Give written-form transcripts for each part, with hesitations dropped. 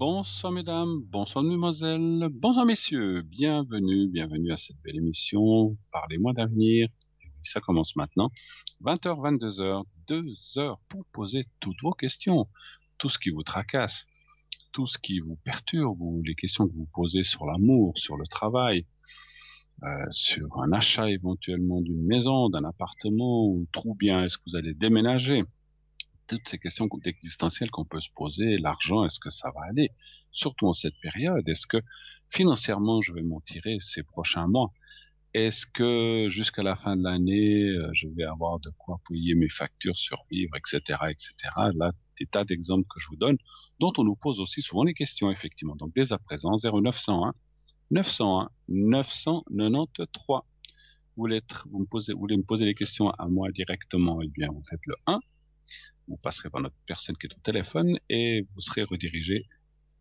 Bonsoir mesdames, bonsoir mesdemoiselles, bonsoir messieurs, bienvenue à cette belle émission, Parlez-moi d'avenir. Et oui, ça commence maintenant, 20h, 22h, 2 heures pour poser toutes vos questions, tout ce qui vous tracasse, tout ce qui vous perturbe, ou les questions que vous posez sur l'amour, sur le travail, sur un achat éventuellement d'une maison, d'un appartement, ou trop bien, est-ce que vous allez déménager? Toutes ces questions existentielles qu'on peut se poser, l'argent, est-ce que ça va aller? Surtout en cette période, est-ce que financièrement je vais m'en tirer ces prochains mois? Est-ce que jusqu'à la fin de l'année, je vais avoir de quoi payer mes factures, survivre, etc., etc. Là, des tas d'exemples que je vous donne, dont on nous pose aussi souvent les questions, effectivement. Donc, dès à présent, 0901 901 993. Vous voulez me poser les questions à moi directement, eh bien, vous faites le 1. Vous passerez par notre personne qui est au téléphone et vous serez redirigé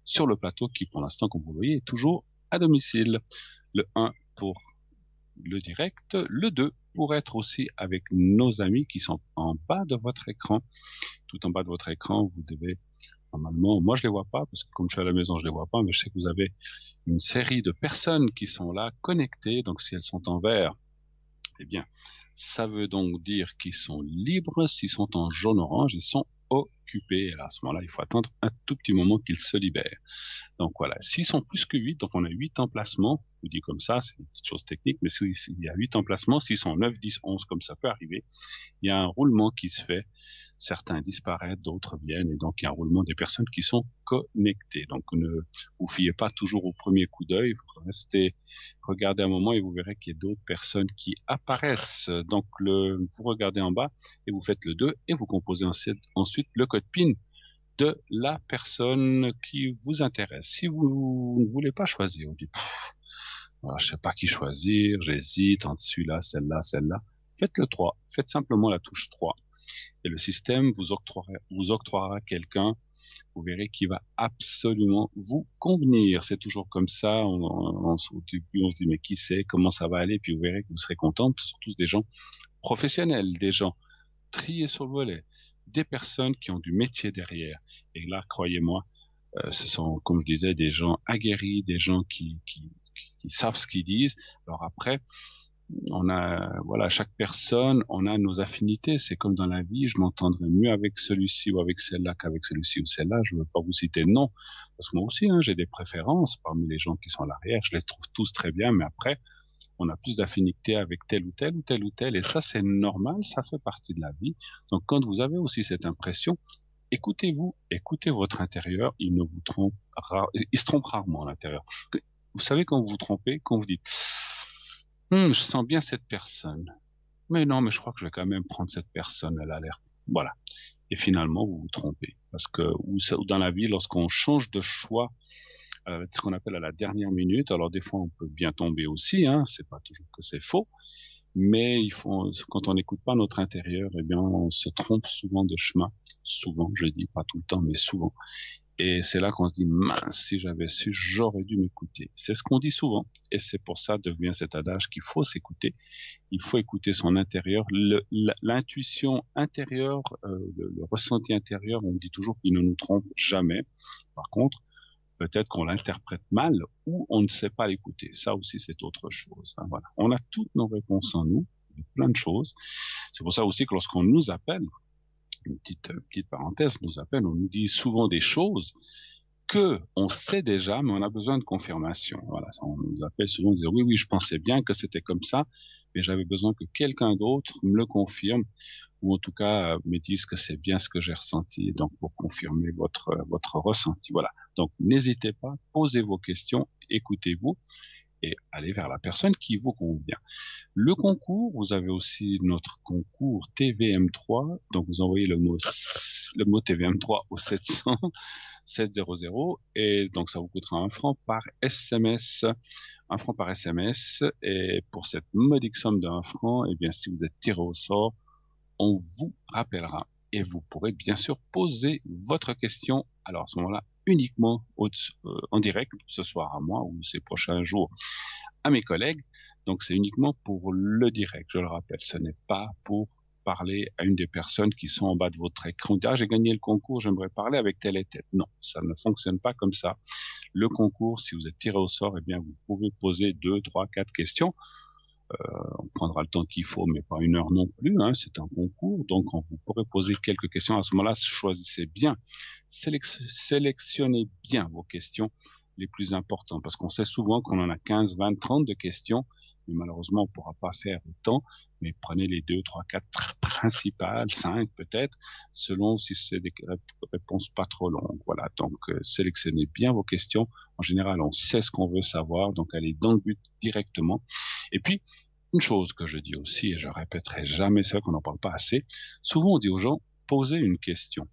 sur le plateau qui, pour l'instant, comme vous le voyez, est toujours à domicile. Le 1 pour le direct, le 2 pour être aussi avec nos amis qui sont en bas de votre écran. Tout en bas de votre écran, vous devez, normalement, moi je les vois pas parce que comme je suis à la maison, je les vois pas, mais je sais que vous avez une série de personnes qui sont là connectées. Donc si elles sont en vert, eh bien, ça veut donc dire qu'ils sont libres. S'ils sont en jaune-orange, ils sont occupés. Et là, à ce moment-là, il faut attendre un tout petit moment qu'ils se libèrent. Donc voilà, s'ils sont plus que 8, donc on a 8 emplacements, je vous dis comme ça, c'est une petite chose technique, mais s'il y a 8 emplacements, s'ils sont 9, 10, 11, comme ça peut arriver, il y a un roulement qui se fait, certains disparaissent, d'autres viennent, et donc il y a un roulement des personnes qui sont connectées. Donc ne vous fiez pas toujours au premier coup d'œil, restez, regardez un moment et vous verrez qu'il y a d'autres personnes qui apparaissent. Donc vous regardez en bas et vous faites le 2 et vous composez ensuite le code PIN de la personne qui vous intéresse. Si vous ne voulez pas choisir, vous dites, voilà, je sais pas qui choisir, j'hésite entre celui-là, celle-là, celle-là. Faites le 3. Faites simplement la touche 3. Et le système vous octroiera quelqu'un, vous verrez, qui va absolument vous convenir. C'est toujours comme ça. Au début, on se dit, mais qui c'est? Comment ça va aller? Puis vous verrez que vous serez content. Ce sont tous des gens professionnels, des gens triés sur le volet, des personnes qui ont du métier derrière. Et là, croyez-moi, ce sont, comme je disais, des gens aguerris, des gens qui savent ce qu'ils disent. Alors après, on a, voilà, chaque personne, on a nos affinités. C'est comme dans la vie, je m'entendrai mieux avec celui-ci ou avec celle-là qu'avec celui-ci ou celle-là. Je ne veux pas vous citer de nom, parce que moi aussi, hein, j'ai des préférences parmi les gens qui sont à l'arrière. Je les trouve tous très bien, mais après, on a plus d'affinité avec tel ou tel ou tel ou tel, et ça, c'est normal, ça fait partie de la vie. Donc, quand vous avez aussi cette impression, écoutez-vous, écoutez votre intérieur, il se trompe rarement à l'intérieur. Vous savez quand vous vous trompez, quand vous dites, je sens bien cette personne, mais non, mais je crois que je vais quand même prendre cette personne, elle a l'air, voilà. Et finalement, vous vous trompez. Parce que, ou dans la vie, lorsqu'on change de choix, ce qu'on appelle à la dernière minute, alors des fois, on peut bien tomber aussi, hein, c'est pas toujours que c'est faux, mais quand on n'écoute pas notre intérieur, eh bien, on se trompe souvent de chemin. Souvent, je dis pas tout le temps, mais souvent. Et c'est là qu'on se dit, mince, si j'avais su, j'aurais dû m'écouter. C'est ce qu'on dit souvent. Et c'est pour ça devient cet adage qu'il faut s'écouter. Il faut écouter son intérieur. L'intuition intérieure, le ressenti intérieur, on dit toujours qu'il ne nous trompe jamais. Par contre, peut-être qu'on l'interprète mal ou on ne sait pas l'écouter. Ça aussi, c'est autre chose, hein, voilà. On a toutes nos réponses en nous, plein de choses. C'est pour ça aussi que lorsqu'on nous appelle, une petite parenthèse, nous appelle, on nous dit souvent des choses que on sait déjà, mais on a besoin de confirmation. Voilà, on nous appelle souvent, on dit oui, oui, je pensais bien que c'était comme ça, mais j'avais besoin que quelqu'un d'autre me le confirme, ou en tout cas me dise que c'est bien ce que j'ai ressenti, donc pour confirmer votre ressenti. Voilà. Donc n'hésitez pas, posez vos questions, écoutez-vous et allez vers la personne qui vous convient. Le concours, vous avez aussi notre concours TVM3. Donc, vous envoyez le mot TVM3 au 700 700 et donc ça vous coûtera 1 franc par SMS. 1 franc par SMS. Et pour cette modique somme de 1 franc, eh bien, si vous êtes tiré au sort, on vous rappellera et vous pourrez bien sûr poser votre question. Alors, à ce moment-là, uniquement en direct, ce soir à moi ou ces prochains jours à mes collègues. Donc c'est uniquement pour le direct, je le rappelle, ce n'est pas pour parler à une des personnes qui sont en bas de votre écran. Ah, j'ai gagné le concours, j'aimerais parler avec telle et telle. Non, ça ne fonctionne pas comme ça. Le concours, si vous êtes tiré au sort, eh bien, vous pouvez poser 2, 3, 4 questions. On prendra le temps qu'il faut, mais pas 1 heure non plus, hein, c'est un concours, donc vous pourrez poser quelques questions. À ce moment-là, choisissez bien, sélectionnez bien vos questions les plus importantes, parce qu'on sait souvent qu'on en a 15, 20, 30 de questions, mais malheureusement, on ne pourra pas faire autant, mais prenez les 2, 3, 4 principales, 5 peut-être, selon si c'est des réponses pas trop longues. Voilà, donc sélectionnez bien vos questions. En général, on sait ce qu'on veut savoir, donc allez dans le but directement. Et puis, une chose que je dis aussi, et je répéterai jamais ça, qu'on n'en parle pas assez, souvent on dit aux gens, posez une question.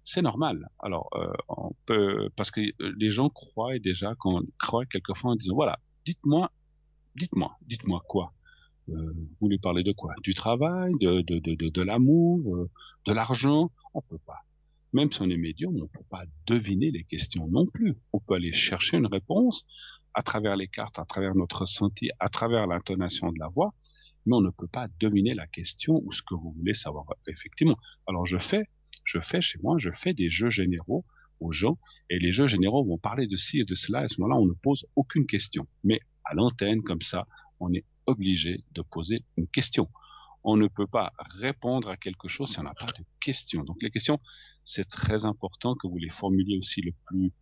C'est normal. Alors, on peut, parce que les gens croient déjà, croient quelquefois en disant, voilà, dites-moi quoi? Vous voulez parler de quoi? Du travail, de l'amour, de l'argent? On peut pas. Même si on est médium, on peut pas deviner les questions non plus. On peut aller chercher une réponse à travers les cartes, à travers notre ressenti, à travers l'intonation de la voix, mais on ne peut pas deviner la question ou ce que vous voulez savoir effectivement. Alors je fais chez moi, je fais des jeux généraux aux gens, et les jeux généraux vont parler de ci et de cela, et à ce moment-là, on ne pose aucune question. Mais à l'antenne, comme ça, on est obligé de poser une question. On ne peut pas répondre à quelque chose si on n'a pas de questions. Donc les questions, c'est très important que vous les formuliez aussi le plus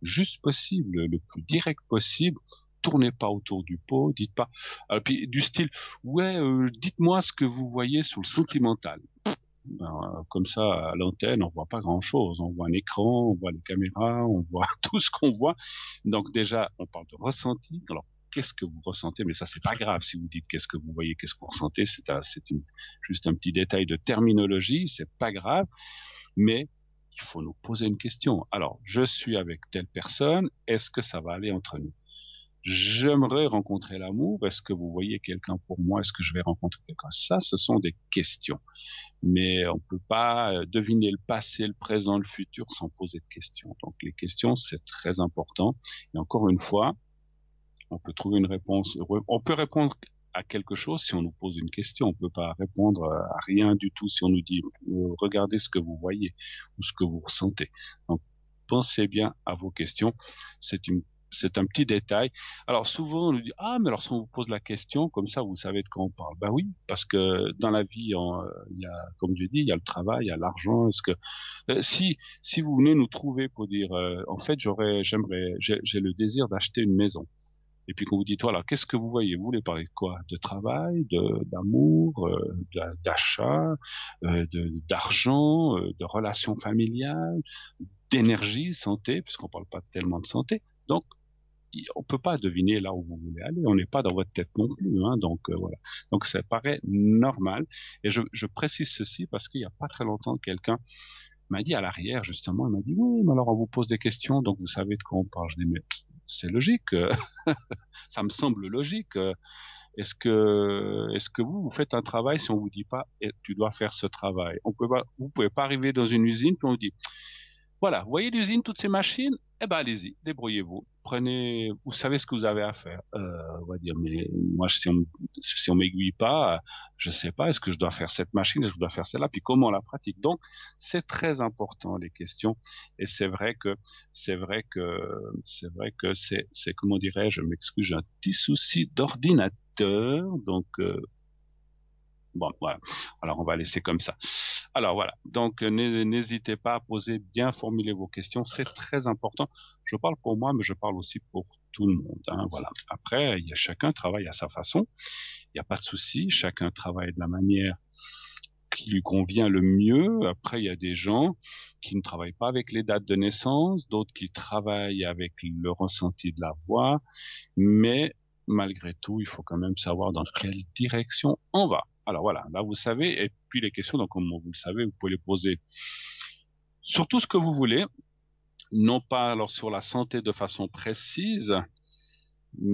juste possible, le plus direct possible. Tournez pas autour du pot, dites pas. Puis du style, ouais, dites-moi ce que vous voyez sur le sentimental. Comme ça, à l'antenne, on voit pas grand-chose. On voit un écran, on voit les caméras, on voit tout ce qu'on voit. Donc déjà, on parle de ressenti. Alors, qu'est-ce que vous ressentez? Mais ça, c'est pas grave si vous dites qu'est-ce que vous voyez, qu'est-ce que vous ressentez. Juste un petit détail de terminologie. C'est pas grave, mais il faut nous poser une question. Alors, je suis avec telle personne. Est-ce que ça va aller entre nous? J'aimerais rencontrer l'amour. Est-ce que vous voyez quelqu'un pour moi? Est-ce que je vais rencontrer quelqu'un? Ça, ce sont des questions. Mais on peut pas deviner le passé, le présent, le futur sans poser de questions. Donc les questions, c'est très important. Et encore une fois, on peut trouver une réponse. On peut répondre à quelque chose si on nous pose une question. On peut pas répondre à rien du tout si on nous dit regardez ce que vous voyez ou ce que vous ressentez. Donc pensez bien à vos questions. C'est un petit détail. Alors souvent on nous dit ah mais alors si on vous pose la question comme ça vous savez de quoi on parle. Ben oui parce que dans la vie il y a comme j'ai dit il y a le travail, il y a l'argent. Est-ce que si vous venez nous trouver pour dire en fait j'ai le désir d'acheter une maison. Et puis quand vous dites voilà qu'est-ce que vous voyez, vous voulez parler de quoi? De travail, d'amour, d'achat, d'argent, de relations familiales, d'énergie, santé, puisqu'on parle pas tellement de santé. Donc on peut pas deviner là où vous voulez aller. On n'est pas dans votre tête non plus, hein, donc voilà. Donc ça paraît normal. Et je précise ceci parce qu'il y a pas très longtemps, quelqu'un m'a dit à l'arrière justement, il m'a dit oui, mais alors on vous pose des questions, donc vous savez de quoi on parle. Je dis mais c'est logique, ça me semble logique. Est-ce que vous faites un travail si on vous dit pas tu dois faire ce travail? Vous pouvez pas arriver dans une usine puis on vous dit voilà, vous voyez l'usine, toutes ces machines? Eh ben, allez-y, débrouillez-vous. Prenez, vous savez ce que vous avez à faire. On va dire, mais moi, si on m'aiguille pas, je sais pas, est-ce que je dois faire cette machine, est-ce que je dois faire celle-là, puis comment on la pratique. Donc, c'est très important, les questions. Et c'est, comment dirais-je, je m'excuse, j'ai un petit souci d'ordinateur. Donc, bon, voilà. Alors, on va laisser comme ça. Alors voilà, donc n'hésitez pas à poser, bien formuler vos questions, c'est très important. Je parle pour moi, mais je parle aussi pour tout le monde, hein, voilà. Après, chacun travaille à sa façon, il n'y a pas de souci, chacun travaille de la manière qui lui convient le mieux. Après, il y a des gens qui ne travaillent pas avec les dates de naissance, d'autres qui travaillent avec le ressenti de la voix, mais malgré tout, il faut quand même savoir dans quelle direction on va. Alors voilà, là vous savez, et puis les questions, donc comme vous le savez, vous pouvez les poser sur tout ce que vous voulez, non pas alors sur la santé de façon précise,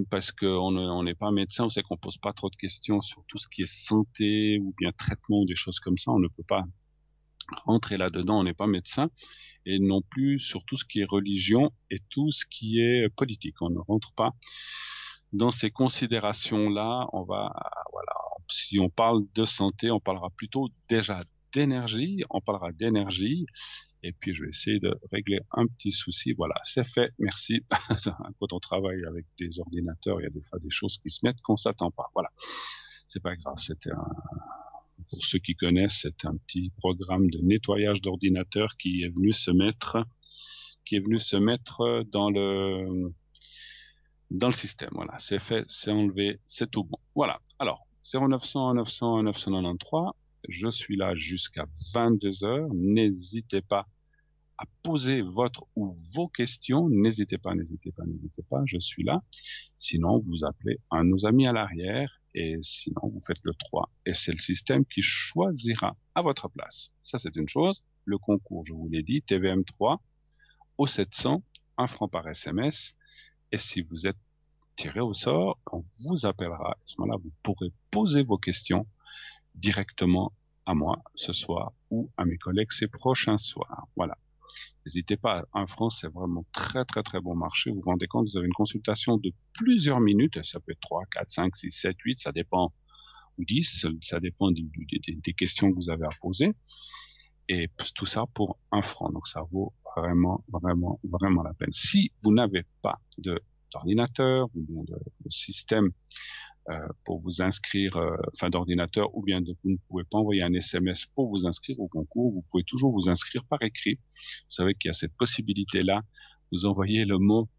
parce qu'on n'est pas médecin, on sait qu'on pose pas trop de questions sur tout ce qui est santé ou bien traitement ou des choses comme ça, on ne peut pas rentrer là-dedans, on n'est pas médecin, et non plus sur tout ce qui est religion et tout ce qui est politique, on ne rentre pas dans ces considérations-là, voilà, si on parle de santé, on parlera plutôt déjà d'énergie, on parlera d'énergie, et puis je vais essayer de régler un petit souci. Voilà, c'est fait, merci. Quand on travaille avec des ordinateurs, il y a des fois des choses qui se mettent qu'on s'attend pas. Voilà, c'est pas grave, pour ceux qui connaissent, c'est un petit programme de nettoyage d'ordinateur qui est venu se mettre dans le système. Voilà, c'est fait, c'est enlevé, c'est tout bon. Voilà. Alors, 0900 900 993, je suis là jusqu'à 22 heures. N'hésitez pas à poser votre ou vos questions. N'hésitez pas, n'hésitez pas, n'hésitez pas. Je suis là. Sinon, vous appelez un de nos amis à l'arrière et sinon, vous faites le 3 et c'est le système qui choisira à votre place. Ça, c'est une chose. Le concours, je vous l'ai dit, TVM 3 au 700, 1 franc par SMS. Et si vous êtes tiré au sort, on vous appellera. À ce moment-là, vous pourrez poser vos questions directement à moi ce soir ou à mes collègues ces prochains soirs. Voilà. N'hésitez pas, 1 franc, c'est vraiment très très très bon marché. Vous vous rendez compte, vous avez une consultation de plusieurs minutes, ça peut être 3, 4, 5, 6, 7, 8, ça dépend, ou 10, ça dépend des questions que vous avez à poser. Et tout ça pour 1 franc. Donc ça vaut vraiment, vraiment, vraiment la peine. Si vous n'avez pas d'ordinateur ou bien de système pour vous inscrire, d'ordinateur, ou bien vous ne pouvez pas envoyer un SMS pour vous inscrire au concours, vous pouvez toujours vous inscrire par écrit. Vous savez qu'il y a cette possibilité-là. Vous envoyez le mot,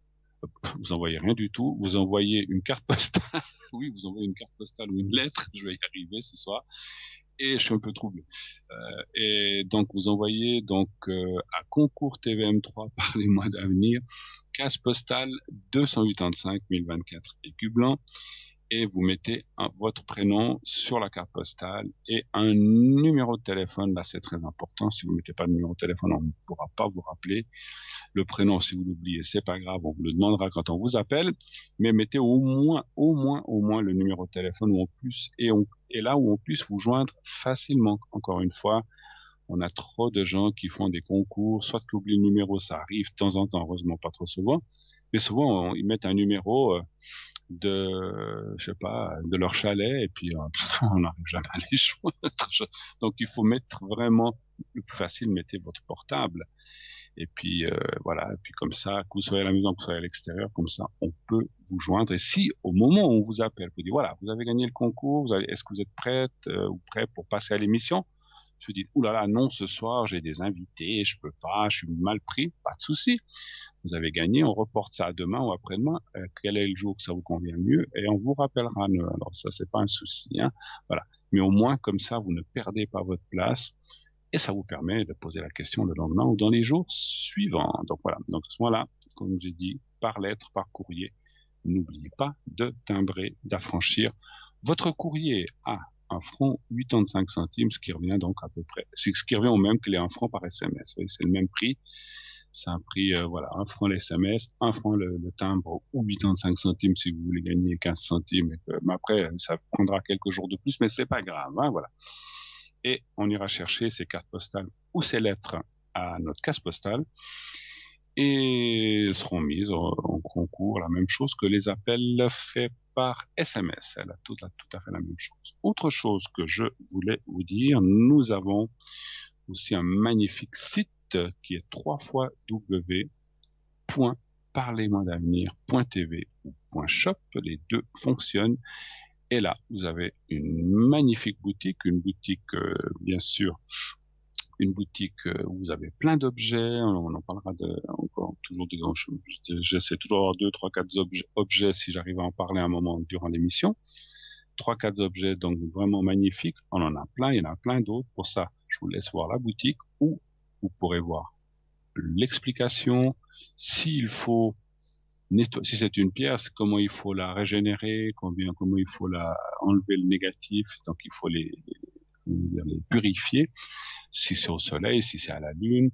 vous envoyez rien du tout, vous envoyez une carte postale. Oui, vous envoyez une carte postale ou une lettre. Je vais y arriver ce soir. Et je suis un peu troublé. Et donc, vous envoyez à concours TVM3 par les mois d'avenir, case postale 285 024 écus blancs, et vous mettez votre prénom sur la carte postale et un numéro de téléphone. Là, c'est très important. Si vous ne mettez pas de numéro de téléphone, on ne pourra pas vous rappeler. Le prénom, si vous l'oubliez, c'est pas grave, on vous le demandera quand on vous appelle, mais mettez au moins le numéro de téléphone où on puisse, et là où on puisse vous joindre facilement. Encore une fois, on a trop de gens qui font des concours, soit qui oublient le numéro, ça arrive de temps en temps, heureusement pas trop souvent, mais souvent ils mettent un numéro je sais pas, de leur chalet, et puis on n'arrive jamais à les joindre. Donc il faut mettre vraiment le plus facile, mettez votre portable. Et puis voilà, et puis comme ça, que vous soyez à la maison, que vous soyez à l'extérieur, comme ça, on peut vous joindre. Et si au moment où on vous appelle, vous dites voilà, vous avez gagné le concours, est-ce que vous êtes prête ou prêt pour passer à l'émission? Je vous dis oulala, non, ce soir j'ai des invités, je peux pas, je suis mal pris, pas de souci. Vous avez gagné, on reporte ça à demain ou après-demain. Quel est le jour que ça vous convient le mieux? Et on vous rappellera. Alors ça, c'est pas un souci, hein. Voilà. Mais au moins comme ça, vous ne perdez pas votre place. Et ça vous permet de poser la question le lendemain ou dans les jours suivants. Donc voilà. Donc à ce moment-là, comme j'ai dit, par lettre, par courrier, n'oubliez pas de timbrer, d'affranchir votre courrier à 1 franc 85 centimes, ce qui revient donc à peu près, c'est ce qui revient au même que les 1 franc par SMS. Oui, c'est le même prix. C'est un prix, voilà, 1 franc les SMS, 1 franc le timbre ou 85 centimes si vous voulez gagner 15 centimes. Mais après, ça prendra quelques jours de plus, mais c'est pas grave, hein, voilà. Et on ira chercher ces cartes postales ou ces lettres à notre case postale et elles seront mises en concours, la même chose que les appels faits par SMS. Elle a tout à fait la même chose. Autre chose que je voulais vous dire, nous avons aussi un magnifique site qui est 3 fois w.parlez-moi-d'avenir.tv ou .shop, les deux fonctionnent. Et là, vous avez une magnifique boutique, bien sûr, une boutique où vous avez plein d'objets. On en parlera encore toujours j'essaie toujours d'avoir 2, 3, 4 objets si j'arrive à en parler un moment durant l'émission. 3, 4 objets, donc vraiment magnifiques. On en a plein, il y en a plein d'autres. Pour ça, je vous laisse voir la boutique où vous pourrez voir l'explication, s'il faut si c'est une pièce, comment il faut la régénérer, comment il faut enlever le négatif, donc il faut les purifier, si c'est au soleil, si c'est à la lune,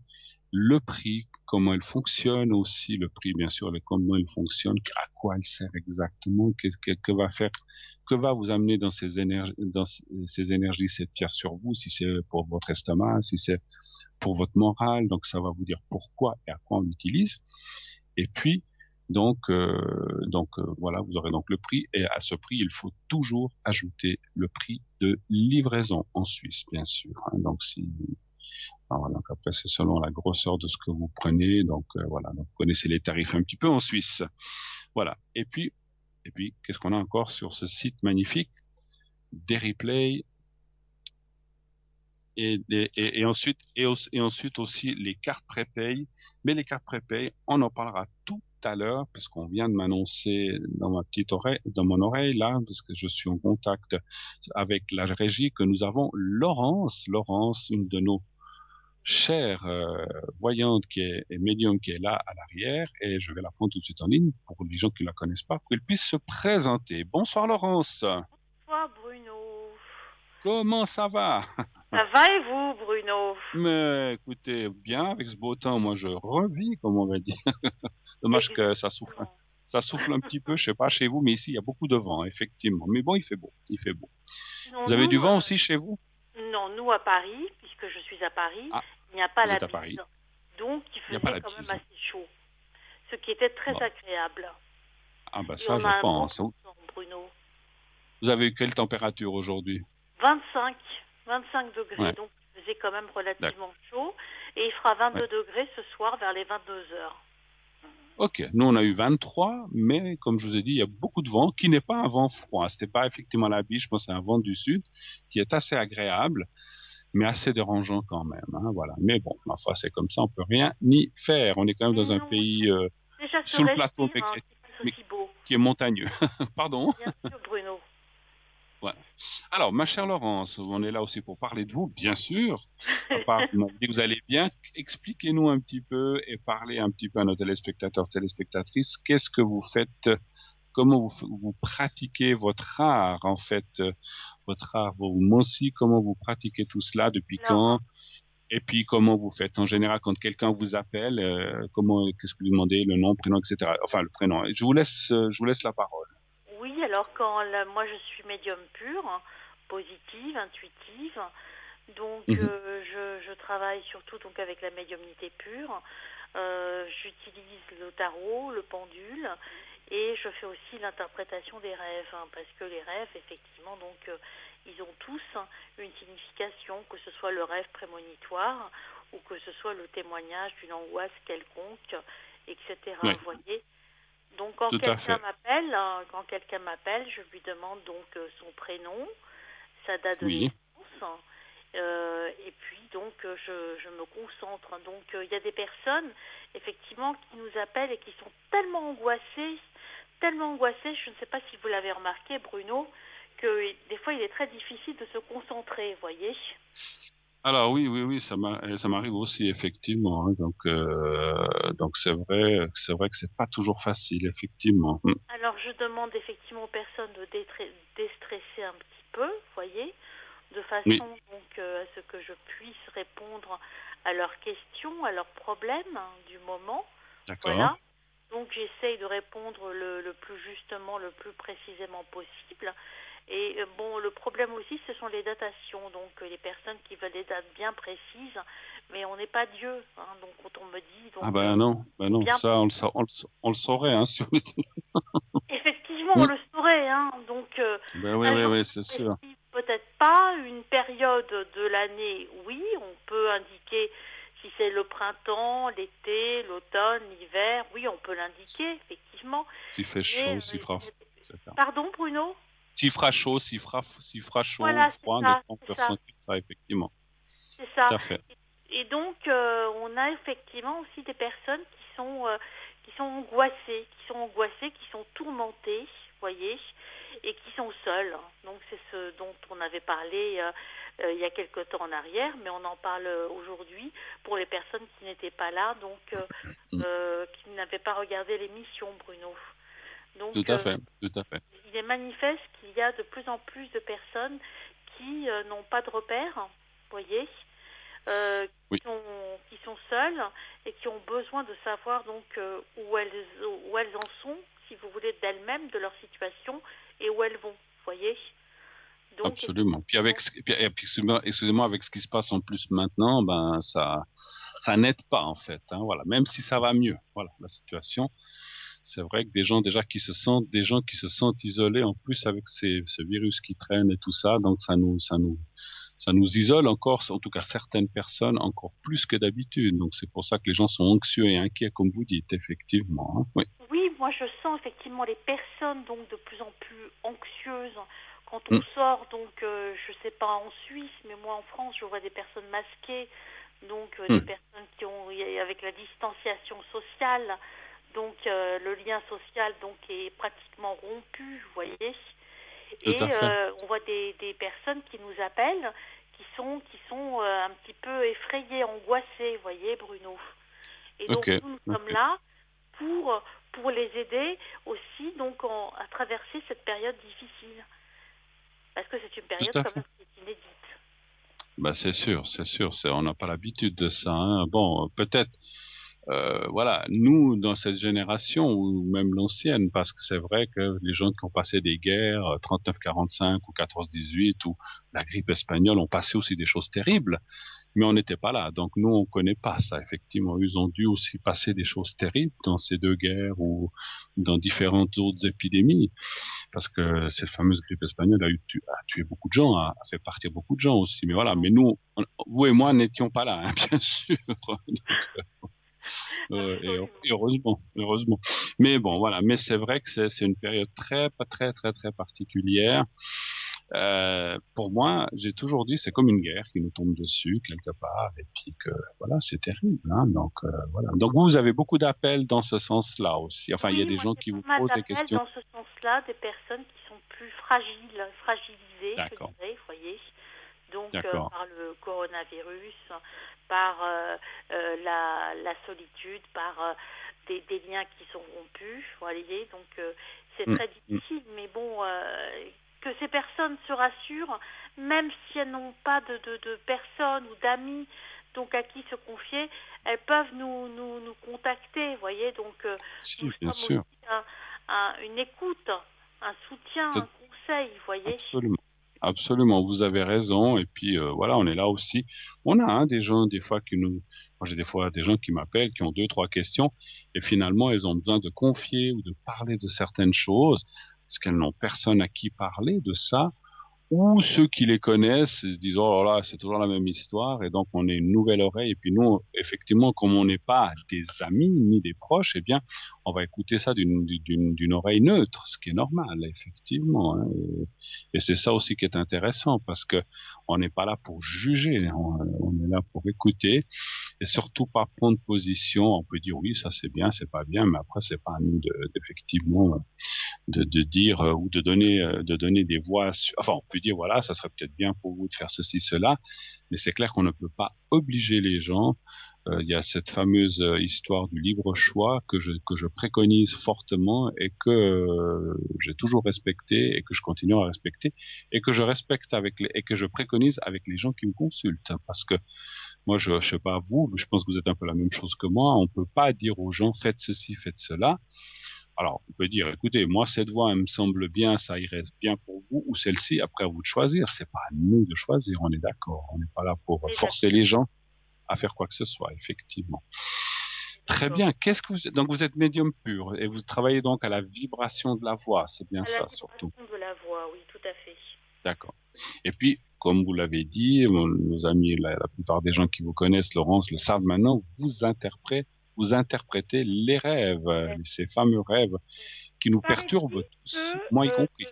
le prix, comment elle fonctionne aussi, le prix bien sûr, comment elle fonctionne, à quoi elle sert exactement, que va vous amener dans ces énergies cette pierre sur vous, si c'est pour votre estomac, si c'est pour votre morale, donc ça va vous dire pourquoi et à quoi on l'utilise. Et puis Voilà, vous aurez donc le prix et à ce prix, il faut toujours ajouter le prix de livraison en Suisse, bien sûr, hein. Donc si alors, donc après, c'est selon la grosseur de ce que vous prenez. Donc voilà, donc vous connaissez les tarifs un petit peu en Suisse. Voilà. Et puis, qu'est-ce qu'on a encore sur ce site magnifique? Des replays et ensuite aussi les cartes prépay. Mais les cartes prépay, on en parlera tout à l'heure puisqu'on vient de m'annoncer dans ma petite oreille, dans mon oreille là, parce que je suis en contact avec la régie, que nous avons Laurence, une de nos chère voyante et médium qui est là à l'arrière, et je vais la prendre tout de suite en ligne pour les gens qui la connaissent pas, pour qu'elle puisse se présenter. Bonsoir Laurence, Bonsoir Bruno. comment ça va? Ça va et vous, Bruno? Mais écoutez, bien avec ce beau temps, moi je revis, comme on va dire. Dommage que Exactement. ça souffle un petit peu, je sais pas chez vous, mais ici il y a beaucoup de vent, effectivement. Mais bon, il fait beau, il fait beau. Non, Vous avez du nous, vent aussi chez vous? non, nous à Paris, puisque je suis à Paris, Ah, il n'y a pas vous la êtes à bise. Paris, Donc il il n'y a pas faisait la quand même bise. assez chaud, ce qui était très Bon, agréable. ah bah Et ça on je a un beau pense. temps, Bruno. Vous avez eu quelle température aujourd'hui? 25, 25 degrés, Ouais, donc il faisait quand même d'accord. relativement chaud. Et il fera Ouais. 22 degrés ce soir vers les 22 heures. Ok, nous on a eu 23, mais comme je vous ai dit, il y a beaucoup de vent qui n'est pas un vent froid. C'était pas effectivement la biche, je pense que c'est un vent du sud qui est assez agréable, mais assez dérangeant quand même, hein, voilà. Mais bon, ma foi, c'est comme ça, on peut rien ni faire. On est quand même Mais dans un non, pays déjà se sous le plateau, respire, hein, qu'il fasse mais aussi beau. qui est montagneux. Pardon. Bien sûr, Bruno. Voilà. Alors, ma chère Laurence, on est là aussi pour parler de vous, bien sûr. À part, vous m'avez dit que vous allez bien. Expliquez-nous un petit peu et parlez un petit peu à nos téléspectateurs, téléspectatrices. Qu'est-ce que vous faites? Comment vous pratiquez votre art, en fait, votre art, vous aussi, comment vous pratiquez tout cela, depuis quand? Alors, Et puis, comment vous faites en général quand quelqu'un vous appelle, qu'est-ce que vous demandez, le nom, prénom, etc. Enfin, le prénom. Je vous laisse la parole. oui, alors moi je suis médium pur, hein, positive, intuitive, donc Mhm. je travaille surtout donc avec la médiumnité pure. J'utilise le tarot, le pendule, et je fais aussi l'interprétation des rêves, hein, parce que les rêves, effectivement, donc ils ont tous, hein, une signification, que ce soit le rêve prémonitoire ou que ce soit le témoignage d'une angoisse quelconque, etc. Oui, Vous voyez? Donc tout à fait. quand quelqu'un m'appelle, je lui demande donc son prénom, sa date de Oui. naissance, et puis donc je me concentre. Donc il y a des personnes effectivement qui nous appellent et qui sont tellement angoissées, je ne sais pas si vous l'avez remarqué, Bruno, que des fois il est très difficile de se concentrer, vous voyez. Alors oui, oui, oui, ça m'arrive aussi effectivement, hein. Donc c'est vrai que c'est pas toujours facile effectivement. Mm. Alors je demande effectivement aux personnes de déstresser un petit peu, vous voyez, de Oui, façon donc à ce que je puisse répondre à leurs questions, à leurs problèmes, hein, du moment. d'accord. Voilà. Donc j'essaye de répondre le plus justement, le plus précisément possible. Et bon, le problème aussi, ce sont les datations. Donc les personnes qui veulent des dates bien précises, mais on n'est pas Dieu, hein. Donc quand on me dit Ah donc ben non, bien ça on le saurait hein, si on était. effectivement, on Mm. le saurait, hein. Donc, Ben oui, un oui, jour oui, c'est sûr. précis, peut-être pas. Une période de l'année, oui, on peut indiquer si c'est le printemps, l'été, l'automne, l'hiver. Oui, on peut l'indiquer, effectivement. S'il fait Mais, chaud, s'il fera, etc. pardon, Bruno? S'il fera chaud, s'il fera chaud ou Voilà, c'est froid, donc ça, on c'est peut ça, ressentir ça effectivement. c'est Tout ça. à fait. Et donc, on a effectivement aussi des personnes qui sont angoissées, qui sont tourmentées, voyez, et qui sont seules. Donc, c'est ce dont on avait parlé il y a quelque temps en arrière, mais on en parle aujourd'hui pour les personnes qui n'étaient pas là, donc Mm. qui n'avaient pas regardé l'émission, Bruno. Tout Donc, à fait, tout à fait. il est manifeste qu'il y a de plus en plus de personnes qui n'ont pas de repères, voyez, euh, Oui, qui sont seules et qui ont besoin de savoir donc où elles en sont, si vous voulez, d'elles-mêmes, de leur situation et où elles vont, voyez. Donc absolument. Puis effectivement, excusez-moi, avec ce qui se passe en plus maintenant, ben ça n'aide pas en fait, hein, voilà. Même si ça va mieux, voilà, la situation. c'est vrai que des gens qui se sentent isolés, en plus avec ce virus qui traîne et tout ça, donc ça nous isole encore, en tout cas certaines personnes, encore plus que d'habitude. Donc c'est pour ça que les gens sont anxieux et inquiets, comme vous dites, effectivement, hein. Oui. Oui, moi je sens effectivement les personnes donc de plus en plus anxieuses quand on Mm. sort. Donc je sais pas en Suisse, mais moi en France, je vois des personnes masquées, donc des Mm. personnes qui ont avec la distanciation sociale, donc le lien social donc est pratiquement rompu, vous voyez. Tout à Et fait. on voit des personnes qui nous appellent, qui sont un petit peu effrayées, angoissées, vous voyez, Bruno. Et Ok. donc nous sommes Ok. là pour, pour les aider aussi donc à traverser cette période difficile. Parce que c'est une Tout période à quand fait. même qui est inédite. Bah c'est sûr, c'est sûr. On n'a pas l'habitude de ça, hein. Bon, peut-être. Voilà, nous, dans cette génération, ou même l'ancienne, parce que c'est vrai que les gens qui ont passé des guerres, 39-45 ou 14-18, ou la grippe espagnole, ont passé aussi des choses terribles, mais on n'était pas là. Donc nous, on connaît pas ça. Effectivement, ils ont dû aussi passer des choses terribles dans ces deux guerres ou dans différentes autres épidémies, parce que cette fameuse grippe espagnole a tué beaucoup de gens, a fait partir beaucoup de gens aussi. Mais voilà, mais nous, vous et moi n'étions pas là, hein, bien sûr. Donc, Absolument. et heureusement, heureusement. Mais bon, voilà. Mais c'est vrai que c'est une période très particulière. Pour moi, j'ai toujours dit, c'est comme une guerre qui nous tombe dessus quelque part, et puis que voilà, c'est terrible, hein. Donc voilà. Donc vous avez beaucoup d'appels dans ce sens-là aussi. Enfin, il y a Oui, des moi gens j'ai qui pas vous mal posent des d'appels questions. dans ce sens-là, des personnes qui sont plus fragiles, fragilisées, je D'accord, dirais, vous voyez. Donc d'accord. par le coronavirus, par la solitude, par des liens qui sont rompus, vous voyez. Donc c'est Mm, très mm. difficile, mais bon, que ces personnes se rassurent, même si elles n'ont pas de personnes ou d'amis donc à qui se confier, elles peuvent nous contacter, vous voyez. Donc nous Si, bien sommes sûr. aussi une écoute, un soutien, un conseil, vous voyez. Absolument. Absolument, vous avez raison. Et puis voilà, on est là aussi. On a, hein, des gens des fois qui nous, moi j'ai des fois des gens qui m'appellent, qui ont deux, trois questions, et finalement ils ont besoin de confier ou de parler de certaines choses, parce qu'elles n'ont personne à qui parler de ça. Ou ceux qui les connaissent se disent, oh là là, c'est toujours la même histoire, et donc on est une nouvelle oreille. Et puis nous, effectivement, comme on n'est pas des amis ni des proches, eh bien, on va écouter ça d'une oreille neutre, ce qui est normal, effectivement, hein. Et c'est ça aussi qui est intéressant, parce que on n'est pas là pour juger, on est là pour écouter, et surtout pas prendre position. On peut dire oui, ça c'est bien, c'est pas bien, mais après c'est pas à nous effectivement de dire ou de donner des voix. Enfin, on peut dire voilà, ça serait peut-être bien pour vous de faire ceci, cela, mais c'est clair qu'on ne peut pas obliger les gens. Il y a cette fameuse histoire du libre choix que je préconise fortement et que j'ai toujours respecté et que je continue à respecter et que je respecte et que je préconise avec les gens qui me consultent, parce que moi je sais pas vous, mais je pense que vous êtes un peu la même chose que moi. On peut pas dire aux gens faites ceci, faites cela. Alors, on peut dire, écoutez, moi, cette voie, elle me semble bien, ça irait bien pour vous, ou celle-ci, après, à vous de choisir. C'est pas à nous de choisir, on est d'accord. On n'est pas là pour On est forcer d'accord. les gens à faire quoi que ce soit, effectivement. On est Très d'accord. bien. Donc vous êtes médium pur et vous travaillez donc à la vibration de la voix. C'est bien À la ça, surtout. vibration de la voix, oui, tout à fait. D'accord. Et puis, comme vous l'avez dit, nos amis, la plupart des gens qui vous connaissent, Laurence, le savent maintenant, vous interprétez les rêves, ces fameux rêves qui nous perturbent Paraît-il tous, que moi y compris.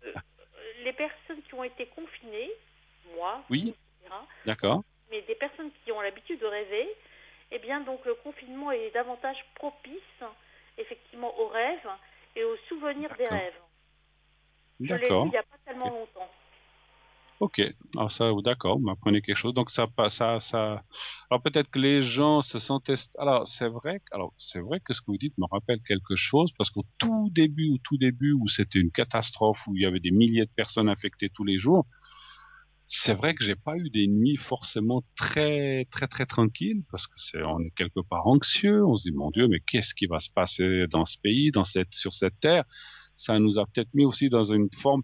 les personnes qui ont été confinées, moi, vous, Oui, etc., d'accord, mais des personnes qui ont l'habitude de rêver, eh bien, donc le confinement est davantage propice, effectivement, aux rêves et aux souvenirs des d'accord, rêves. Je l'ai lu il d'accord. n'y a pas Ok, tellement longtemps. ok. Alors ça, d'accord, vous m'apprenez quelque chose. Donc ça, ça. Alors peut-être que les gens se sentent. Alors c'est vrai que ce que vous dites me rappelle quelque chose, parce au tout début, où c'était une catastrophe, où il y avait des milliers de personnes infectées tous les jours, c'est vrai que j'ai pas eu des nuits forcément très tranquilles, parce que on est quelque part anxieux. On se dit, mon Dieu, mais qu'est-ce qui va se passer dans ce pays, sur cette terre? Ça nous a peut-être mis aussi dans une forme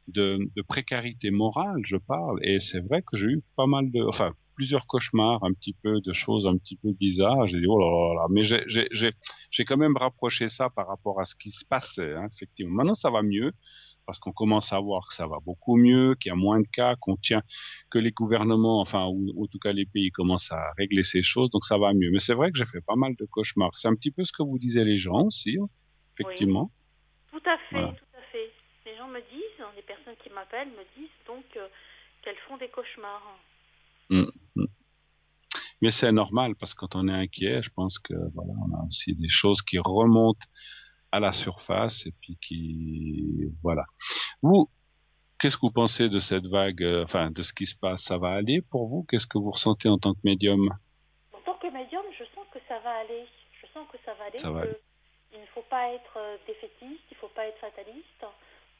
de précarité morale, je parle. Et c'est vrai que j'ai eu pas mal de, enfin, plusieurs cauchemars, un petit peu de choses un petit peu bizarres. J'ai dit, oh là là là, mais j'ai quand même rapproché ça par rapport à ce qui se passait, hein, effectivement. Maintenant, ça va mieux parce qu'on commence à voir que ça va beaucoup mieux, qu'il y a moins de cas, que les gouvernements, enfin, ou en tout cas les pays commencent à régler ces choses, donc ça va mieux. Mais c'est vrai que j'ai fait pas mal de cauchemars. C'est un petit peu ce que vous disaient les gens aussi, hein, Oui, effectivement. tout à fait, Voilà. tout à fait. Les gens me disent, les personnes qui m'appellent me disent donc qu'elles font des cauchemars. Mm, mm. Mais c'est normal parce que quand on est inquiet, je pense que voilà, on a aussi des choses qui remontent à la surface et puis qui, voilà. Vous, qu'est-ce que vous pensez de cette vague, enfin, de ce qui se passe? Ça va aller pour vous? Qu'est-ce que vous ressentez en tant que médium? En tant que médium, je sens que ça va aller. Je sens que ça va aller, Ça va aller. que il ne faut pas être défaitiste, il ne faut pas être fataliste.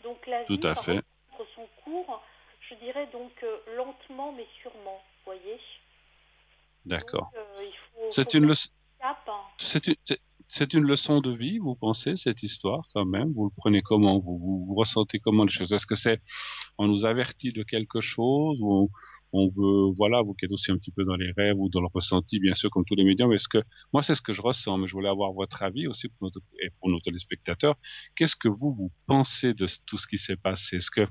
Donc la Tout vie à va fait. reprendre son cours, je dirais donc lentement mais sûrement, voyez. Donc D'accord. faut C'est une garder leçon, le cap, hein. c'est une leçon de vie, vous pensez, cette histoire, quand même? Vous le prenez comment? Vous ressentez comment les choses? Est-ce que on nous avertit de quelque chose ou on veut, voilà, vous qui êtes aussi un petit peu dans les rêves ou dans le ressenti, bien sûr, comme tous les médiums, moi, c'est ce que je ressens, mais je voulais avoir votre avis aussi et pour nos téléspectateurs. Qu'est-ce que vous pensez de tout ce qui s'est passé? Est-ce que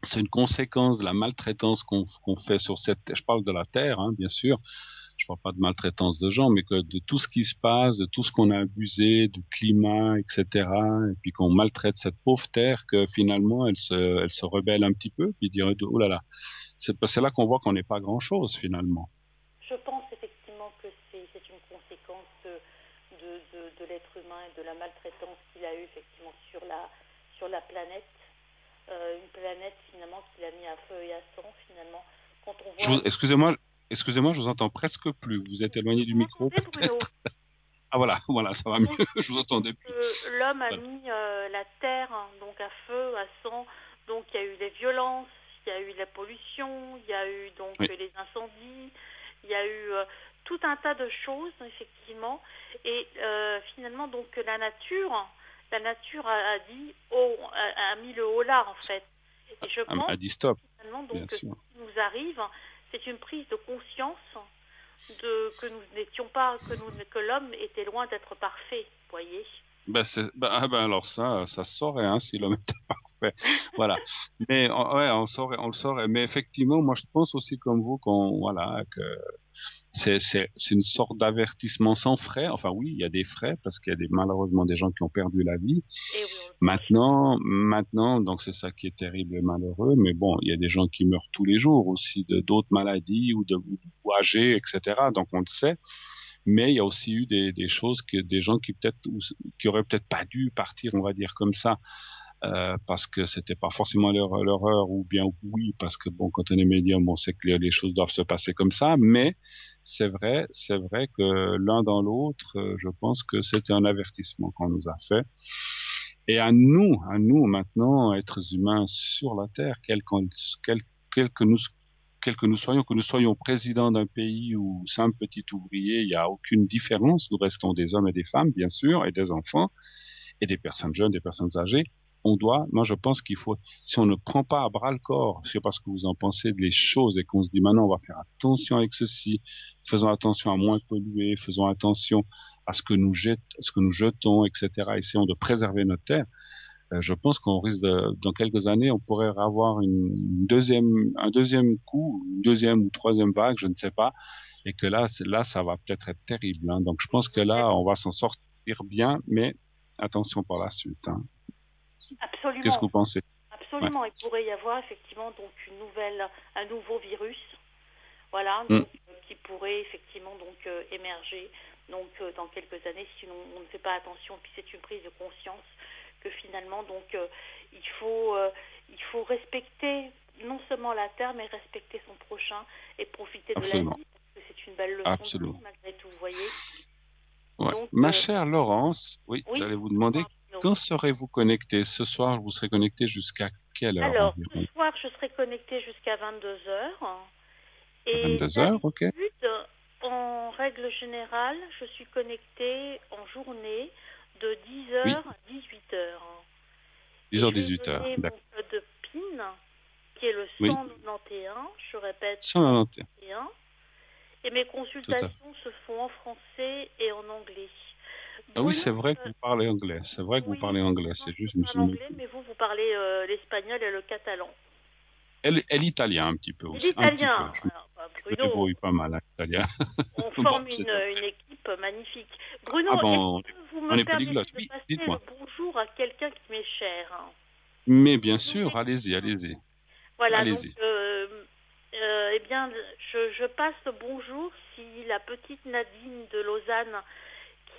c'est une conséquence de la maltraitance qu'on fait sur je parle de la Terre, hein, bien sûr. Je parle pas de maltraitance de gens, mais que de tout ce qui se passe, de tout ce qu'on a abusé, du climat, etc. Et puis qu'on maltraite cette pauvre Terre, que finalement elle se rebelle un petit peu, puis dire oh là là, c'est là qu'on voit qu'on n'est pas grand-chose finalement. Je pense effectivement que c'est une conséquence de l'être humain et de la maltraitance qu'il a eu effectivement sur la planète. Une planète finalement qu'il a mis à feu et à sang finalement. Quand on voit... Excusez-moi, je vous entends presque plus. Vous êtes éloigné du Vous micro m'entendez Bruno? peut-être? Ah voilà, voilà, ça va mieux. Oui, Je vous entendais plus. l'homme a Voilà. mis la terre hein, donc à feu, à sang. Donc il y a eu des violences, il y a eu la pollution, il y a eu donc Oui, les incendies, il y a eu tout un tas de choses effectivement. Et finalement donc la nature a dit a mis le haut là en fait. Et je pense à dit stop, finalement donc bien que ce sûr. qui nous arrive, c'est une prise de conscience que nous n'étions pas, que l'homme était loin d'être parfait, voyez. Alors ça se saurait, hein, si l'homme était parfait. Voilà. Mais ouais, on le saurait. Mais effectivement, moi, je pense aussi comme vous voilà, que c'est une sorte d'avertissement sans frais. Enfin, oui, il y a des frais parce qu'il y a malheureusement des gens qui ont perdu la vie. Et oui, on le sache. Maintenant, donc c'est ça qui est terrible et malheureux. Mais bon, il y a des gens qui meurent tous les jours aussi de d'autres maladies ou âgés, etc. Donc on le sait. Mais il y a aussi eu des choses que des gens qui auraient peut-être pas dû partir, on va dire comme ça, parce que c'était pas forcément leur heure, ou bien oui, parce que bon, quand on est médium, on sait que les choses doivent se passer comme ça. Mais c'est vrai que l'un dans l'autre, je pense que c'était un avertissement qu'on nous a fait. Et à nous maintenant, êtres humains sur la Terre, quel, quel que nous que nous soyons président d'un pays ou simple petit ouvrier, il n'y a aucune différence. Nous restons des hommes et des femmes, bien sûr, et des enfants, et des personnes jeunes, des personnes âgées. Moi je pense qu'il faut, si on ne prend pas à bras le corps, je sais pas ce que vous en pensez, des choses, et qu'on se dit maintenant on va faire attention avec ceci, faisons attention à moins polluer, faisons attention à ce que nous jetons, etc. Essayons de préserver notre terre. Je pense qu'on risque dans quelques années, on pourrait avoir un deuxième coup, une deuxième ou troisième vague, je ne sais pas, et que là, ça va peut-être être terrible, hein. Donc, je pense que Vous êtes là, on va s'en sortir bien, mais attention pour la suite, hein. Qu'est-ce que absolument, vous pensez? Ouais. absolument. Il pourrait y avoir effectivement donc un nouveau virus, voilà, Mm, donc qui pourrait effectivement donc émerger donc dans quelques années si on ne fait pas attention. Puis c'est une prise de conscience que finalement donc il faut euh, il faut respecter non seulement la terre mais respecter son prochain et profiter de la absolument, vie parce que c'est une belle leçon de vie absolument. malgré tout, vous voyez. Ouais. Donc Ma chère Laurence, oui, oui, j'allais vous dites-moi, demander, Bruno. quand serez-vous connecté? Ce soir, vous serez connecté jusqu'à quelle heure Alors, ce environ? soir, je serai connectée jusqu'à 22 heures. Et 22 heures, ok? d'habitude, en règle générale, je suis connectée en journée de 10 Oui, heures à 18 heures. Et je vais 10h, 18h. donner mon D'accord. code PIN, qui est le Oui, 191. Je répète, 191. italien. Et mes tout à fait. consultations se font en français et en anglais. Ah oui, Bruno, c'est vrai que vous parlez anglais. C'est vrai que vous oui, parlez anglais. non, C'est je juste, je me parle suis dit, anglais, mais vous parlez l'espagnol et le catalan. et l'italien un petit peu Et aussi. Un petit peu. l'italien. Alors, Je me Bruno, débrouille pas mal en italien. on Bon, forme c'est tout. une équipe magnifique. Ah Bruno, bon, est-ce que vous on me est permettez polyglotte. de Oui, passer le dites-moi. bonjour à quelqu'un qui m'est cher, hein? Mais bien Qui nous sûr, allez-y, écoute. allez-y. Voilà, donc, Allez-y. eh bien, je passe le bonjour si la petite Nadine de Lausanne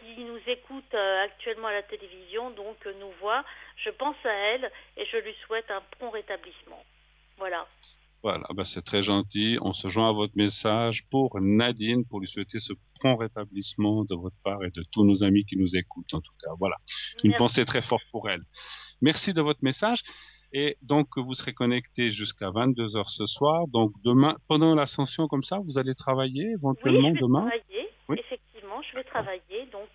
qui nous écoute actuellement à la télévision, donc nous voit, je pense à elle et je lui souhaite un prompt rétablissement. Voilà. Voilà, bah c'est très gentil. On se joint à votre message pour Nadine, pour lui souhaiter ce prompt rétablissement de votre part et de tous nos amis qui nous écoutent, en tout cas. Voilà. Une Merci. pensée très forte pour elle. Merci de votre message. Et donc, vous serez connecté jusqu'à 22 heures ce soir. Donc, demain, pendant l'ascension comme ça, vous allez travailler Oui, je éventuellement vais demain? travailler, Oui. effectivement, je vais D'accord. travailler, donc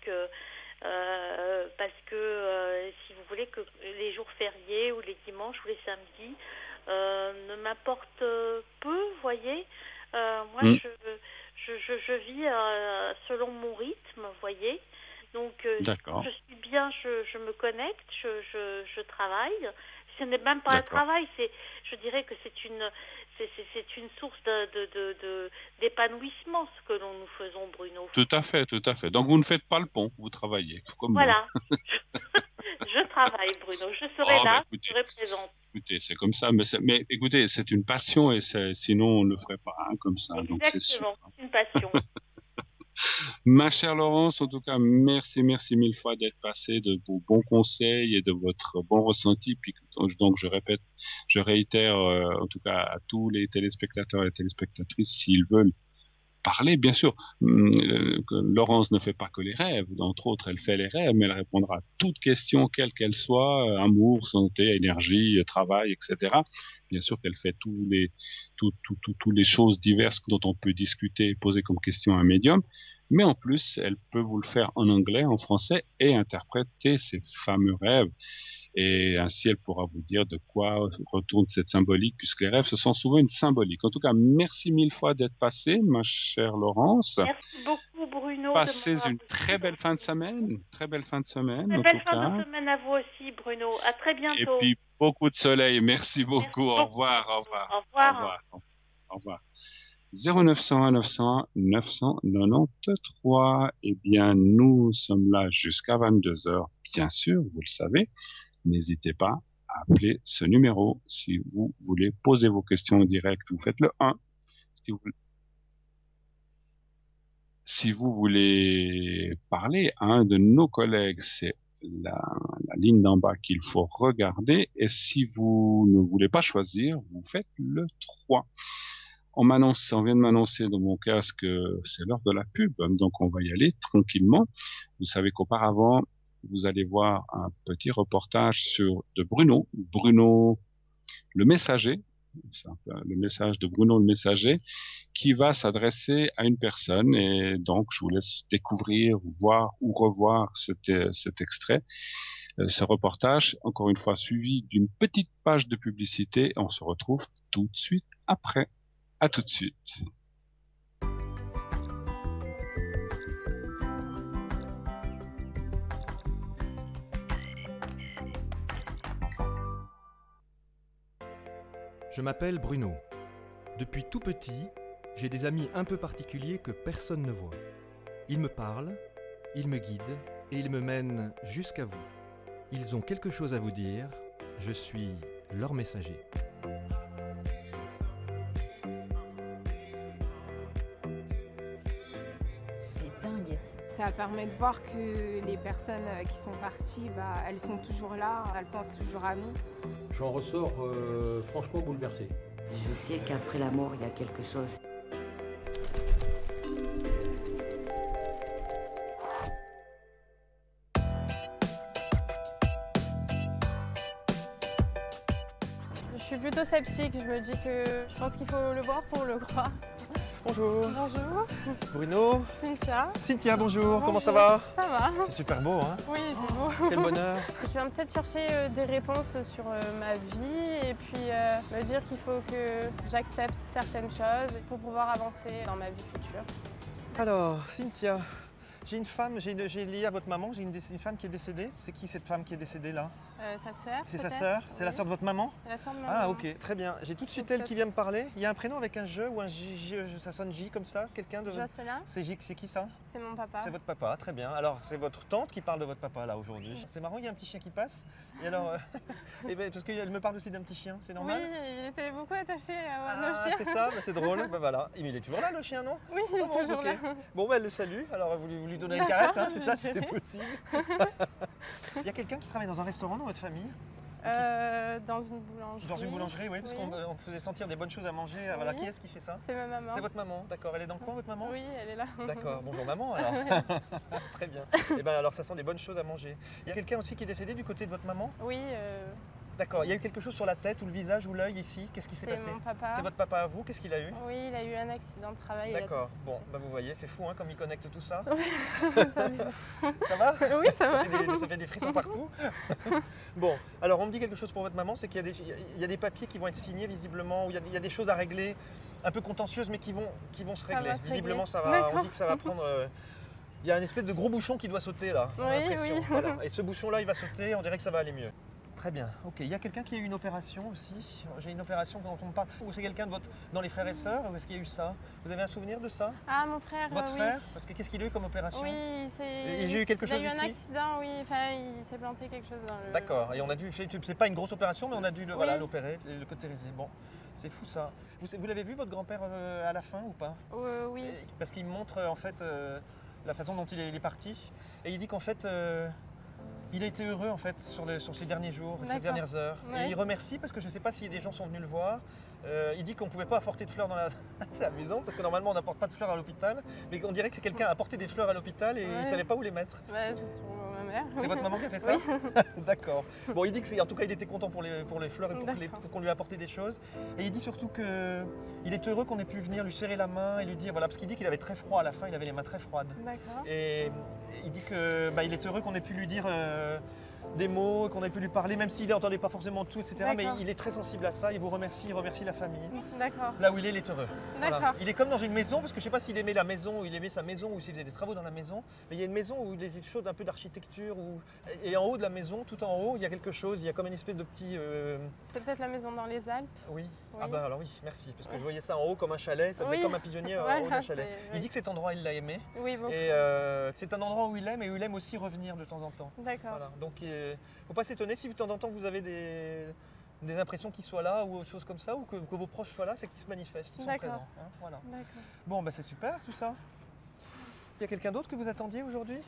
parce que si vous voulez que les jours fériés ou les dimanches ou les samedis ne m'importent peu, voyez. Moi, Hmm, je vis selon mon rythme, voyez. Donc, quand d'accord. je suis bien, je me connecte, je travaille. Ce n'est même pas un D'accord. travail, je dirais que c'est une source d'épanouissement ce que nous faisons, Bruno. Tout à fait, tout à fait. Donc, vous ne faites pas le pont, vous travaillez, comme moi. Voilà. Je travaille, Bruno. Je serai Oh, bah là, je écoutez, serai présente. écoutez, c'est comme ça. Mais écoutez, c'est une passion et sinon on ne le ferait pas hein, comme ça. Donc, c'est sûr. Exactement, c'est une passion. Ma chère Laurence, en tout cas, merci, merci mille fois d'être passée, de vos bons conseils et de votre bon ressenti. Puis, donc, je répète, je réitère, en tout cas, à tous les téléspectateurs et téléspectatrices, s'ils veulent parler, bien sûr. Laurence ne fait pas que les rêves, entre autres, elle fait les rêves, mais elle répondra à toute question, quelle qu'elle soit, amour, santé, énergie, travail, etc. Bien sûr qu'elle fait tous les choses diverses dont on peut discuter et poser comme question à un médium. Mais en plus, elle peut vous le faire en anglais, en français et interpréter ces fameux rêves. Et ainsi, elle pourra vous dire de quoi retourne cette symbolique, puisque les rêves, ce sont souvent une symbolique. En tout cas, merci mille fois d'être passé, ma chère Laurence. Merci beaucoup, Bruno, de Passez m'avoir une reçu très dans belle fin votre de émission. semaine, très belle fin de semaine, Très en belle tout fin de cas. semaine à vous aussi, Bruno. À très Et bientôt. puis, beaucoup de soleil. Merci beaucoup. Merci Au beaucoup, revoir, au Bruno. revoir, Au au revoir. revoir, au revoir. 0901 900 993. Eh bien, nous sommes là jusqu'à 22 heures, bien sûr, vous le savez. N'hésitez pas à appeler ce numéro si vous voulez poser vos questions en direct. Vous faites le 1. Si vous voulez parler à un de nos collègues, c'est la ligne d'en bas qu'il faut regarder. Et si vous ne voulez pas choisir, vous faites le 3. On vient de m'annoncer dans mon casque que c'est l'heure de la pub, donc on va y aller tranquillement. Vous savez qu'auparavant, vous allez voir un petit reportage de Bruno le Messager, le message de Bruno le Messager, qui va s'adresser à une personne. Et donc, je vous laisse découvrir, voir ou revoir cet extrait, ce reportage, encore une fois suivi d'une petite page de publicité. On se retrouve tout de suite après. À tout de suite. Je m'appelle Bruno. Depuis tout petit, j'ai des amis un peu particuliers que personne ne voit. Ils me parlent, ils me guident et ils me mènent jusqu'à vous. Ils ont quelque chose à vous dire, je suis leur messager. C'est dingue. Ça permet de voir que les personnes qui sont parties, elles sont toujours là, elles pensent toujours à nous. J'en ressors franchement bouleversé. Je sais qu'après la mort, il y a quelque chose. Je suis plutôt sceptique, je me dis que je pense qu'il faut le voir pour le croire. Bonjour. Bonjour, Bruno. Cynthia. Cynthia, bonjour. Comment ça Bonjour. va? Ça va? C'est super beau, hein? Oui, c'est beau. Quel bonheur. Je viens peut-être chercher des réponses sur ma vie et puis me dire qu'il faut que j'accepte certaines choses pour pouvoir avancer dans ma vie future. Alors, Cynthia, j'ai une femme, j'ai lié à votre maman, j'ai une femme qui est décédée. C'est qui cette femme qui est décédée là? Sa sœur. C'est sa peut-être. sœur? C'est la Oui. sœur de votre maman? C'est la sœur de ma Ah maman. ok, très bien. J'ai tout de suite elle qui vient me parler. Il y a un prénom avec un J ou un J, ça sonne J comme ça? Quelqu'un de... Jocelyn, C'est J, c'est qui ça? c'est mon papa. C'est votre papa, très bien. Alors c'est votre tante qui parle de votre papa là aujourd'hui. C'est marrant, il y a un petit chien qui passe. Et alors, eh ben, parce qu'elle me parle aussi d'un petit chien, c'est normal? Oui, il était beaucoup attaché à nos Ah, chiens. c'est ça, bah, c'est drôle. Bah, voilà. Mais il est toujours là le chien, non? Oui, il est Ah bon, toujours ok. là. Bon, bah, elle le salue. Alors vous lui donnez une D'accord, caresse, hein, c'est ça, je c'est dirais. possible. Il y a quelqu'un qui travaille dans un restaurant dans votre famille? Dans une boulangerie. Dans une boulangerie, oui, parce Oui. qu'on faisait sentir des bonnes choses à manger. Voilà, Oui. qui est-ce qui fait ça? C'est ma maman. C'est votre maman, d'accord. Elle est dans le coin, votre maman? Oui, elle est là. D'accord, bonjour maman alors. Très bien. Et bien alors ça sent des bonnes choses à manger. Il y a quelqu'un aussi qui est décédé du côté de votre maman? Oui, D'accord, il y a eu quelque chose sur la tête ou le visage ou l'œil ici? Qu'est-ce qui s'est c'est passé? mon papa. C'est votre papa à vous? Qu'est-ce qu'il a eu? Oui, il a eu un accident de travail. D'accord, bon, bah vous voyez, c'est fou hein, comme il connecte tout ça. Ça Ça va? Oui, ça va. Ça fait des frissons partout. Bon, alors on me dit quelque chose pour votre maman, c'est qu'il y a des papiers qui vont être signés visiblement, où il y a des choses à régler, un peu contentieuses, mais qui vont se Ça régler. va se Visiblement, régler. ça va. On D'accord. dit que ça va prendre. Il y a une espèce de gros bouchon qui doit sauter là. On a Oui, l'impression. oui. Voilà. Et ce bouchon-là, il va sauter. On dirait que ça va aller mieux. Très bien. Ok. Il y a quelqu'un qui a eu une opération aussi. J'ai une opération dont on me parle. Ou c'est quelqu'un de votre dans les frères et sœurs? Ou est-ce qu'il y a eu ça? Vous avez un souvenir de ça? Ah, mon frère, Votre oui. frère? Parce que qu'est-ce qu'il a eu comme opération? Oui, J'ai eu quelque il a chose eu un ici? accident, oui. Enfin, il s'est planté quelque chose dans le... D'accord, et on a dû, c'est pas une grosse opération, mais on a dû voilà, Oui. l'opérer, le cautériser. Bon, c'est fou ça. Vous l'avez vu votre grand-père à la fin ou pas? Oui. Parce qu'il me montre en fait la façon dont il est parti, et il dit qu'en fait il a été heureux en fait sur ces derniers jours, ces D'accord. dernières heures. Ouais. Et il remercie parce que je ne sais pas si des gens sont venus le voir. Il dit qu'on ne pouvait pas apporter de fleurs dans la... C'est amusant parce que normalement on n'apporte pas de fleurs à l'hôpital, mais on dirait que quelqu'un a apporté des fleurs à l'hôpital et il ne Ouais. savait pas où les mettre. Bah, c'est sur ma mère. C'est votre maman qui a fait ça? D'accord. Bon, il dit que en tout cas, il était content pour les fleurs et pour qu'on lui ait apporté des choses. Et il dit surtout qu'il est heureux qu'on ait pu venir lui serrer la main et lui dire, voilà, parce qu'il dit qu'il avait très froid à la fin, il avait les mains très froides. D'accord. Et il dit que il est heureux qu'on ait pu lui dire des mots, qu'on ait pu lui parler, même s'il n'entendait pas forcément tout, etc. Mais D'accord. il est très sensible à ça, il vous remercie, il remercie la famille. D'accord. Là où il est heureux. Voilà. D'accord. Il est comme dans une maison, parce que je ne sais pas s'il aimait la maison, ou il aimait sa maison, ou s'il faisait des travaux dans la maison, mais il y a une maison où il y a des choses un peu d'architecture, et en haut de la maison, tout en haut, il y a quelque chose, il y a comme une espèce de petit... C'est peut-être la maison dans les Alpes. Oui. Oui. Ah bah alors oui, merci, parce que je voyais ça en haut comme un chalet, ça faisait Oui. comme un pigeonnier en Voilà, haut d'un chalet. c'est- Il oui. dit que cet endroit, il l'a aimé, Oui, beaucoup. et c'est un endroit où il aime, et où il aime aussi revenir de temps en temps. D'accord. Voilà. Donc il ne faut pas s'étonner si de temps en temps vous avez des impressions qu'il soit là ou autre chose comme ça, ou que vos proches soient là, c'est qu'ils se manifestent, ils sont D'accord. présents. Hein, voilà. D'accord. Bon, bah c'est super tout ça. Il y a quelqu'un d'autre que vous attendiez aujourd'hui?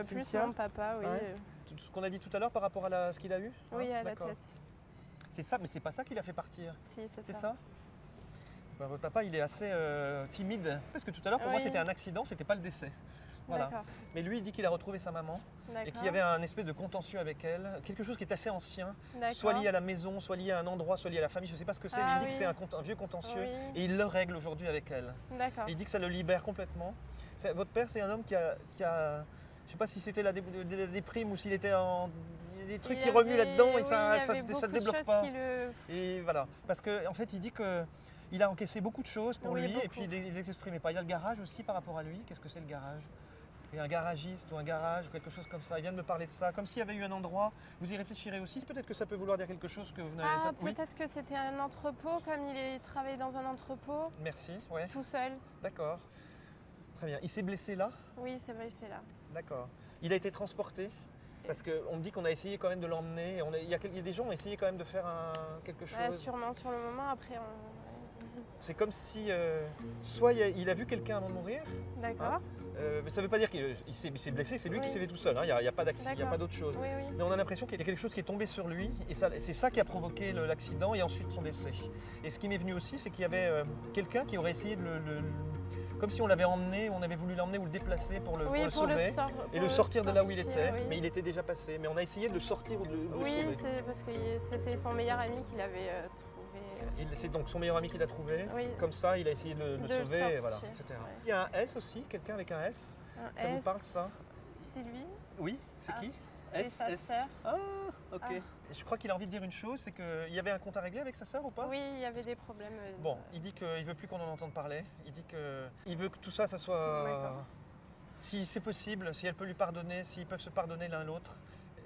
Plus Cynthia mon papa, oui. Ouais. Tout ce qu'on a dit tout à l'heure par rapport à ce qu'il a eu? Oui, Hein, à la d'accord. tête. C'est ça, mais c'est pas ça qui l'a fait partir. Si, C'est c'est ça? Bah, votre papa, il est assez timide. Parce que tout à l'heure, pour moi, Oui. c'était un accident, c'était pas le décès. Voilà. D'accord. Mais lui, il dit qu'il a retrouvé sa maman et D'accord. qu'il y avait un espèce de contentieux avec elle, quelque chose qui est assez ancien, D'accord. soit lié à la maison, soit lié à un endroit, soit lié à la famille, je ne sais pas ce que c'est, mais Ah il dit que oui. c'est un vieux contentieux Oui. et il le règle aujourd'hui avec elle. D'accord. Et il dit que ça le libère complètement. Votre père, c'est un homme qui a je ne sais pas si c'était la déprime ou s'il était en... Il y a des trucs Il qui y remuent avait- là-dedans et oui, ça il y avait ne beaucoup de débloque choses pas. qui le- Et voilà, parce qu'en fait, il dit qu'il a encaissé beaucoup de choses pour Oui, lui et beaucoup. puis il ne les exprimait pas. Il y a le garage aussi par rapport à lui. Qu'est-ce que c'est le garage? Et un garagiste ou un garage ou quelque chose comme ça. Il vient de me parler de ça, comme s'il y avait eu un endroit. Vous y réfléchirez aussi. Peut-être que ça peut vouloir dire quelque chose que vous n'avez Ah, Oui, peut-être que c'était un entrepôt, comme il travaillait dans un entrepôt, merci. Ouais, tout seul. d'accord. Très bien. Il s'est blessé là? Oui, c'est vrai, c'est là. D'accord. Il a été transporté? Parce qu'on me dit qu'on a essayé quand même de l'emmener. Il y a des gens qui ont essayé quand même de faire quelque chose. Sûrement sur le moment, après C'est comme si soit il a vu quelqu'un avant de mourir. D'accord. Mais ça ne veut pas dire qu'il s'est blessé, c'est lui qui Oui. s'est fait tout seul. Il n'y a pas d'accident, il n'y a pas D'accord. d'autre chose. Oui, oui. Mais on a l'impression qu'il y a quelque chose qui est tombé sur lui et c'est ça qui a provoqué l'accident et ensuite son décès. Et ce qui m'est venu aussi, c'est qu'il y avait quelqu'un qui aurait essayé de comme si on l'avait emmené, on avait voulu l'emmener ou le déplacer pour le sauver et le sortir de là où il était. Oui. Mais il était déjà passé. Mais on a essayé de le sortir ou de le Oui, sauver. c'est parce que c'était son meilleur ami qui l'avait trouvé C'est donc son meilleur ami qui l'a trouvé. Oui. Comme ça, il a essayé de le De le sauver, sortir, voilà, etc. ouais. Il y a un S aussi, quelqu'un avec un S. Un Ça vous S, parle ça? Sylvie, Oui, c'est Ah, qui? c'est sa sœur. Ah, ok. Ah. Je crois qu'il a envie de dire une chose, c'est qu'il y avait un compte à régler avec sa sœur ou pas? Oui, il y avait des problèmes. Bon, il dit qu'il veut plus qu'on en entende parler. Il dit qu'il veut que tout ça, ça soit... D'accord. Si c'est possible, si elle peut lui pardonner, s'ils peuvent se pardonner l'un l'autre.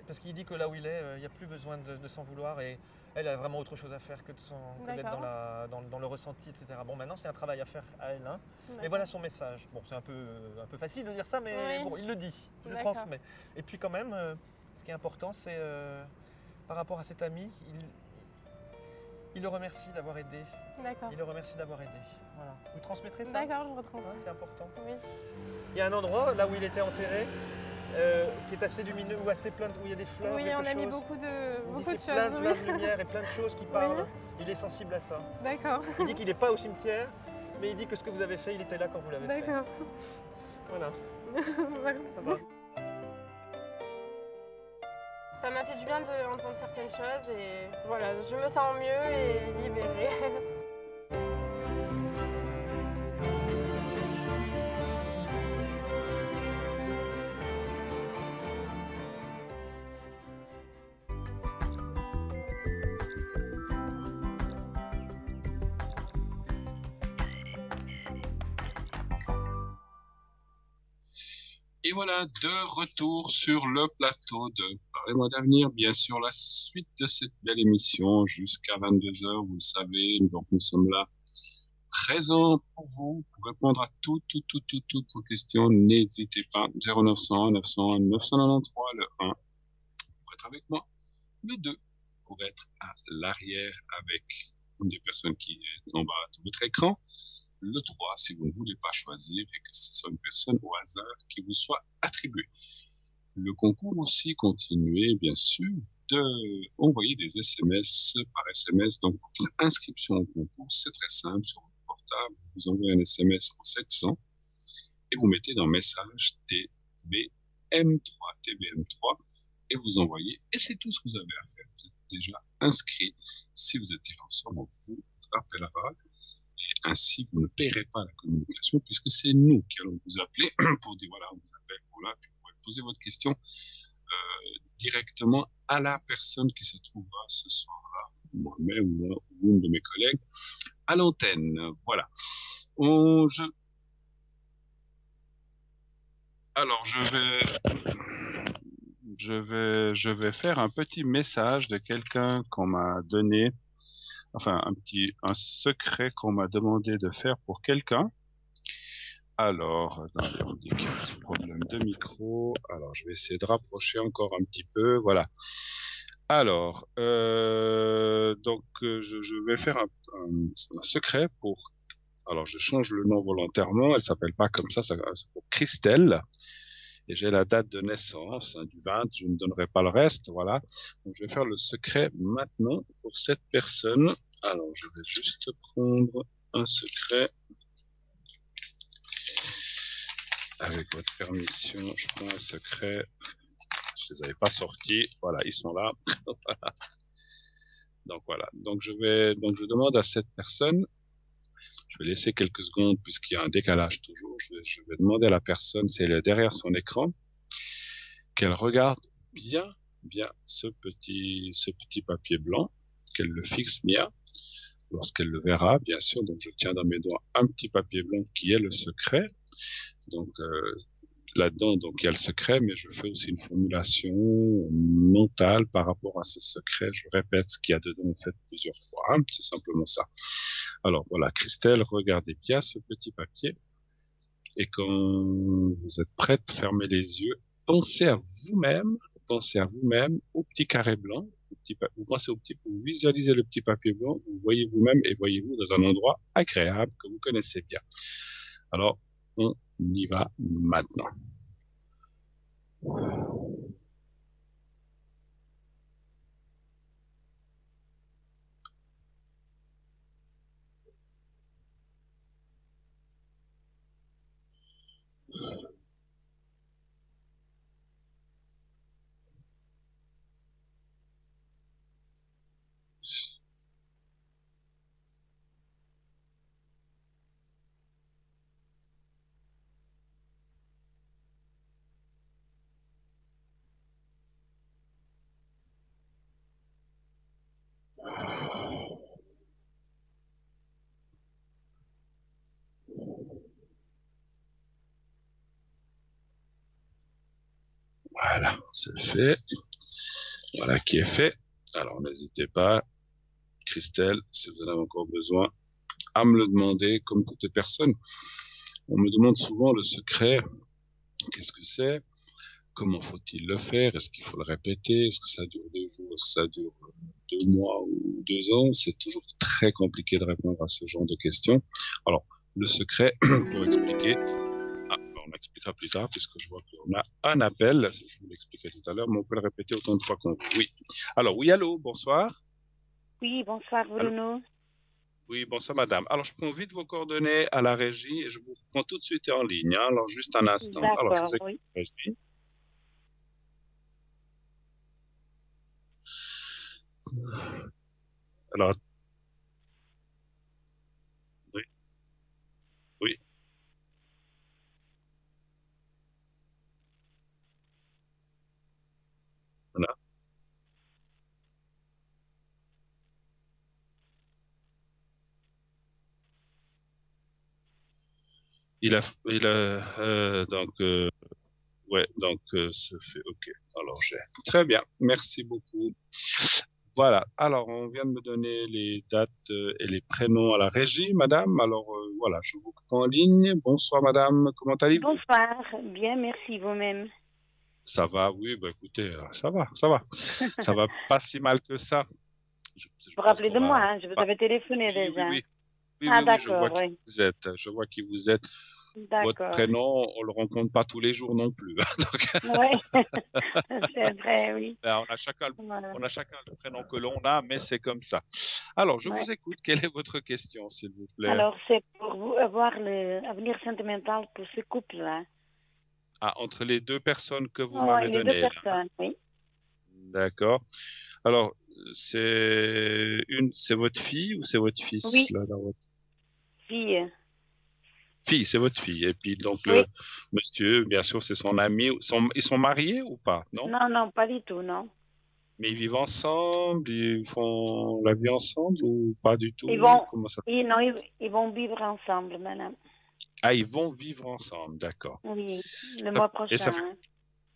Parce qu'il dit que là où il est, il n'y a plus besoin de s'en vouloir et elle a vraiment autre chose à faire que d'être dans le ressenti, etc. Bon, maintenant, c'est un travail à faire à elle. Hein. Mais voilà son message. Bon, c'est un peu facile de dire ça, mais Oui. bon, il le dit, je le D'accord. transmets. Et puis quand même, ce qui est important, c'est par rapport à cet ami, il le remercie d'avoir aidé. D'accord. Il le remercie d'avoir aidé. Voilà. Vous transmettrez ça? D'accord, je Hein, retransmets. c'est important. Oui. Il y a un endroit là où il était enterré qui est assez lumineux, où il y a des fleurs. Oui, quelque on a mis chose. beaucoup Il de dit choses. c'est plein Oui. de lumière et plein de choses qui parlent. Il est sensible à ça. D'accord. Il dit qu'il n'est pas au cimetière, mais il dit que ce que vous avez fait, il était là quand vous l'avez fait. D'accord. Voilà. Merci. Ça va. Ça m'a fait du bien d'entendre certaines choses et voilà, je me sens mieux et libérée. Et voilà, de retour sur le plateau de Parlez-moi d'avenir. Bien sûr, la suite de cette belle émission jusqu'à 22 heures, vous le savez. Donc, nous sommes là, présents pour vous, pour répondre à toutes vos questions. N'hésitez pas. 0900 900 993, le 1 pour être avec moi. Le 2 pour être à l'arrière avec une des personnes qui est en bas de votre écran. Le 3, si vous ne voulez pas choisir et que ce soit une personne au hasard qui vous soit attribuée. Le concours aussi, continuez bien sûr de envoyer des SMS par SMS. Donc, votre inscription au concours, c'est très simple. Sur votre portable, vous envoyez un SMS au 700 et vous mettez dans message TBM3 et vous envoyez. Et c'est tout ce que vous avez à faire. Vous êtes déjà inscrit. Si vous êtes tiré au sort, on vous rappellera. Ainsi, vous ne paierez pas la communication puisque c'est nous qui allons vous appeler pour dire voilà, on vous appelle pour là, puis vous pouvez poser votre question directement à la personne qui se trouvera ce soir-là, moi-même ou une de mes collègues, à l'antenne. Voilà. Alors, je vais faire un petit message de quelqu'un qu'on m'a donné. Enfin, un secret qu'on m'a demandé de faire pour quelqu'un. Alors, attendez, on dit qu'il y a un petit problème de micro. Alors, je vais essayer de rapprocher encore un petit peu. Voilà. Alors, je vais faire un secret pour... Alors, je change le nom volontairement. Elle s'appelle pas comme ça. C'est pour Christelle. Et j'ai la date de naissance, du 20, je ne donnerai pas le reste, voilà. Donc je vais faire le secret maintenant pour cette personne. Alors je vais juste prendre un secret. Avec votre permission, je prends un secret. Je les avais pas sortis, voilà, ils sont là. Voilà. Donc voilà, donc je demande à cette personne, je vais laisser quelques secondes puisqu'il y a un décalage toujours, je vais demander à la personne, si elle est derrière son écran, qu'elle regarde bien ce petit papier blanc, qu'elle le fixe bien lorsqu'elle le verra, bien sûr. Donc je tiens dans mes doigts un petit papier blanc qui est le secret. Donc là-dedans, donc il y a le secret, mais je fais aussi une formulation mentale par rapport à ce secret. Je répète ce qu'il y a dedans en fait plusieurs fois. Hein, c'est simplement ça. Alors voilà, Christelle, regardez bien ce petit papier. Et quand vous êtes prête, fermez les yeux. Pensez à vous-même au petit carré blanc. Vous pensez vous visualisez le petit papier blanc, vous voyez vous-même et voyez-vous dans un endroit agréable que vous connaissez bien. Alors, on y va maintenant. Voilà, c'est fait. Voilà qui est fait. Alors n'hésitez pas, Christelle, si vous en avez encore besoin, à me le demander, comme toute personne. On me demande souvent le secret. Qu'est-ce que c'est? Comment faut-il le faire? Est-ce qu'il faut le répéter? Est-ce que ça dure 2 jours? Est-ce que ça dure 2 mois ou 2 ans? C'est toujours très compliqué de répondre à ce genre de questions. Alors, le secret, pour expliquer, on expliquera plus tard, puisque je vois qu'on a un appel. Je vous l'expliquais tout à l'heure, mais on peut le répéter autant de fois qu'on veut. Oui. Alors, oui, allô, bonsoir. Oui, bonsoir Bruno. Oui, bonsoir madame. Alors, je prends vite vos coordonnées à la régie et je vous prends tout de suite en ligne. Hein. Alors, juste un instant. Alors, je vous D'accord, écoute, oui. régie. Alors, oui, oui. Voilà. Donc, ouais, donc, ça fait, ok. Alors, j'ai. Très bien. Merci beaucoup. Voilà. Alors, on vient de me donner les dates et les prénoms à la régie, madame. Alors, voilà, je vous prends en ligne. Bonsoir, madame. Comment allez-vous? Bonsoir, bien, merci vous-même. Ça va, oui, bah écoutez, ça va, ça va. Ça va pas si mal que ça. Je Vous vous pense rappelez qu'on de moi, va. hein, je vous avais téléphoné Oui, oui, déjà. oui. Oui, Ah oui, oui, je vois d'accord, qui oui. vous êtes. Je vois qui vous êtes. Votre D'accord. prénom, on le rencontre pas tous les jours non plus. Donc, Oui, c'est vrai, oui. on a chacun, Voilà. on a chacun le prénom que l'on a, mais c'est comme ça. Alors, je Ouais. vous écoute. Quelle est votre question, s'il vous plaît? Alors, c'est pour vous avoir l'avenir sentimental pour ce couple-là. Ah, entre les deux personnes que vous Oh, m'avez les deux données, là. personnes, oui. D'accord. Alors, c'est votre fille ou c'est votre fils, Oui, là, dans votre fille. fille, c'est votre fille. Et puis, donc, Oui. le monsieur, bien sûr, c'est son ami. Ils sont mariés ou pas? Non? Non, non, pas du tout, non. Mais ils vivent ensemble, ils font la vie ensemble ou pas du Ils tout? vont, Comment ça? non, ils vont vivre ensemble, madame. Ah, ils vont vivre ensemble, d'accord. Oui, le Ça- mois Et ça prochain. fait, Hein.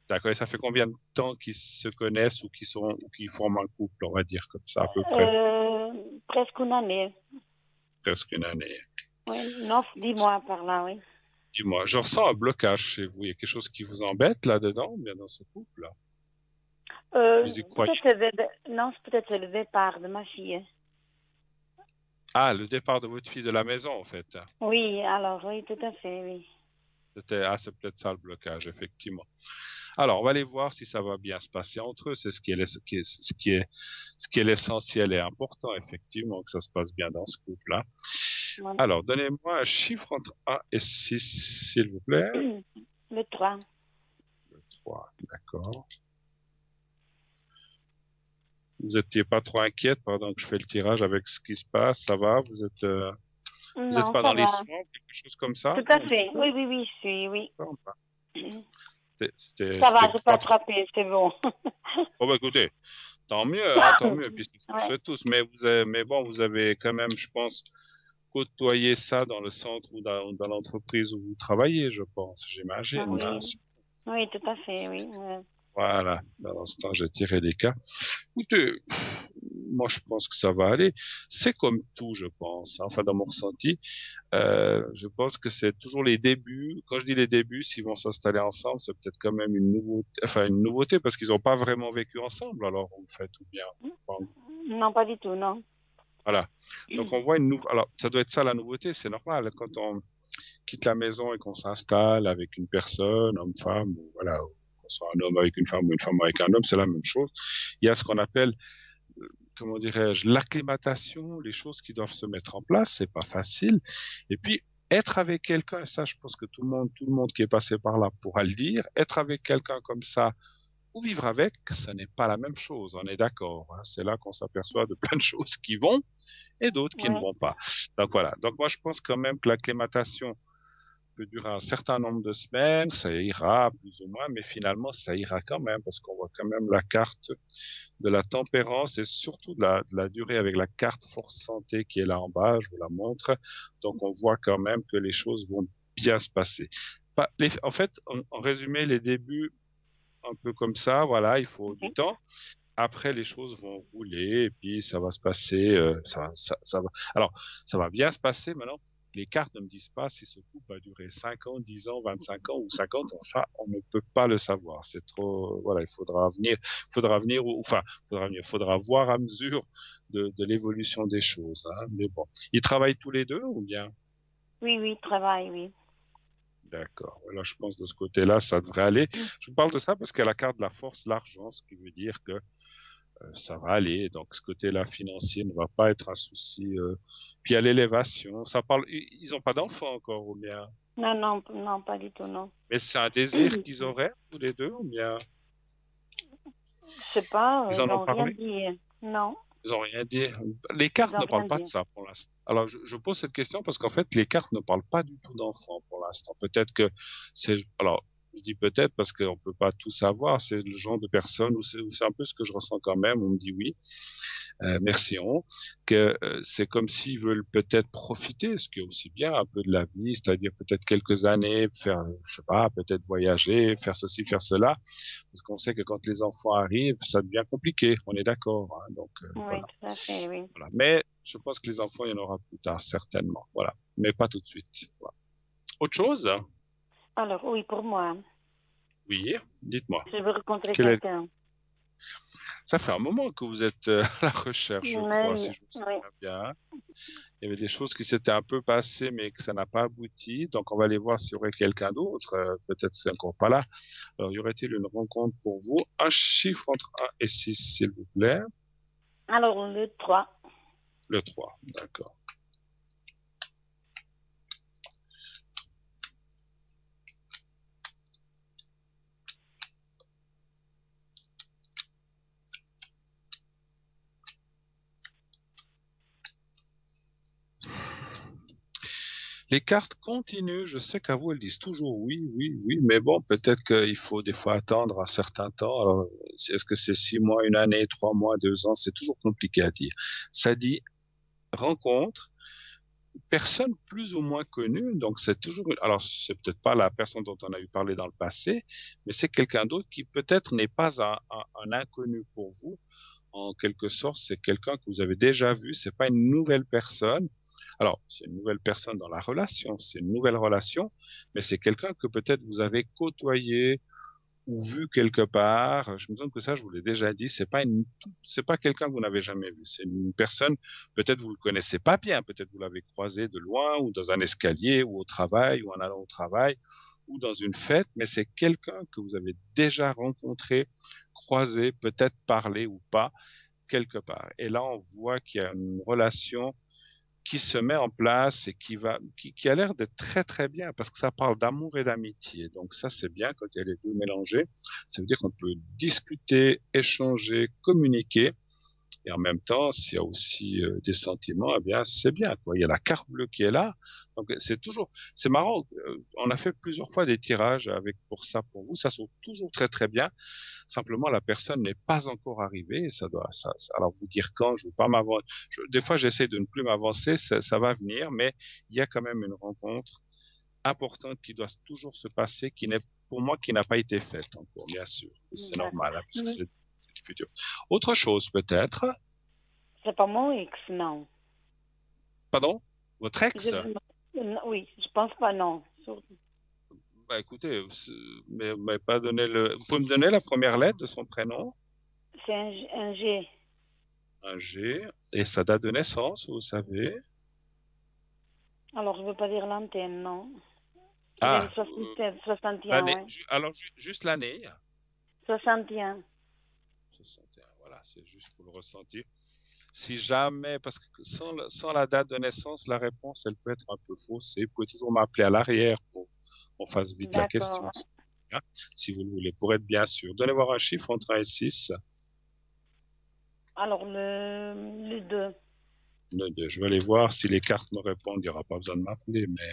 d'accord. Et ça fait combien de temps qu'ils se connaissent ou qu'ils forment un couple, on va dire comme ça, à peu près? Euh, presque une année. Presque une année. Oui, 9, 10 mois par là, oui. Dis-moi, je ressens un blocage chez vous. Il y a quelque chose qui vous embête là-dedans, bien dans ce couple-là. Vous y croyez? Peut-être non, peut-être c'est le départ de ma fille. Ah, le départ de votre fille de la maison, en fait. Oui, alors, oui, tout à fait, oui. C'est peut-être ça le blocage, effectivement. Alors, on va aller voir si ça va bien se passer entre eux. C'est ce qui est l'essentiel et important, effectivement, que ça se passe bien dans ce couple-là. Voilà. Alors, donnez-moi un chiffre entre 1 et 6, s'il vous plaît. Le 3. Le 3, d'accord. Vous n'étiez pas trop inquiète pendant que je fais le tirage avec ce qui se passe, ça va? Vous êtes Non, pas ça dans les va. soins, quelque chose comme ça? Tout Non, à un petit fait. peu? Oui, oui, oui, je suis, oui. Ça, ou pas? Ça va, C'était j'ai pas pas trop. attrapé, c'est bon. Bon, bah, écoutez, tant mieux, hein, tant mieux. Puis c'est ce qu'on Ouais. souhaite tous. Mais bon, vous avez quand même, je pense, côtoyé ça dans le centre ou dans l'entreprise où vous travaillez, je pense, Ah, j'imagine. Hein. oui. Oui, tout à fait, oui. Ouais. Voilà. Dans l'instant, j'ai tiré les cas. Écoutez, moi, je pense que ça va aller. C'est comme tout, je pense. Enfin, dans mon ressenti, je pense que c'est toujours les débuts. Quand je dis les débuts, s'ils vont s'installer ensemble, c'est peut-être quand même une nouveauté parce qu'ils n'ont pas vraiment vécu ensemble. Alors, en fait, ou bien. Enfin, Non, pas du tout, non. voilà. Donc, on voit une nouveauté. Alors, ça doit être ça la nouveauté, c'est normal. Quand on quitte la maison et qu'on s'installe avec une personne, homme-femme, ou voilà, qu'on soit un homme avec une femme ou une femme avec un homme, c'est la même chose. Il y a ce qu'on appelle, comment dirais-je, l'acclimatation, les choses qui doivent se mettre en place, c'est pas facile. Et puis, être avec quelqu'un, et ça, je pense que tout le monde qui est passé par là pourra le dire, être avec quelqu'un comme ça, ou vivre avec, ce n'est pas la même chose, on est d'accord. Hein. C'est là qu'on s'aperçoit de plein de choses qui vont et d'autres qui ne Ouais. vont pas. Donc voilà. Donc moi, je pense quand même que l'acclimatation peut durer un certain nombre de semaines, ça ira plus ou moins, mais finalement, ça ira quand même parce qu'on voit quand même la carte de la tempérance et surtout de la durée avec la carte force santé qui est là en bas, je vous la montre. Donc on voit quand même que les choses vont bien se passer. En fait, en résumé, les débuts un peu comme ça, voilà, il faut du Ok. temps. Après, les choses vont rouler et puis ça va se passer, ça va. Alors, ça va bien se passer maintenant. Les cartes ne me disent pas si ce couple va durer 5 ans, 10 ans, 25 ans ou 50 ans. Ça, on ne peut pas le savoir. C'est trop, voilà, il faudra voir à mesure de l'évolution des choses, hein. Mais bon, ils travaillent tous les deux ou bien? Oui, travail, oui. D'accord. Voilà, je pense de ce côté-là, ça devrait aller. Je vous parle de ça parce qu'il y a la carte de la force, l'argent, ce qui veut dire que ça va aller. Donc, ce côté-là financier ne va pas être un souci. Puis, il y a l'élévation. Ça parle. Ils n'ont pas d'enfants encore, ou bien. Non, pas du tout, non. Mais c'est un désir qu'ils auraient, tous les deux, ou bien. Je sais pas, Ils ils en ont n'ont rien parlé? dit. Non, Ils n'ont rien dit. Les ils cartes n'ont ne rien parlent pas de dit. ça pour l'instant. Alors, je pose cette question parce qu'en fait, les cartes ne parlent pas du tout d'enfants pour l'instant. Peut-être que c'est. Alors, je dis peut-être parce qu'on peut pas tout savoir. C'est le genre de personne où c'est un peu ce que je ressens quand même. On me dit oui. Merci que c'est comme s'ils veulent peut-être profiter, ce qui est aussi bien un peu de la vie, c'est-à-dire peut-être quelques années, faire, je sais pas, peut-être voyager, faire ceci, faire cela, parce qu'on sait que quand les enfants arrivent, ça devient compliqué, on est d'accord, hein, donc Oui, voilà, tout à fait, oui. voilà. Mais je pense que les enfants, il y en aura plus tard, certainement, voilà, mais pas tout de suite. Voilà. Autre chose? Alors, oui, pour moi, Oui, dites-moi. je veux rencontrer Quel est... quelqu'un. Ça fait un moment que vous êtes à la recherche, je crois, si Oui, je me oui. souviens bien. Il y avait des choses qui s'étaient un peu passées, mais que ça n'a pas abouti. Donc, on va aller voir s'il y aurait quelqu'un d'autre. Peut-être c'est encore pas là. Alors, y aurait-il une rencontre pour vous? Un chiffre entre 1 et 6, s'il vous plaît. Alors, le 3. Le 3, d'accord. Les cartes continuent. Je sais qu'à vous, elles disent toujours oui, oui, oui. Mais bon, peut-être qu'il faut des fois attendre un certain temps. Alors, est-ce que c'est 6 mois, une année, 3 mois, 2 ans? C'est toujours compliqué à dire. Ça dit rencontre, personne plus ou moins connue. Donc, c'est toujours, alors, c'est peut-être pas la personne dont on a eu parlé dans le passé, mais c'est quelqu'un d'autre qui peut-être n'est pas un inconnu pour vous. En quelque sorte, c'est quelqu'un que vous avez déjà vu. C'est pas une nouvelle personne. Alors, c'est une nouvelle personne dans la relation, c'est une nouvelle relation, mais c'est quelqu'un que peut-être vous avez côtoyé ou vu quelque part. Je me semble que ça, je vous l'ai déjà dit, c'est pas quelqu'un que vous n'avez jamais vu. C'est une personne, peut-être vous le connaissez pas bien, peut-être vous l'avez croisé de loin ou dans un escalier ou au travail ou en allant au travail ou dans une fête, mais c'est quelqu'un que vous avez déjà rencontré, croisé, peut-être parlé ou pas quelque part. Et là, on voit qu'il y a une relation qui se met en place et qui a l'air d'être très très bien parce que ça parle d'amour et d'amitié. Donc ça c'est bien quand il y a les deux mélangés. Ça veut dire qu'on peut discuter, échanger, communiquer. Et en même temps, s'il y a aussi des sentiments, eh bien c'est bien, quoi. Il y a la carte bleue qui est là. Donc c'est marrant. On a fait plusieurs fois des tirages avec pour ça pour vous. Ça sonne toujours très très bien. Simplement, la personne n'est pas encore arrivée. Alors vous dire quand, je ne veux pas m'avancer. Des fois, j'essaie de ne plus m'avancer. Ça va venir, mais il y a quand même une rencontre importante qui doit toujours se passer, pour moi, qui n'a pas été faite encore, bien sûr. C'est D'accord. normal, hein, puisque c'est du futur. Autre chose, peut-être. C'est pas mon ex, non. Pardon? Votre ex? Oui, je pense pas, non. Bah, écoutez, mais pas donné vous pouvez me donner la première lettre de son prénom? C'est un G. Un G. Et sa date de naissance, vous savez? Alors, je veux pas dire l'antenne, non. Il Ah, aime 61, l'année, ouais. alors juste l'année. 61. 61, voilà, c'est juste pour le ressentir. Si jamais, parce que sans la date de naissance, la réponse, elle peut être un peu fausse. Et vous pouvez toujours m'appeler à l'arrière pour qu'on fasse vite la question. D'accord. Hein, si vous le voulez, pour être bien sûr. Donnez voir un chiffre entre 1 et 6. Alors, le 2. Je vais aller voir si les cartes me répondent. Il n'y aura pas besoin de m'appeler, mais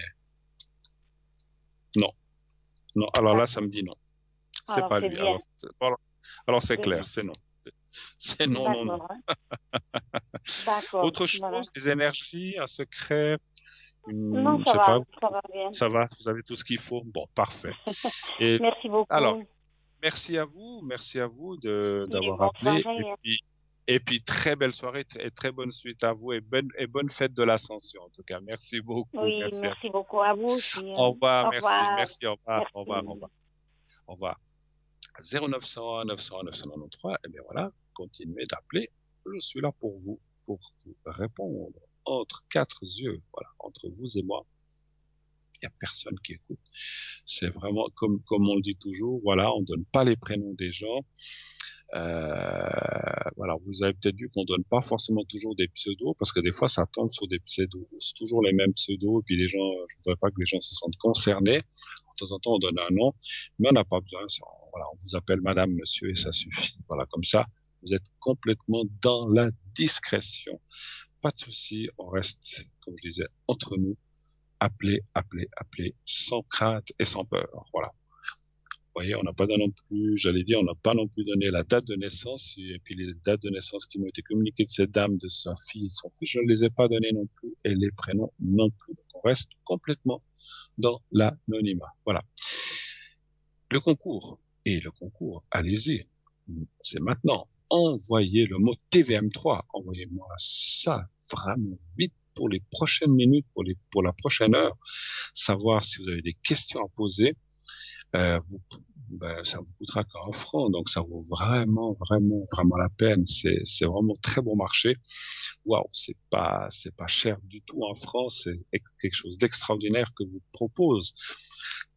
non. Non, alors là, ça me dit non. C'est Alors, pas c'est lui. bien. Alors c'est C'est clair, bien. c'est non. C'est non, non, non. D'accord. D'accord. Autre chose, Voilà. des énergies, un secret, Non, je ça sais va. pas, Ça va bien. ça va, vous avez tout ce qu'il faut. Bon, parfait. Et Merci beaucoup. alors, merci à vous Et d'avoir bonne appelé. soirée. Et puis, très belle soirée et très bonne suite à vous et bonne fête de l'Ascension, en tout cas. Merci beaucoup. Oui, Merci à merci beaucoup à vous aussi. Au revoir, Au merci. revoir. Merci, au revoir, au revoir, au Merci. revoir. Au revoir. 0900 900 993, et bien voilà, continuez d'appeler. Je suis là pour vous répondre entre quatre yeux, voilà, entre vous et moi. Il n'y a personne qui écoute. C'est vraiment comme on le dit toujours, voilà, on donne pas les prénoms des gens. Voilà, vous avez peut-être vu qu'on donne pas forcément toujours des pseudos parce que des fois ça tombe sur des pseudos, c'est toujours les mêmes pseudos et puis les gens, je voudrais pas que les gens se sentent concernés. De temps en temps on donne un nom, mais on n'a pas besoin. Voilà, on vous appelle Madame, Monsieur et ça suffit. Voilà, comme ça, vous êtes complètement dans la discrétion. Pas de souci, on reste, comme je disais, entre nous. Appelez, appelez, appelez, sans crainte et sans peur. Voilà. Vous voyez, on n'a pas donné non plus, j'allais dire, on n'a pas non plus donné la date de naissance, et puis les dates de naissance qui m'ont été communiquées de cette dame, de sa fille et de son fils, je ne les ai pas données non plus, et les prénoms non plus. Donc on reste complètement dans l'anonymat. Voilà. Le concours, allez-y, c'est maintenant. Envoyez le mot TVM3, envoyez-moi ça vraiment vite pour les prochaines minutes, pour la prochaine heure, savoir si vous avez des questions à poser. Ça vous coûtera qu'un franc, donc ça vaut vraiment, vraiment, vraiment la peine. C'est vraiment très bon marché. Waouh, c'est pas cher du tout en France. C'est quelque chose d'extraordinaire que vous propose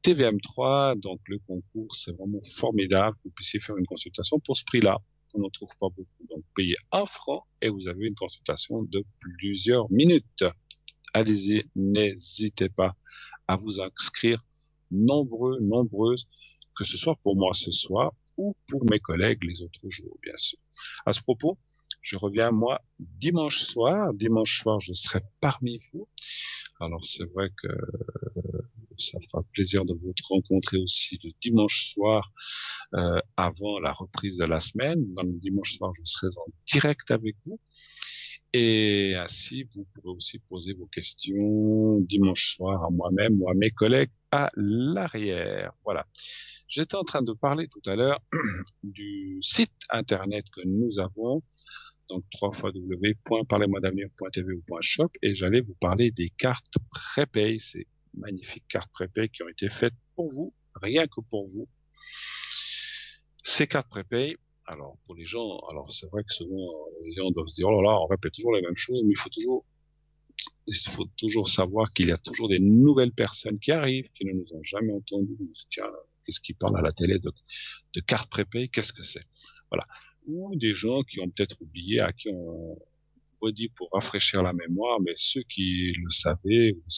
TVM3. Donc le concours, c'est vraiment formidable. Vous puissiez faire une consultation pour ce prix-là. On n'en trouve pas beaucoup. Donc payez un franc et vous avez une consultation de plusieurs minutes. Allez-y, n'hésitez pas à vous inscrire, nombreuses, que ce soit pour moi ce soir ou pour mes collègues les autres jours, bien sûr. À ce propos, je reviens moi dimanche soir. Dimanche soir, je serai parmi vous. Alors c'est vrai que ça fera plaisir de vous rencontrer aussi le dimanche soir avant la reprise de la semaine. Dans le dimanche soir, je serai en direct avec vous. Et ainsi, vous pourrez aussi poser vos questions dimanche soir à moi-même ou à mes collègues à l'arrière. Voilà. J'étais en train de parler tout à l'heure du site internet que nous avons, donc www.parlez-moi-d'avenir.tv ou .shop, et j'allais vous parler des cartes prépay, ces magnifiques cartes prépay qui ont été faites pour vous, rien que pour vous. Ces cartes prépay, alors pour les gens, alors c'est vrai que souvent les gens doivent se dire oh là là, on répète toujours les mêmes choses, mais il faut toujours savoir qu'il y a toujours des nouvelles personnes qui arrivent, qui ne nous ont jamais entendu. Tiens, qu'est-ce qui parle à la télé de cartes prépay, qu'est-ce que c'est? Voilà. Ou des gens qui ont peut-être oublié, à qui on redit pour rafraîchir la mémoire, mais ceux qui le savaient, le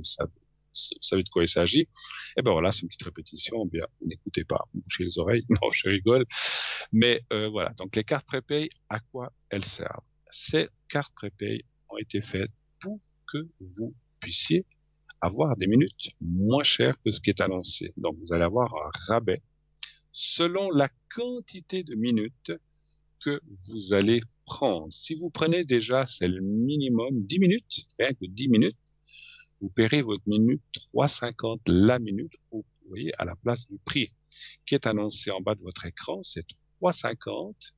savez de quoi il s'agit, et ben voilà, c'est une petite répétition, bien, n'écoutez pas, bouchez les oreilles, non, je rigole, mais voilà, donc les cartes prépay, à quoi elles servent? Ces cartes prépay ont été faites pour que vous puissiez avoir des minutes moins chères que ce qui est annoncé. Donc vous allez avoir un rabais selon la quantité de minutes que vous allez prendre. Si vous prenez déjà, c'est le minimum 10 minutes, rien que 10 minutes, vous paierez votre minute 3,50 la minute, vous voyez, à la place du prix qui est annoncé en bas de votre écran, c'est 3,50.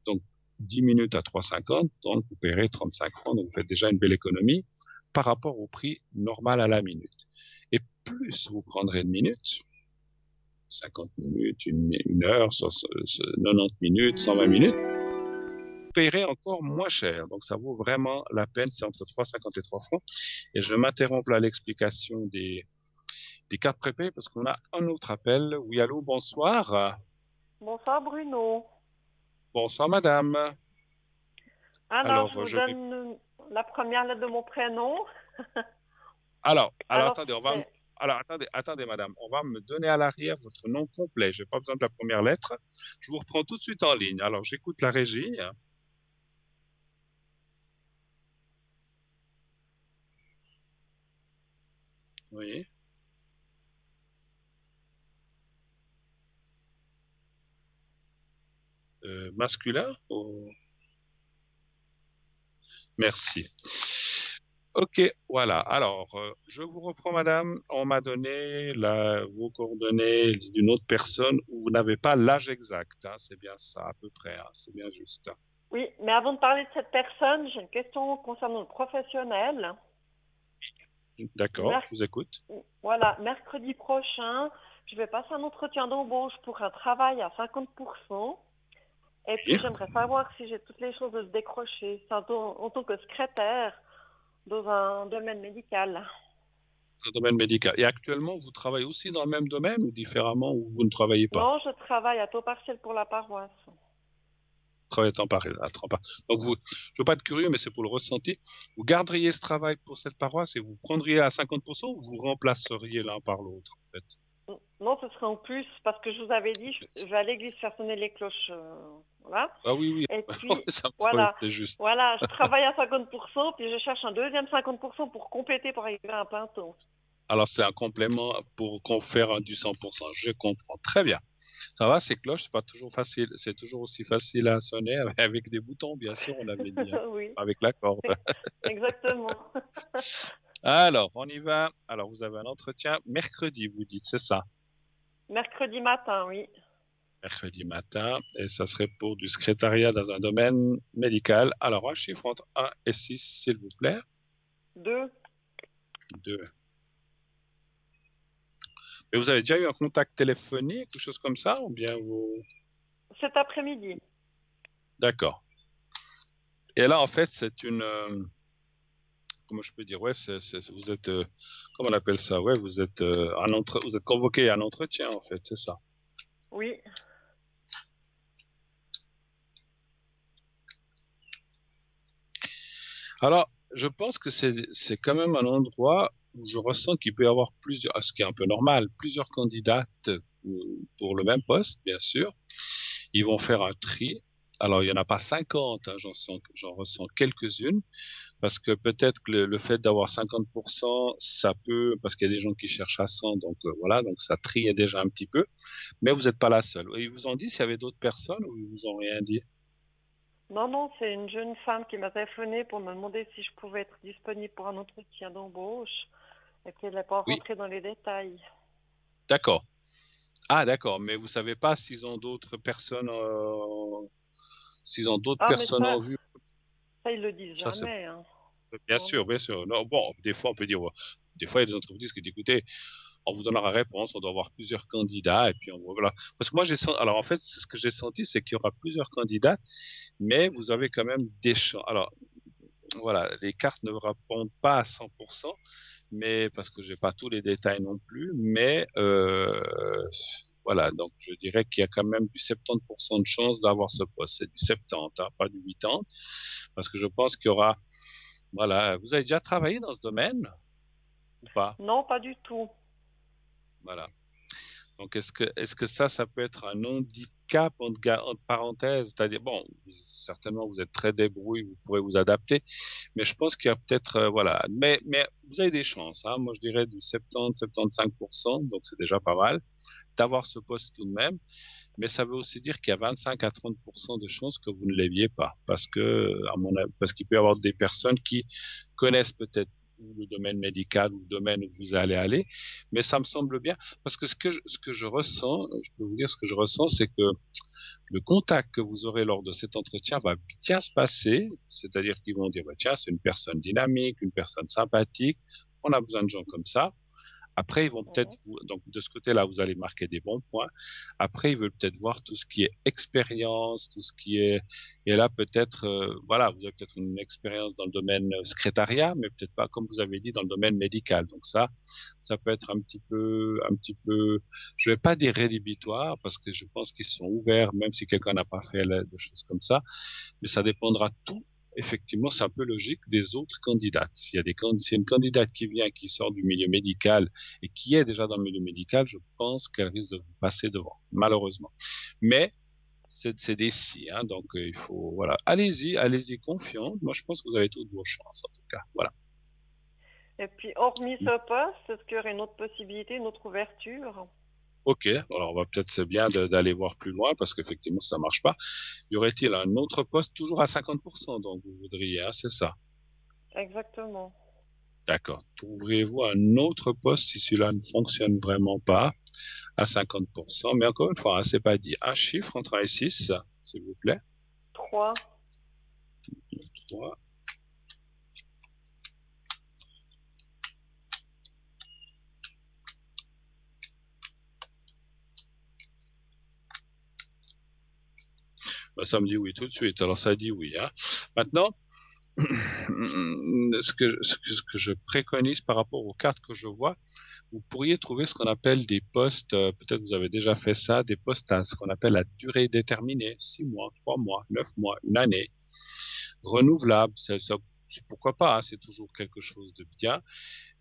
Donc 10 minutes à 3,50, donc vous paierez 35 francs, donc vous faites déjà une belle économie par rapport au prix normal à la minute. Et plus vous prendrez de minutes, 50 minutes, une heure, 90 minutes, 120 minutes, vous paierez encore moins cher. Donc ça vaut vraiment la peine, c'est entre 3,50 et 3 francs. Et je m'interromps là à l'explication des cartes prépay parce qu'on a un autre appel. Oui, allô, bonsoir. Bonsoir Bruno. Bonsoir madame. Alors, je vous donne la première lettre de mon prénom. Alors attendez, attendez madame, on va me donner à l'arrière votre nom complet. Je n'ai pas besoin de la première lettre. Je vous reprends tout de suite en ligne. Alors j'écoute la régie. Oui. Masculin ou... Merci. Ok, voilà. Alors, je vous reprends, madame. On m'a donné vos coordonnées d'une autre personne où vous n'avez pas l'âge exact, hein. C'est bien ça, à peu près, hein. C'est bien juste. Oui, mais avant de parler de cette personne, j'ai une question concernant le professionnel. D'accord, je vous écoute. Voilà, mercredi prochain, je vais passer un entretien d'embauche pour un travail à 50%. Et puis, Oui. j'aimerais savoir si j'ai toutes les choses de décrocher en tant que secrétaire dans un domaine médical. Dans le domaine médical. Et actuellement, vous travaillez aussi dans le même domaine ou différemment, ou vous ne travaillez pas? Non, je travaille à taux partiel pour la paroisse. Travaillez à temps partiel. Donc, je ne veux pas être curieux, mais c'est pour le ressenti. Vous garderiez ce travail pour cette paroisse et vous prendriez à 50% ou vous remplaceriez l'un par l'autre, en fait? Non, ce serait en plus, parce que je vous avais dit, je vais à l'église faire sonner les cloches. Voilà. Ah oui, oui. Et puis, voilà, c'est juste. Voilà, je travaille à 50%, puis je cherche un deuxième 50% pour compléter pour arriver à un plein temps. Alors, c'est un complément pour qu'on faire du 100%. Je comprends. Très bien. Ça va, ces cloches, c'est pas toujours facile. C'est toujours aussi facile à sonner avec des boutons, bien sûr, on avait dit, hein, Oui. avec la corde. Exactement. Alors, on y va. Alors, vous avez un entretien mercredi, vous dites, c'est ça? Mercredi matin, oui. Mercredi matin, et ça serait pour du secrétariat dans un domaine médical. Alors, un chiffre entre 1 et 6, s'il vous plaît. 2. 2. Mais vous avez déjà eu un contact téléphonique, quelque chose comme ça, ou bien vous... Cet après-midi. D'accord. Et là, en fait, c'est une... comment je peux dire? Ouais, vous êtes... comment on appelle ça? Ouais, vous êtes, vous êtes convoqué à un entretien, en fait, c'est ça? Oui. Alors, je pense que c'est quand même un endroit où je ressens qu'il peut y avoir plusieurs, ce qui est un peu normal, plusieurs candidates pour le même poste, bien sûr. Ils vont faire un tri. Alors, il n'y en a pas 50, hein, j'en ressens quelques-unes, parce que peut-être que le fait d'avoir 50%, ça peut, parce qu'il y a des gens qui cherchent à 100, donc voilà, donc ça trie déjà un petit peu. Mais vous n'êtes pas la seule. Ils vous ont dit s'il y avait d'autres personnes ou ils vous ont rien dit? Non, c'est une jeune femme qui m'a téléphoné pour me demander si je pouvais être disponible pour un entretien d'embauche. Et puis elle n'est pas rentrée dans les détails. D'accord. Ah, d'accord, mais vous savez pas s'ils ont d'autres personnes, en vue? Ça, ils le disent jamais. Hein. Bien sûr, bien sûr. Non, bon, des fois, on peut dire, des fois, il y a des entreprises qui disent, écoutez, on vous donnera la réponse, on doit avoir plusieurs candidats, et puis voilà. Parce que moi, alors en fait, ce que j'ai senti, c'est qu'il y aura plusieurs candidats, mais vous avez quand même des chances. Alors, voilà, les cartes ne répondent pas à 100%, mais parce que j'ai pas tous les détails non plus, mais voilà, donc je dirais qu'il y a quand même du 70% de chance d'avoir ce poste. C'est du 70, hein, pas du 80, parce que je pense qu'il y aura, voilà, vous avez déjà travaillé dans ce domaine ou pas? Non, pas du tout. Voilà. Donc, est-ce que ça peut être un handicap entre parenthèses? C'est-à-dire, bon, certainement, vous êtes très débrouille, vous pourrez vous adapter, mais je pense qu'il y a peut-être, voilà, mais vous avez des chances, hein. Moi, je dirais du 70-75%, donc c'est déjà pas mal d'avoir ce poste tout de même, mais ça veut aussi dire qu'il y a 25 à 30% de chances que vous ne l'aviez pas, parce que, parce qu'il peut y avoir des personnes qui connaissent peut-être le domaine médical ou le domaine où vous allez aller, mais ça me semble bien, parce que ce que je ressens, je peux vous dire ce que je ressens, c'est que le contact que vous aurez lors de cet entretien va bien se passer, c'est-à-dire qu'ils vont dire, bah, tiens, c'est une personne dynamique, une personne sympathique, on a besoin de gens comme ça. Après, ils vont peut-être donc de ce côté-là, vous allez marquer des bons points. Après, ils veulent peut-être voir tout ce qui est expérience, tout ce qui est, et là, peut-être, voilà, vous avez peut-être une expérience dans le domaine secrétariat, mais peut-être pas, comme vous avez dit, dans le domaine médical. Donc ça peut être un petit peu, je vais pas dire rédhibitoire, parce que je pense qu'ils sont ouverts, même si quelqu'un n'a pas fait de choses comme ça, mais ça dépendra tout. Effectivement, c'est un peu logique des autres candidates. S'il y a une candidate qui vient, qui sort du milieu médical et qui est déjà dans le milieu médical, je pense qu'elle risque de vous passer devant, malheureusement. Mais c'est des si, hein, donc il faut, voilà. Allez-y confiant. Moi, je pense que vous avez toutes vos chances, en tout cas. Voilà. Et puis, hormis ce poste, est-ce qu'il y aurait une autre possibilité, une autre ouverture? Ok, alors c'est bien d'aller voir plus loin parce qu'effectivement ça marche pas. Y aurait-il un autre poste toujours à 50%, donc vous voudriez, hein, c'est ça? Exactement. D'accord. Trouverez-vous un autre poste si celui-là ne fonctionne vraiment pas à 50%? Mais encore une fois, hein, c'est pas dit. Un chiffre entre 1 et 6, s'il vous plaît. 3. 3. Bah, ça me dit oui tout de suite. Alors ça dit oui. Hein. Maintenant, ce que je préconise par rapport aux cartes que je vois, vous pourriez trouver ce qu'on appelle des postes, peut-être vous avez déjà fait ça, des postes à ce qu'on appelle la durée déterminée, 6 mois, 3 mois, 9 mois, une année, renouvelable, pourquoi pas, hein, c'est toujours quelque chose de bien,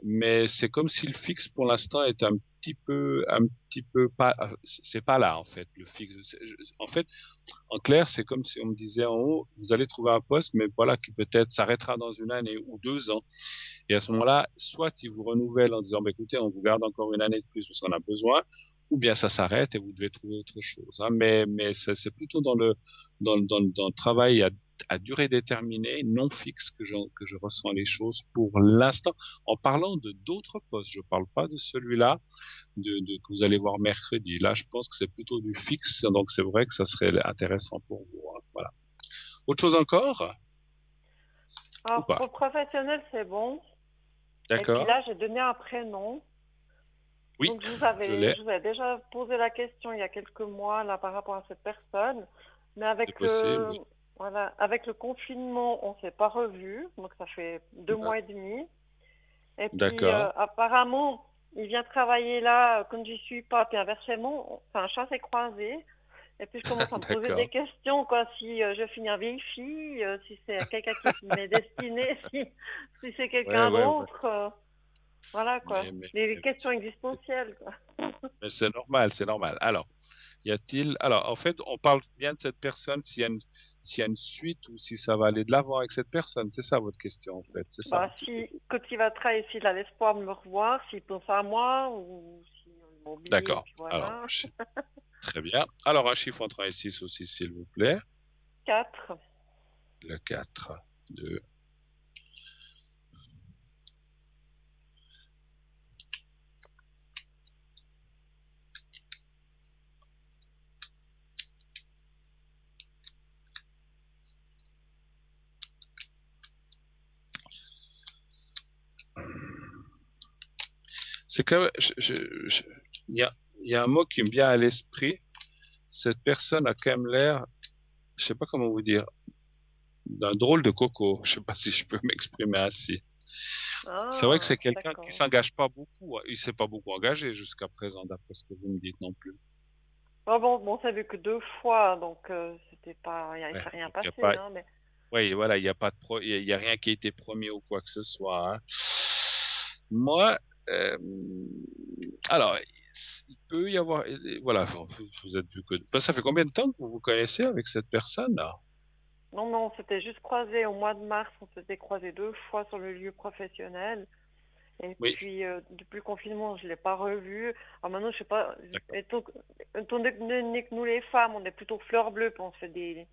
mais c'est comme si le fixe pour l'instant est un petit peu pas, c'est pas là en fait, le fixe. En fait, en clair, c'est comme si on me disait en haut, vous allez trouver un poste, mais voilà, qui peut-être s'arrêtera dans une année ou 2 ans. Et à ce moment-là, soit ils vous renouvellent en disant, bah, écoutez, on vous garde encore une année de plus parce qu'on a besoin, ou bien ça s'arrête et vous devez trouver autre chose. Hein. Mais c'est plutôt dans le travail à durée déterminée, non fixe, que je ressens les choses pour l'instant. En parlant de d'autres postes, je parle pas de celui-là que vous allez voir mercredi. Là, je pense que c'est plutôt du fixe, donc c'est vrai que ça serait intéressant pour vous. Hein. Voilà. Autre chose encore? Alors, pour le professionnel, c'est bon. D'accord. Et puis là, j'ai donné un prénom. Oui, donc je vous avais déjà posé la question il y a quelques mois là par rapport à cette personne, mais avec avec le confinement, on s'est pas revus, donc ça fait 2 mois et demi. Et puis apparemment, il vient travailler là quand j'y suis pas, puis inversement, un chat s'est croisé. Et puis je commence à me poser des questions, quoi, si je finis en vieille fille, si c'est quelqu'un qui m'est destiné, si c'est quelqu'un d'autre. Voilà, quoi. Les questions existentielles, quoi. Mais c'est normal, c'est normal. Alors, y a-t-il... Alors, en fait, on parle bien de cette personne s'il y a une suite ou si ça va aller de l'avant avec cette personne. C'est ça votre question, en fait. C'est ça. Quand il va travailler, s'il a l'espoir de me revoir, s'il pense à moi ou s'il m'oublie. D'accord. Voilà. Alors, très bien. Alors, un chiffre entre 1 et 6 aussi, s'il vous plaît. 4. Le 4. 2. C'est que il y a un mot qui me vient à l'esprit. Cette personne a quand même l'air, je sais pas comment vous dire, d'un drôle de coco. Je sais pas si je peux m'exprimer ainsi. C'est vrai que c'est quelqu'un qui s'engage pas beaucoup. Il s'est pas beaucoup engagé jusqu'à présent, d'après ce que vous me dites non plus. Oh bon, ça vu que 2 fois, donc c'était pas, il s'est rien passé. Hein, mais... Oui, voilà, il y a pas de il y a rien qui a été promis ou quoi que ce soit. Hein. Moi, alors, il peut y avoir, voilà, vous êtes vu que, ça fait combien de temps que vous vous connaissez avec cette personne-là? Non, c'était juste croisé au mois de mars, on s'était croisé 2 fois sur le lieu professionnel. Et puis, depuis le confinement, je l'ai pas revu. Alors maintenant, je sais pas, étant donné que nous, les femmes, on est plutôt fleur bleue, puis on se fait des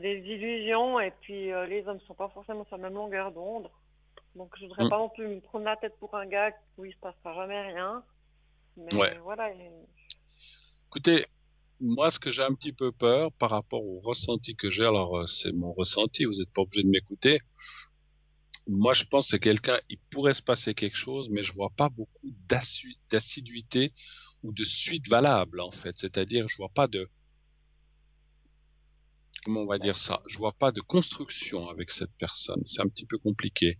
illusions, et puis les hommes sont pas forcément sur la même longueur d'onde. Donc, je voudrais pas non plus me prendre la tête pour un gars où il se passera jamais rien. Mais voilà. Écoutez, moi, ce que j'ai un petit peu peur par rapport au ressenti que j'ai, alors c'est mon ressenti, vous n'êtes pas obligé de m'écouter. Moi, je pense que c'est quelqu'un, il pourrait se passer quelque chose, mais je vois pas beaucoup d'assiduité ou de suite valable, en fait. C'est-à-dire, je vois pas de, comment on va dire ça? Je vois pas de construction avec cette personne. C'est un petit peu compliqué.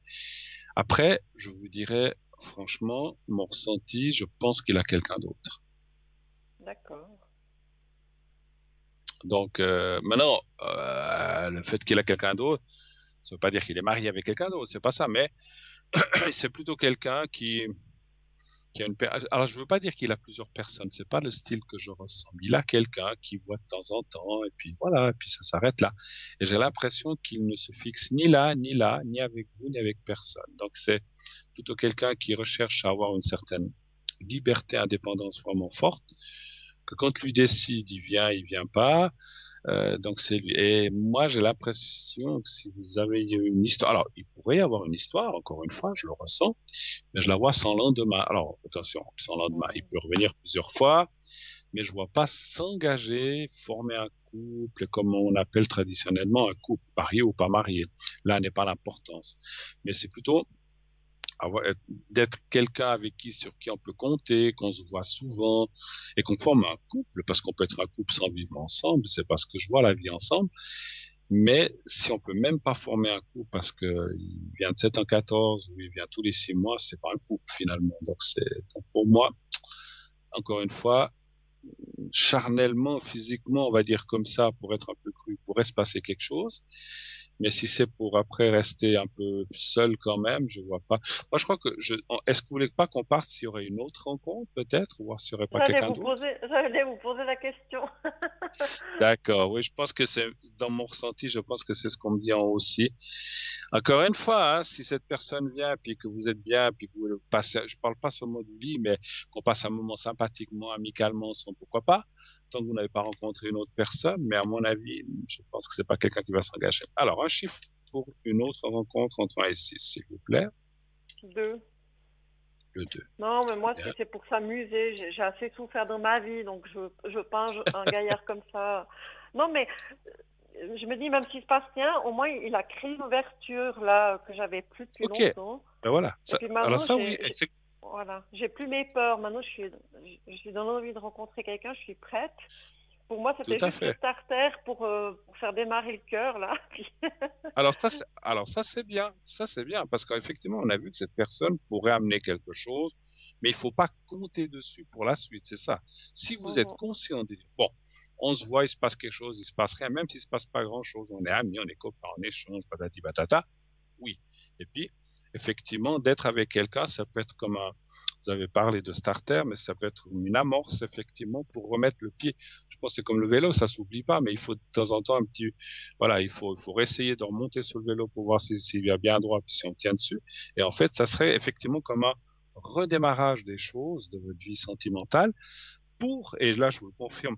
Après, je vous dirais, franchement, mon ressenti, je pense qu'il a quelqu'un d'autre. D'accord. Donc, maintenant, le fait qu'il a quelqu'un d'autre, ça veut pas dire qu'il est marié avec quelqu'un d'autre, c'est pas ça, mais c'est plutôt quelqu'un qui a une... Alors, je veux pas dire qu'il a plusieurs personnes, c'est pas le style que je ressens. Il a quelqu'un qui voit de temps en temps, et puis voilà, et puis ça s'arrête là. Et j'ai l'impression qu'il ne se fixe ni là, ni avec vous, ni avec personne. Donc, c'est plutôt quelqu'un qui recherche à avoir une certaine liberté, indépendance vraiment forte, que quand lui décide, il vient pas. Donc c'est lui. Et moi, j'ai l'impression que si vous avez une histoire, alors il pourrait y avoir une histoire, encore une fois, je le ressens, mais je la vois sans lendemain. Alors attention, sans lendemain, il peut revenir plusieurs fois, mais je vois pas s'engager, former un couple, comme on appelle traditionnellement un couple, marié ou pas marié. Là n'est pas l'importance, mais c'est plutôt d'être quelqu'un avec sur qui on peut compter, qu'on se voit souvent et qu'on forme un couple, parce qu'on peut être un couple sans vivre ensemble, c'est parce que je vois la vie ensemble. Mais si on peut même pas former un couple parce que il vient de 7 en 14 ou il vient tous les 6 mois, c'est pas un couple finalement. Donc pour moi, encore une fois, charnellement, physiquement, on va dire comme ça, pour être un peu cru, il pourrait se passer quelque chose. Mais si c'est pour après rester un peu seul quand même, je vois pas. Moi, je crois que est-ce que vous voulez pas qu'on parte s'il y aurait une autre rencontre, peut-être, ou voir s'il y aurait pas quelqu'un d'autre? J'allais vous poser la question. D'accord, oui, je pense que c'est, dans mon ressenti, je pense que c'est ce qu'on me dit en haut aussi. Encore une fois, hein, si cette personne vient, puis que vous êtes bien, puis que vous passez, je parle pas seulement du lit, mais qu'on passe un moment sympathiquement, amicalement, sans pourquoi pas, tant que vous n'avez pas rencontré une autre personne, mais à mon avis, je pense que c'est pas quelqu'un qui va s'engager. Alors, un chiffre pour une autre rencontre entre 1 et 6, s'il vous plaît. 2. Le 2. Non, mais moi, si c'est pour s'amuser, j'ai assez souffert dans ma vie, donc je pas un gaillard comme ça. Non, mais je me dis, même s'il se passe rien, au moins, il a créé une ouverture, là, que j'avais plus depuis longtemps. Ben voilà. Et puis maintenant, voilà, j'ai plus mes peurs. Maintenant, je suis dans l'envie de rencontrer quelqu'un, je suis prête. Pour moi, c'était juste le starter pour faire démarrer le cœur, là. Alors ça c'est bien. Ça c'est bien parce qu'effectivement, on a vu que cette personne pourrait amener quelque chose, mais il faut pas compter dessus pour la suite, c'est ça. Si vous êtes conscient de dire, bon, on se voit, il se passe quelque chose, il se passe rien, même s'il se passe pas grand chose, on est amis, on est copains, on échange, patati patata, oui. Et puis, effectivement, d'être avec quelqu'un, ça peut être comme vous avez parlé de starter, mais ça peut être une amorce, effectivement, pour remettre le pied. Je pense que c'est comme le vélo, ça s'oublie pas, mais il faut de temps en temps voilà, il faut essayer de remonter sur le vélo pour voir s'il va bien droit, puis si on tient dessus. Et en fait, ça serait effectivement comme un redémarrage des choses de votre vie sentimentale et là, je vous le confirme,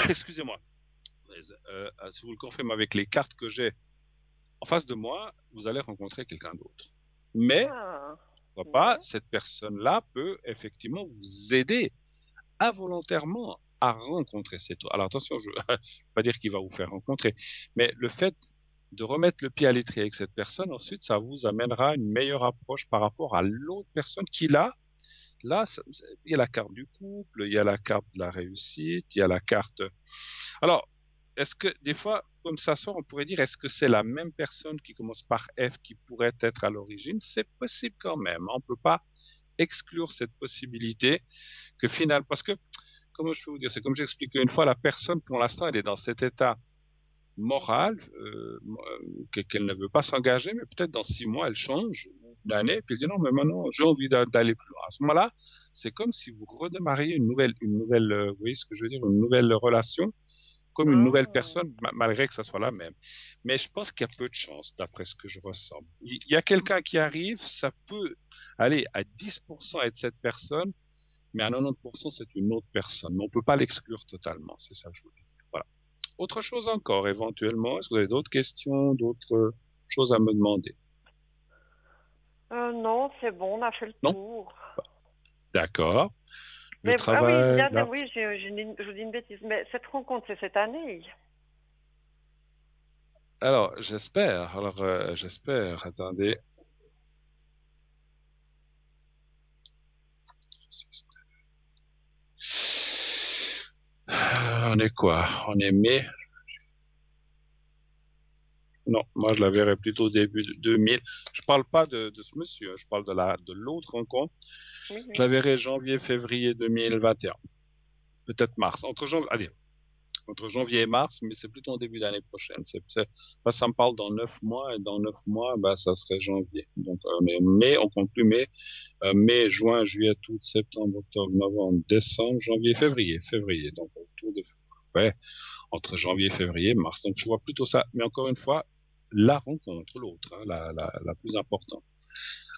excusez-moi, si vous le confirmez avec les cartes que j'ai en face de moi, vous allez rencontrer quelqu'un d'autre. Mais, pourquoi pas, cette personne-là peut effectivement vous aider involontairement à rencontrer cet autre. Alors attention, je ne veux pas dire qu'il va vous faire rencontrer, mais le fait de remettre le pied à l'étrier avec cette personne, ensuite, ça vous amènera une meilleure approche par rapport à l'autre personne qui, là, il y a la carte du couple, il y a la carte de la réussite, il y a la carte... Alors, est-ce que des fois, comme ça sort, on pourrait dire, est-ce que c'est la même personne qui commence par F qui pourrait être à l'origine? C'est possible quand même. On ne peut pas exclure cette possibilité que finalement, parce que, comment je peux vous dire, c'est comme j'expliquais une fois, la personne, pour l'instant, elle est dans cet état moral qu'elle ne veut pas s'engager, mais peut-être dans 6 mois, elle change, une année, puis elle dit non, mais maintenant, j'ai envie d'aller plus loin. À ce moment-là, c'est comme si vous redémarriez une nouvelle, vous voyez ce que je veux dire, une nouvelle relation, comme une nouvelle personne, malgré que ça soit la même. Mais je pense qu'il y a peu de chance, d'après ce que je ressens. Il y a quelqu'un qui arrive, ça peut aller à 10% être cette personne, mais à 90% c'est une autre personne. Mais on ne peut pas l'exclure totalement, c'est ça que je voulais dire. Voilà. Autre chose encore, éventuellement, est-ce que vous avez d'autres questions, d'autres choses à me demander? Non, c'est bon, on a fait le tour. D'accord. Oui, je vous dis une bêtise, mais cette rencontre, c'est cette année? Alors, j'espère. Attendez. On est quoi? On est mai? Non, moi je la verrais plutôt début 2000. Je parle pas de ce monsieur, je parle de l'autre rencontre. Oui. Je la verrais janvier, février 2021. Peut-être mars. Entre janvier et mars, mais c'est plutôt en début d'année prochaine. Ça me parle dans 9 mois, et dans 9 mois, ça serait janvier. Donc on est mai, on compte plus mai. Mai, juin, juillet, août, septembre, octobre, novembre, décembre, janvier, février. Donc autour de entre janvier et février, mars. Donc je vois plutôt ça. Mais encore une fois, la rencontre, l'autre, la plus importante.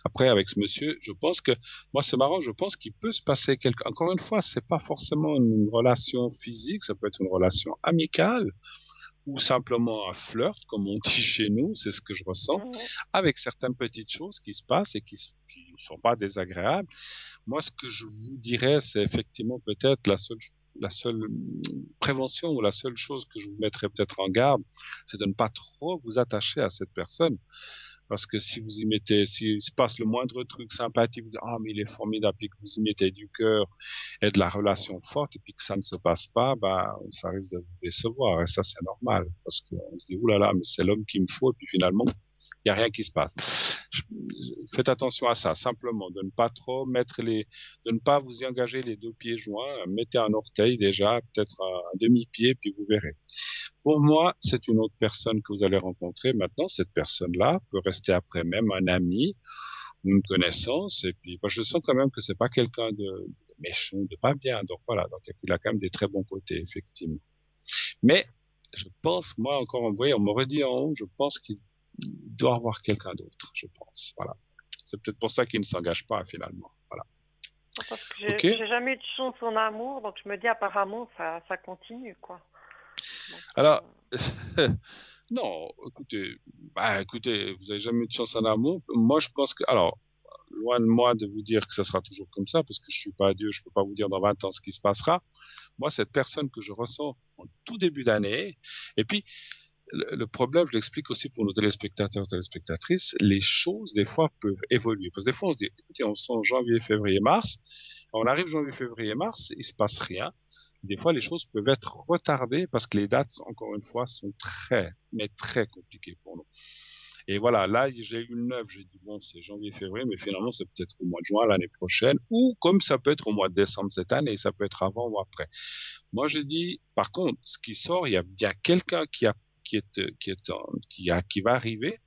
Après, avec ce monsieur, je pense que, moi c'est marrant, je pense qu'il peut se passer quelque... Encore une fois, c'est pas forcément une relation physique, ça peut être une relation amicale, ou simplement un flirt, comme on dit chez nous, c'est ce que je ressens, avec certaines petites choses qui se passent et qui ne sont pas désagréables. Moi, ce que je vous dirais, c'est effectivement peut-être la seule prévention ou la seule chose que je vous mettrais peut-être en garde, c'est de ne pas trop vous attacher à cette personne. Parce que si vous y mettez, s'il se passe le moindre truc sympathique, vous dites, ah, mais il est formidable, puis que vous y mettez du cœur et de la relation forte, et puis que ça ne se passe pas, bah, ça risque de vous décevoir, et ça, c'est normal. Parce qu'on se dit, oulala, mais c'est l'homme qu'il me faut, et puis finalement, il n'y a rien qui se passe. Faites attention à ça, simplement, de ne pas trop de ne pas vous y engager les deux pieds joints, mettez un orteil déjà, peut-être un demi-pied, puis vous verrez. Pour moi, c'est une autre personne que vous allez rencontrer. Maintenant, cette personne-là peut rester après même un ami ou une connaissance. Et puis, moi, je sens quand même que c'est pas quelqu'un de méchant, de pas bien. Donc voilà, donc il a quand même des très bons côtés, effectivement. Mais je pense, moi encore, vous voyez, on m'aurait dit en haut, je pense qu'il doit avoir quelqu'un d'autre, je pense. Voilà. C'est peut-être pour ça qu'il ne s'engage pas finalement. Voilà. Parce que j'ai jamais eu de chance en amour, donc je me dis apparemment ça continue, quoi. Donc, alors, non, écoutez, vous avez jamais eu de chance en amour. Moi, je pense que, alors, loin de moi de vous dire que ça sera toujours comme ça, parce que je suis pas Dieu, je peux pas vous dire dans 20 ans ce qui se passera. Moi, cette personne que je ressens en tout début d'année, et puis, le problème, je l'explique aussi pour nos téléspectateurs, téléspectatrices, les choses, des fois, peuvent évoluer. Parce que des fois, on se dit, écoutez, on sent janvier, février, mars, on arrive janvier, février, mars, il se passe rien. Des fois, les choses peuvent être retardées parce que les dates, encore une fois, sont très, mais très compliquées pour nous. Et voilà, là, j'ai eu une œuvre, j'ai dit, bon, c'est janvier, février, mais finalement, c'est peut-être au mois de juin l'année prochaine, ou comme ça peut être au mois de décembre cette année, ça peut être avant ou après. Moi, je dis, par contre, ce qui sort, il y a bien quelqu'un qui va arriver,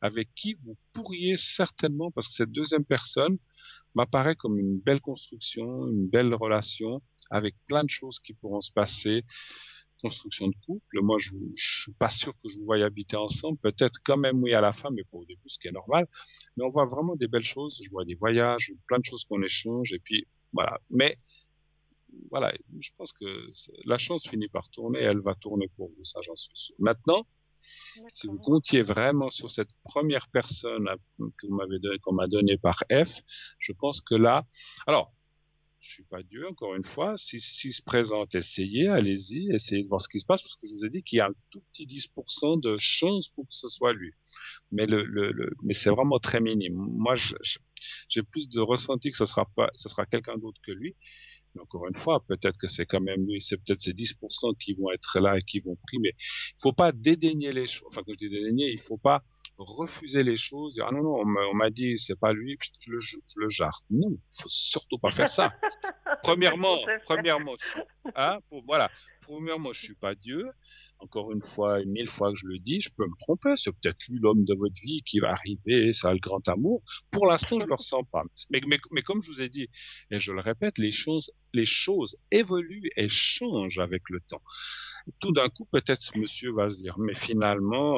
avec qui vous pourriez certainement, parce que cette deuxième personne m'apparaît comme une belle construction, une belle relation, avec plein de choses qui pourront se passer. Construction de couple, moi je suis pas sûr que je vous voie habiter ensemble, peut-être quand même oui à la fin, mais pas au début, ce qui est normal. Mais on voit vraiment des belles choses, je vois des voyages, plein de choses qu'on échange, et puis voilà. Mais voilà, je pense que la chance finit par tourner, elle va tourner pour vous, ça j'en suis sûr. Maintenant, si vous comptiez vraiment sur cette première personne que vous m'avez donné, qu'on m'a donnée par F, je pense que là, alors, je suis pas Dieu, encore une fois, s'il se présente, essayez, allez-y, essayez de voir ce qui se passe, parce que je vous ai dit qu'il y a un tout petit 10% de chance pour que ce soit lui. Mais mais c'est vraiment très minime. Moi, j'ai plus de ressenti que ce sera quelqu'un d'autre que lui. Mais encore une fois, peut-être que c'est quand même lui, c'est peut-être ces 10% qui vont être là et qui vont primer. Il faut pas dédaigner les choses. Enfin, quand je dis dédaigner, il faut pas refuser les choses, dire, ah non, on m'a dit, c'est pas lui, je le jarte. Non, faut surtout pas faire ça. Premièrement, voilà. Premièrement, je suis pas Dieu. Encore une fois, 1000 fois que je le dis, je peux me tromper. C'est peut-être lui l'homme de votre vie qui va arriver, ça a le grand amour. Pour l'instant, je le ressens pas. Mais comme je vous ai dit, et je le répète, les choses évoluent et changent avec le temps. Tout d'un coup, peut-être ce monsieur va se dire, mais finalement,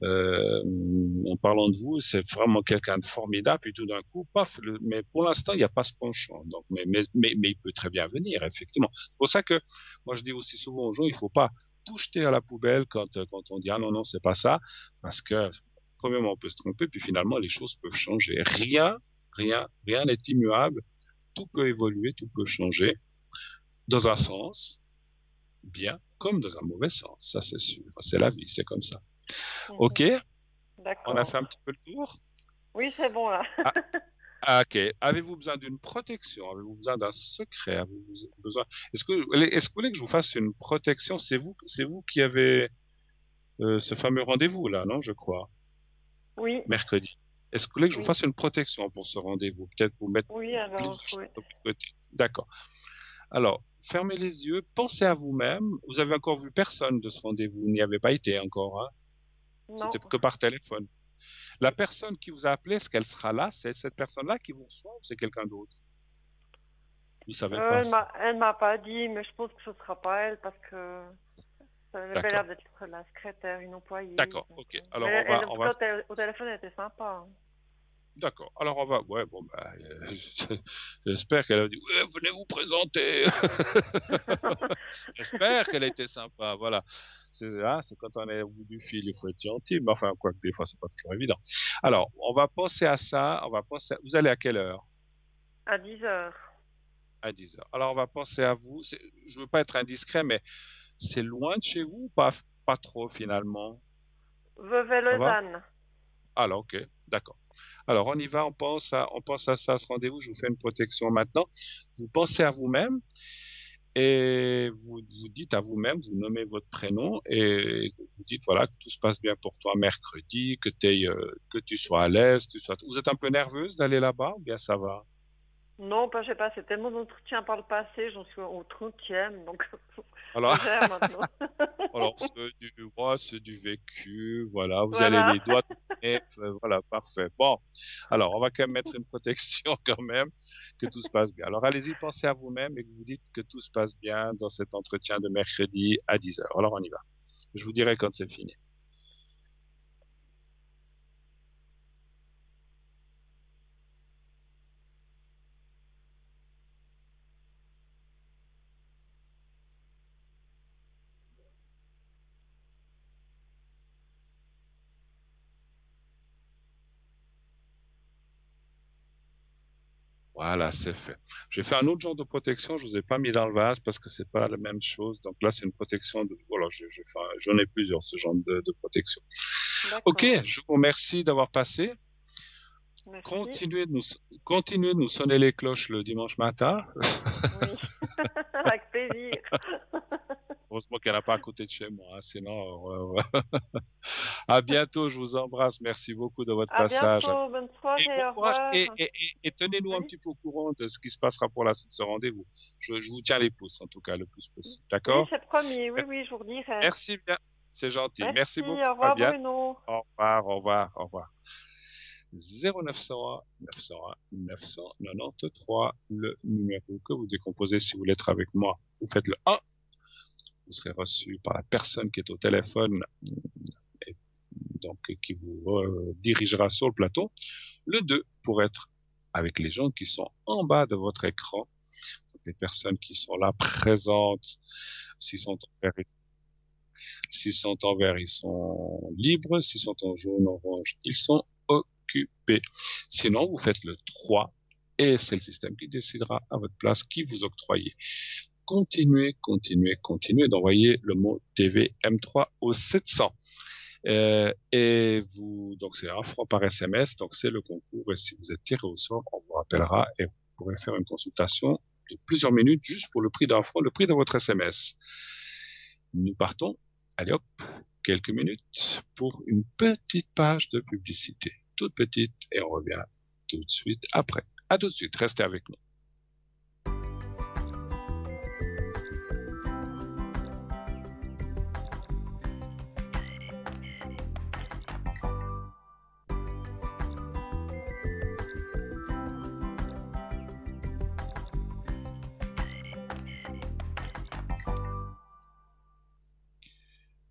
en parlant de vous, c'est vraiment quelqu'un de formidable. Puis tout d'un coup, paf. Mais pour l'instant, il n'y a pas ce penchant. Donc, mais il peut très bien venir, effectivement. C'est pour ça que moi, je dis aussi souvent aux gens, il faut pas tout jeter à la poubelle quand on dit ah non, c'est pas ça, parce que premièrement, on peut se tromper, puis finalement, les choses peuvent changer. Rien n'est immuable. Tout peut évoluer, tout peut changer dans un sens bien comme dans un mauvais sens, ça c'est sûr. C'est la vie, c'est comme ça. Ok. D'accord. On a fait un petit peu le tour. Oui, c'est bon là. Ok. Avez-vous besoin d'une protection? Avez-vous besoin d'un secret? Avez-vous besoin? Est-ce que vous voulez que je vous fasse une protection? C'est vous qui avez ce fameux rendez-vous là, non? Je crois. Oui. Mercredi. Est-ce que vous voulez que je vous fasse une protection pour ce rendez-vous? Peut-être pour mettre plus de côté. D'accord. Alors, fermez les yeux, pensez à vous-même. Vous avez encore vu personne de ce rendez-vous, vous n'y avez pas été encore, hein? C'était que par téléphone. La personne qui vous a appelé, est-ce qu'elle sera là? C'est cette personne-là qui vous reçoit ou c'est quelqu'un d'autre? Vous savez pas. Elle m'a pas dit, mais je pense que ce sera pas elle parce que ça avait l'air d'être la secrétaire, une employée. D'accord, ok. Alors au téléphone, elle était sympa. Hein. D'accord. Alors on va. Ouais, bon, bah, j'espère qu'elle a dit ouais, venez vous présenter. J'espère qu'elle a été sympa. Voilà. C'est quand on est au bout du fil, il faut être gentil. Mais enfin, quoi que des fois, c'est pas toujours évident. Alors, on va penser à ça. Vous allez à quelle heure? À 10 heures. À 10 heures. Alors, on va penser à vous. Je veux pas être indiscret, mais c'est loin de chez vous ou pas trop finalement? Ça va? Vevey-Lausanne. Alors, ok, d'accord. Alors, on y va, on pense à ça, à ce rendez-vous. Je vous fais une protection maintenant. Vous pensez à vous-même et vous dites à vous-même, vous nommez votre prénom et vous dites voilà que tout se passe bien pour toi mercredi, que tu sois à l'aise, Vous êtes un peu nerveuse d'aller là-bas ou bien ça va? Non, pas, je sais pas, c'était mon entretien par le passé, j'en suis au 30e, donc Alors, je gère maintenant. alors c'est du vécu, voilà. Vous avez Voilà. les doigts tournés, voilà, parfait. Bon, alors on va quand même mettre une protection quand même, que tout se passe bien. Alors allez-y, pensez à vous-même et que vous dites que tout se passe bien dans cet entretien de mercredi à 10 heures. Alors on y va. Je vous dirai quand c'est fini. Voilà, c'est fait. J'ai fait un autre genre de protection, je vous ai pas mis dans le vase parce que c'est pas la même chose. Donc là, c'est une protection de, voilà, j'en ai plusieurs, ce genre de protection. Ok, D'accord. je vous remercie d'avoir passé. Merci. Continuez de nous sonner les cloches le dimanche matin. Oui, avec plaisir. Heureusement qu'elle n'a pas à côté de chez moi, hein, sinon. À bientôt, je vous embrasse. Merci beaucoup de votre À passage. bientôt, bonne Et soirée, bon au courage. revoir. Et tenez-nous un Oui. petit peu au courant de ce qui se passera pour la suite de ce rendez-vous. Je vous tiens les pouces, en tout cas, le plus possible. Oui, D'accord? c'est promis, oui, je vous redirai. Merci bien. C'est gentil. Merci beaucoup, au revoir Fabienne. Bruno. Au revoir, au revoir, au revoir. 0901 901 993, le numéro que vous décomposez si vous voulez être avec moi. Vous faites le 1. Vous serez reçu par la personne qui est au téléphone et donc qui vous dirigera sur le plateau. Le 2 pour être avec les gens qui sont en bas de votre écran. Donc, les personnes qui sont là présentes, s'ils sont en vert, ils sont libres. S'ils sont en jaune, orange, ils sont occupés. Sinon, vous faites le 3 et c'est le système qui décidera à votre place qui vous octroyez. Continuez d'envoyer le mot TV M3 au 700. Et donc c'est 1 franc par SMS, donc c'est le concours. Et si vous êtes tiré au sort, on vous rappellera et vous pourrez faire une consultation de plusieurs minutes juste pour le prix d'1 franc, le prix de votre SMS. Nous partons, allez hop, quelques minutes pour une petite page de publicité, toute petite, et on revient tout de suite après. À tout de suite, restez avec nous.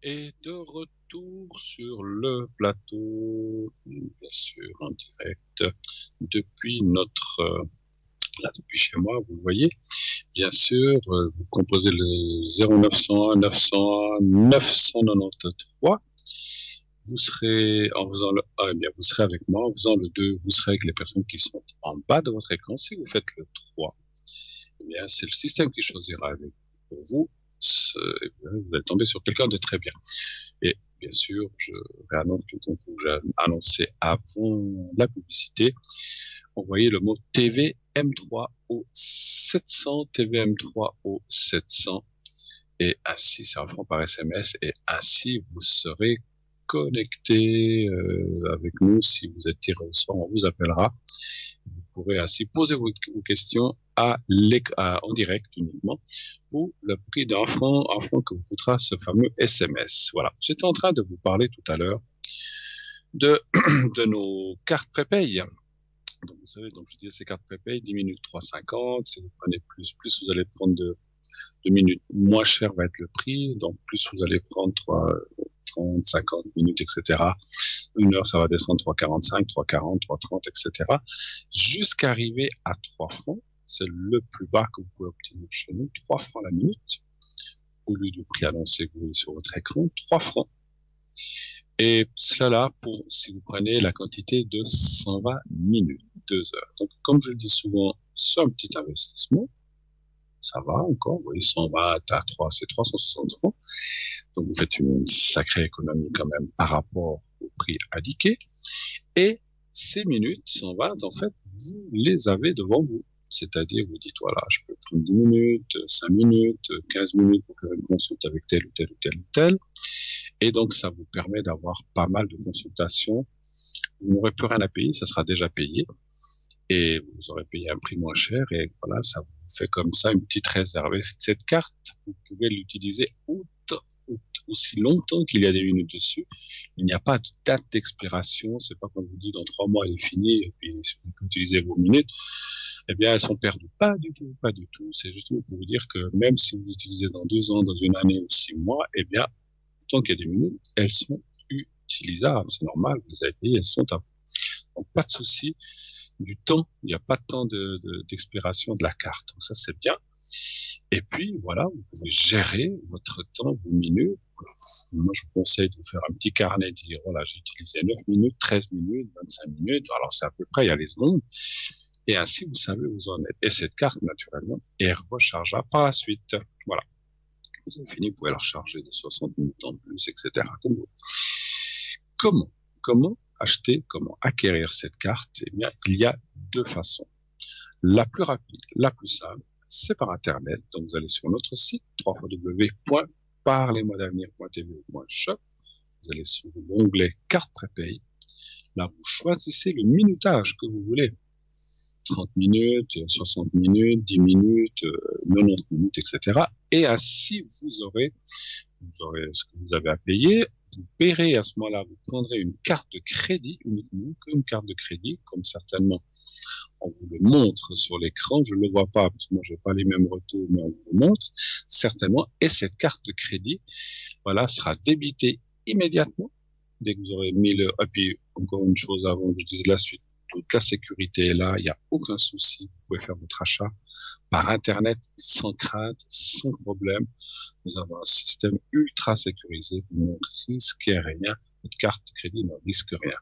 Et de retour sur le plateau, bien sûr, en direct, depuis depuis chez moi, vous voyez, bien sûr, vous composez le 0901 901 993. Vous serez, en faisant le 1, eh bien, vous serez avec moi. En faisant le 2, vous serez avec les personnes qui sont en bas de votre écran. Si vous faites le 3, eh bien, c'est le système qui choisira pour vous. Vous allez tomber sur quelqu'un de très bien. Et bien sûr, je réannonce le concours que j'ai annoncé avant la publicité. Envoyez le mot TV M3 au 700, TV M3 au 700. Et ainsi, c'est 1 franc par SMS. Et ainsi, vous serez connecté avec nous. Si vous êtes tiré au sort, on vous appellera. Vous pourrez ainsi poser vos questions en direct uniquement pour le prix d'1 franc que vous coûtera ce fameux SMS. Voilà. J'étais en train de vous parler tout à l'heure de nos cartes prépay. Donc vous savez, donc je disais ces cartes prépay, 10 minutes 3,50. Si vous prenez plus vous allez prendre de minutes, moins cher va être le prix. Donc plus vous allez prendre 30, 50 minutes, etc. 1 heure, ça va descendre 3,45, 3,40, 3,30, etc. Jusqu'à arriver à 3 francs. C'est le plus bas que vous pouvez obtenir chez nous, 3 francs la minute. Au lieu du prix annoncé que vous voyez sur votre écran, 3 francs. Et cela pour, si vous prenez la quantité de 120 minutes, 2 heures. Donc, comme je le dis souvent, c'est un petit investissement. Ça va encore, vous voyez, 120 à 3, c'est 360 francs. Donc, vous faites une sacrée économie quand même par rapport au prix indiqué. Et ces minutes, 120, en fait, vous les avez devant vous. C'est-à-dire, vous dites, voilà, je peux prendre 10 minutes, 5 minutes, 15 minutes pour faire une consulte avec tel ou tel ou tel ou tel. Et donc, ça vous permet d'avoir pas mal de consultations. Vous n'aurez plus rien à payer, ça sera déjà payé. Et vous aurez payé un prix moins cher. Et voilà, ça vous fait comme ça une petite réserve. Et cette carte, vous pouvez l'utiliser aussi longtemps qu'il y a des minutes dessus. Il n'y a pas de date d'expiration. C'est pas comme vous dit dans 3 mois, elle est finie. Et puis, si vous pouvez utiliser vos minutes, eh bien, elles sont perdues. Pas du tout, pas du tout. C'est justement pour vous dire que même si vous utilisez dans 2 ans, dans une année ou 6 mois, eh bien, tant qu'il y a des minutes, elles sont utilisables. C'est normal, vous avez payé, elles sont à vous. Donc, pas de souci du temps. Il n'y a pas de temps d'expiration de la carte. Donc, ça, c'est bien. Et puis, voilà, vous pouvez gérer votre temps, vos minutes. Moi, je vous conseille de vous faire un petit carnet, de dire, voilà, j'ai utilisé 9 minutes, 13 minutes, 25 minutes. Alors, c'est à peu près, il y a les secondes. Et ainsi, vous savez où vous en êtes. Et cette carte, naturellement, est rechargeable par la suite. Voilà. Vous avez fini, vous pouvez la recharger de 60 minutes en plus, etc. Comme vous. Comment acheter, comment acquérir cette carte? Eh bien, il y a 2 façons. La plus rapide, la plus simple, c'est par Internet. Donc, vous allez sur notre site, www.parlez-moi-d'avenir.tv.shop. Vous allez sur l'onglet carte prépay. Là, vous choisissez le minutage que vous voulez. 30 minutes, 60 minutes, 10 minutes, 90 minutes, etc. Et ainsi, vous aurez ce que vous avez à payer. Vous paierez à ce moment-là, vous prendrez une carte de crédit, uniquement qu'une carte de crédit, comme certainement on vous le montre sur l'écran. Je ne le vois pas parce que moi je n'ai pas les mêmes retours, mais on vous le montre certainement. Et cette carte de crédit, voilà, sera débitée immédiatement dès que vous aurez mis le. Et puis encore une chose avant que je dise la suite. Toute la sécurité est là, il n'y a aucun souci. Vous pouvez faire votre achat par Internet sans crainte, sans problème. Nous avons un système ultra sécurisé. Vous ne risquez rien. Votre carte de crédit ne risque rien.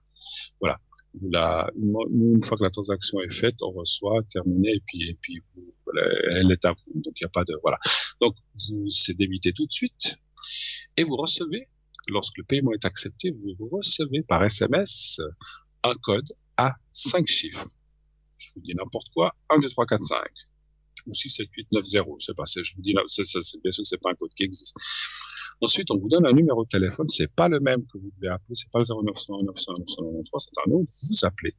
Voilà. Une fois que la transaction est faite, on reçoit, terminé, et puis elle est à vous. Donc il n'y a pas de voilà. Donc c'est débité tout de suite, et vous recevez, lorsque le paiement est accepté, vous recevez par SMS un code à 5 chiffres. Je vous dis n'importe quoi, 1, 2, 3, 4, 5. Ou 6, 7, 8, 9, 0. Je sais pas, je vous dis, bien sûr que c'est pas un code qui existe. Ensuite, on vous donne un numéro de téléphone, c'est pas le même que vous devez appeler, c'est pas le 0900 900 993, c'est un autre, vous appelez.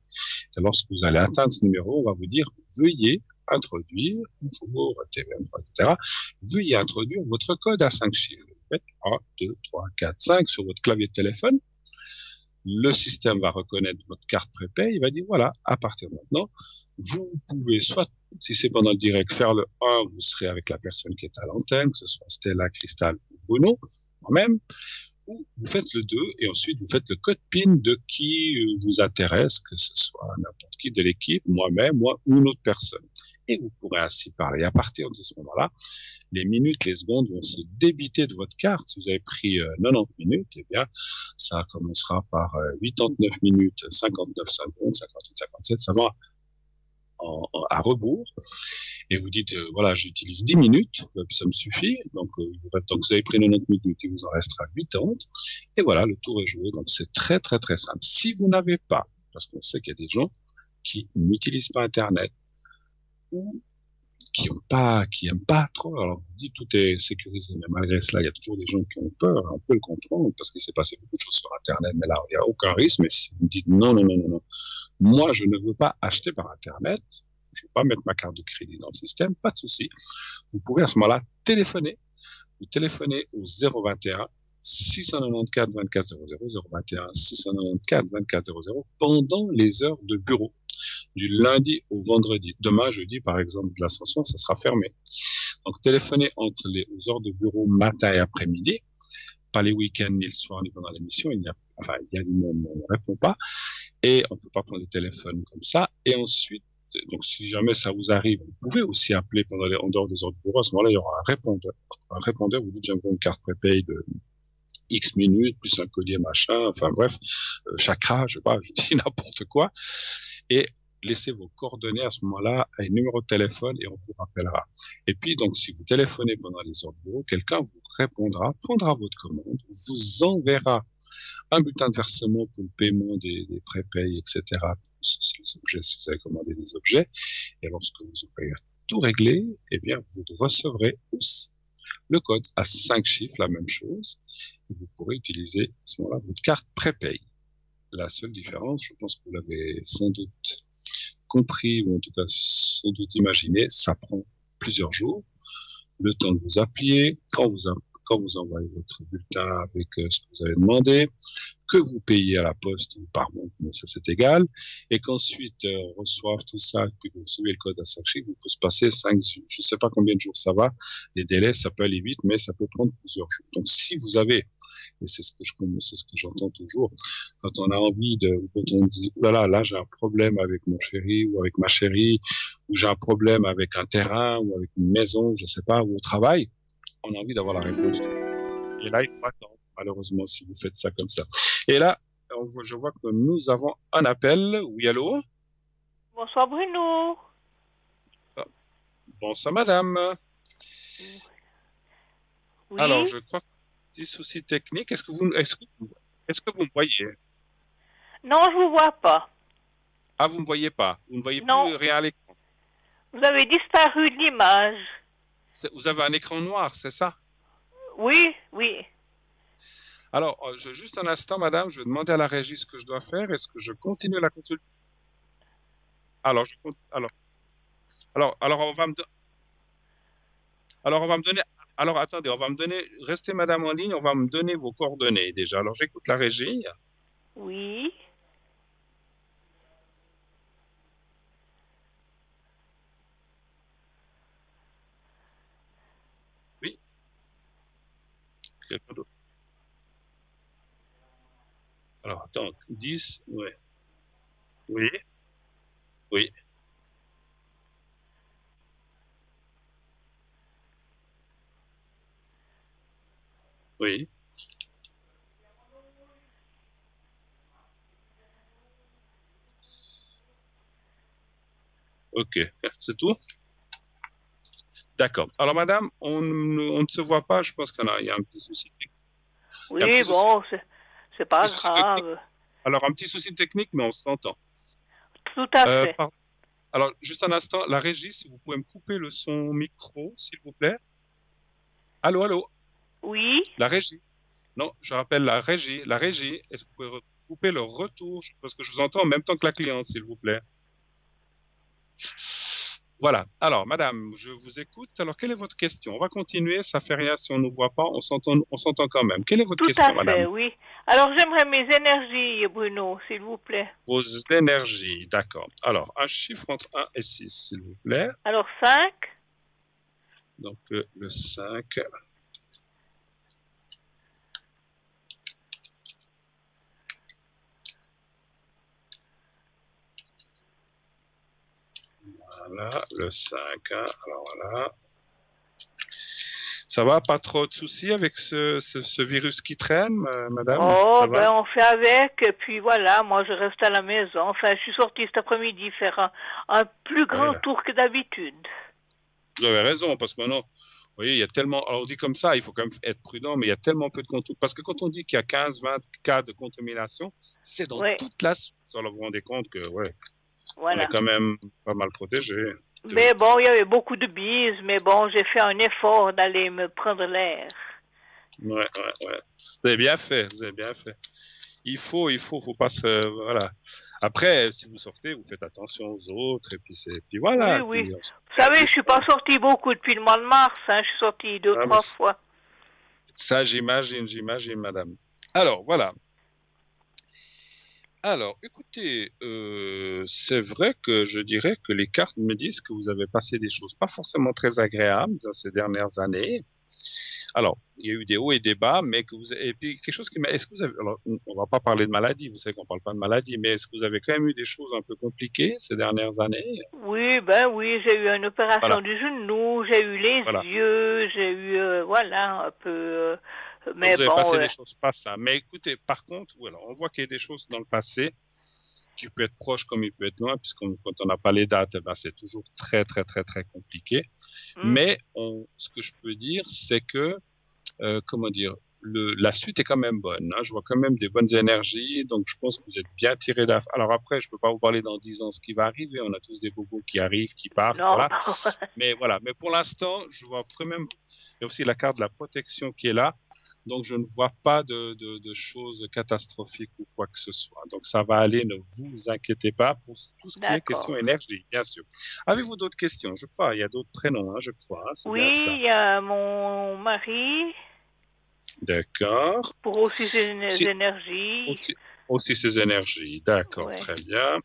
Et lorsque vous allez atteindre ce numéro, on va vous dire, veuillez introduire, bonjour, TV1, etc. Veuillez introduire votre code à 5 chiffres. Vous faites 1, 2, 3, 4, 5 sur votre clavier de téléphone. Le système va reconnaître votre carte prépay, il va dire, voilà, à partir de maintenant, vous pouvez soit, si c'est pendant le direct, faire le 1, vous serez avec la personne qui est à l'antenne, que ce soit Stella, Cristal ou Bruno, moi-même, ou vous faites le 2, et ensuite vous faites le code PIN de qui vous intéresse, que ce soit n'importe qui de l'équipe, moi-même, moi ou une autre personne. Et vous pourrez ainsi parler. À partir de ce moment-là, les minutes, les secondes vont se débiter de votre carte. Si vous avez pris 90 minutes, eh bien, ça commencera par 89 minutes, 59 secondes, 58, 57, ça va à rebours. Et vous dites, voilà, j'utilise 10 minutes, ça me suffit. Donc, tant que vous avez pris 90 minutes, il vous en restera 80. Et voilà, le tour est joué. Donc, c'est très, très, très simple. Si vous n'avez pas, parce qu'on sait qu'il y a des gens qui n'utilisent pas Internet, ou qui aiment pas trop. Alors, on dit tout est sécurisé, mais malgré cela, il y a toujours des gens qui ont peur. On peut le comprendre parce qu'il s'est passé beaucoup de choses sur Internet, mais là, il n'y a aucun risque. Mais si vous me dites non, moi, je ne veux pas acheter par Internet, je ne veux pas mettre ma carte de crédit dans le système, pas de souci. Vous pouvez à ce moment-là téléphoner. Vous téléphonez au 021 694 24 00, 021 694 24 00 pendant les heures de bureau. Du lundi au vendredi. Demain, jeudi, par exemple, de l'ascension, ça sera fermé. Donc, téléphonez aux heures de bureau matin et après-midi. Pas les week-ends, ni le soir, ni pendant l'émission. Il n'y a enfin, il y a du monde, on ne répond pas, et on ne peut pas prendre le téléphone comme ça. Et ensuite, donc si jamais ça vous arrive, vous pouvez aussi appeler en dehors des heures de bureau. À ce moment-là, il y aura un répondeur. Un répondeur, vous dites, j'aimerais une carte prépaid de X minutes, plus un collier machin, enfin bref, chakra, je sais pas, je dis n'importe quoi. Et laissez vos coordonnées à ce moment-là, à un numéro de téléphone et on vous rappellera. Et puis, donc, si vous téléphonez pendant les heures de bureau, quelqu'un vous répondra, prendra votre commande, vous enverra un bulletin de versement pour le paiement des prépayes, etc. Les objets, si vous avez commandé des objets. Et lorsque vous aurez tout réglé, eh bien, vous recevrez aussi le code à 5 chiffres, la même chose. Et vous pourrez utiliser à ce moment-là votre carte prépay. La seule différence, je pense que vous l'avez sans doute compris, ou en tout cas sans doute imaginé, ça prend plusieurs jours. Le temps que vous appeliez, quand vous envoyez votre bulletin avec ce que vous avez demandé, que vous payez à la poste ou par banque, mais ça c'est égal, et qu'ensuite on reçoive tout ça, et puis que vous recevez le code à 5 chiffres, vous peut se passer 5, je ne sais pas combien de jours ça va, les délais ça peut aller vite, mais ça peut prendre plusieurs jours. Donc si vous avez, et c'est ce que j'entends toujours, quand on a envie quand on dit, là j'ai un problème avec mon chéri ou avec ma chérie, ou j'ai un problème avec un terrain ou avec une maison, je sais pas, ou au travail, on a envie d'avoir la réponse. Et là, il faut attendre, malheureusement, si vous faites ça comme ça. Et là, je vois que nous avons un appel. Oui, allô? Bonsoir Bruno. Bonsoir madame. Oui. Alors, je crois que petit souci technique. Est-ce que vous me voyez? Non, je vous vois pas. Ah, vous me voyez pas? Vous ne voyez non. Plus rien à l'écran? Vous avez disparu de l'image. Vous avez un écran noir, c'est ça? Oui, oui. Alors, juste un instant, madame, je vais demander à la régie ce que je dois faire. Est-ce que je continue la consultation? Alors, on va me donner. Alors, attendez, on va me donner. Restez, madame, en ligne. On va me donner vos coordonnées déjà. Alors, j'écoute la régie. Oui. Oui. Quelqu'un d'autre? Alors, attends, 10, ouais. Oui. Oui. Oui. Ok, c'est tout? D'accord. Alors, madame, on ne se voit pas. Je pense qu'il y a un petit souci. Oui, bon, c'est pas grave. Alors, un petit souci technique, mais on s'entend. Tout à fait. Alors, juste un instant, la régie, si vous pouvez me couper le son micro, s'il vous plaît. Allô, allô? Oui. La régie. Non, je rappelle la régie. La régie, est-ce que vous pouvez couper le retour? Parce que je vous entends en même temps que la cliente, s'il vous plaît. Voilà. Alors, madame, je vous écoute. Alors, quelle est votre question? On va continuer. Ça fait rien si on ne nous voit pas. On s'entend quand même. Quelle est votre question, madame? Tout à fait, oui. Alors, j'aimerais mes énergies, Bruno, s'il vous plaît. Vos énergies, d'accord. Alors, un chiffre entre 1 et 6, s'il vous plaît. Alors, 5. Donc, le 5. Voilà, le 5. Alors, voilà. Ça va, pas trop de soucis avec ce virus qui traîne, madame? Oh, ben on fait avec, et puis voilà, moi je reste à la maison. Enfin, je suis sortie cet après-midi faire un plus grand tour que d'habitude. Vous avez raison, parce que maintenant, vous voyez, il y a tellement, alors on dit comme ça, il faut quand même être prudent, mais il y a tellement peu de contamination. Parce que quand on dit qu'il y a 15-20 cas de contamination, c'est dans toute la Suisse. Alors vous vous rendez compte que, on est quand même pas mal protégé. Mais bon, il y avait beaucoup de bises, mais bon, j'ai fait un effort d'aller me prendre l'air. Ouais. Vous avez bien fait, Il faut pas se, voilà. Après, si vous sortez, vous faites attention aux autres, et puis voilà. Oui. Vous savez, je suis pas sortie beaucoup depuis le mois de mars, je suis sortie 2-3 fois. Ça, j'imagine, madame. Alors, voilà. Alors, écoutez, c'est vrai que je dirais que les cartes me disent que vous avez passé des choses pas forcément très agréables dans ces dernières années. Alors, il y a eu des hauts et des bas, mais et puis quelque chose est-ce que vous avez, alors, on va pas parler de maladie, vous savez qu'on parle pas de maladie, mais est-ce que vous avez quand même eu des choses un peu compliquées ces dernières années? Oui, oui, j'ai eu une opération du genou, j'ai eu les yeux, j'ai eu, voilà, un peu, mais donc, vous avez bon. passé des choses pas ça. Mais écoutez, par contre, voilà, on voit qu'il y a des choses dans le passé qui peut être proche comme il peut être loin, puisque quand on n'a pas les dates, c'est toujours très, très, très, très compliqué. Mais ce que je peux dire, c'est que, comment dire, la suite est quand même bonne. Hein. Je vois quand même des bonnes énergies, donc je pense que vous êtes bien tiré d'affaire. Alors après, je peux pas vous parler dans 10 ans ce qui va arriver. On a tous des bobos qui arrivent, qui partent, voilà. Mais voilà. Mais pour l'instant, je vois quand même. Il y a aussi la carte de la protection qui est là. Donc, je ne vois pas de choses catastrophiques ou quoi que ce soit. Donc, ça va aller, ne vous inquiétez pas pour tout ce qui est question énergie, bien sûr. Avez-vous d'autres questions? Je crois, il y a d'autres prénoms, hein, je crois. Hein, oui, il y a mon mari. D'accord. Pour aussi ses énergies. Aussi ses énergies, d'accord, très bien.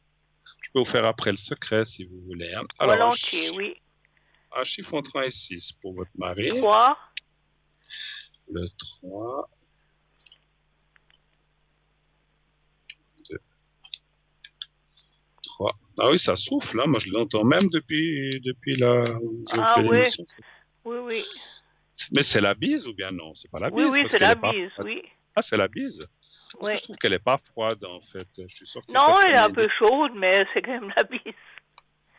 Je peux vous faire après le secret si vous voulez. Hein. Alors, volontiers, oui. Un chiffre entre 1 et 6 pour votre mari. 3. Le 3. 2. 3. Ah oui, ça souffle, hein. Moi je l'entends même depuis là où je fais l'émission. Oui. Mais c'est la bise ou bien non? C'est pas la bise? Oui, c'est la bise, oui. Ah, c'est la bise? Parce que je trouve qu'elle est pas froide en fait. Je suis sorti. Non, elle est un peu chaude, mais c'est quand même la bise.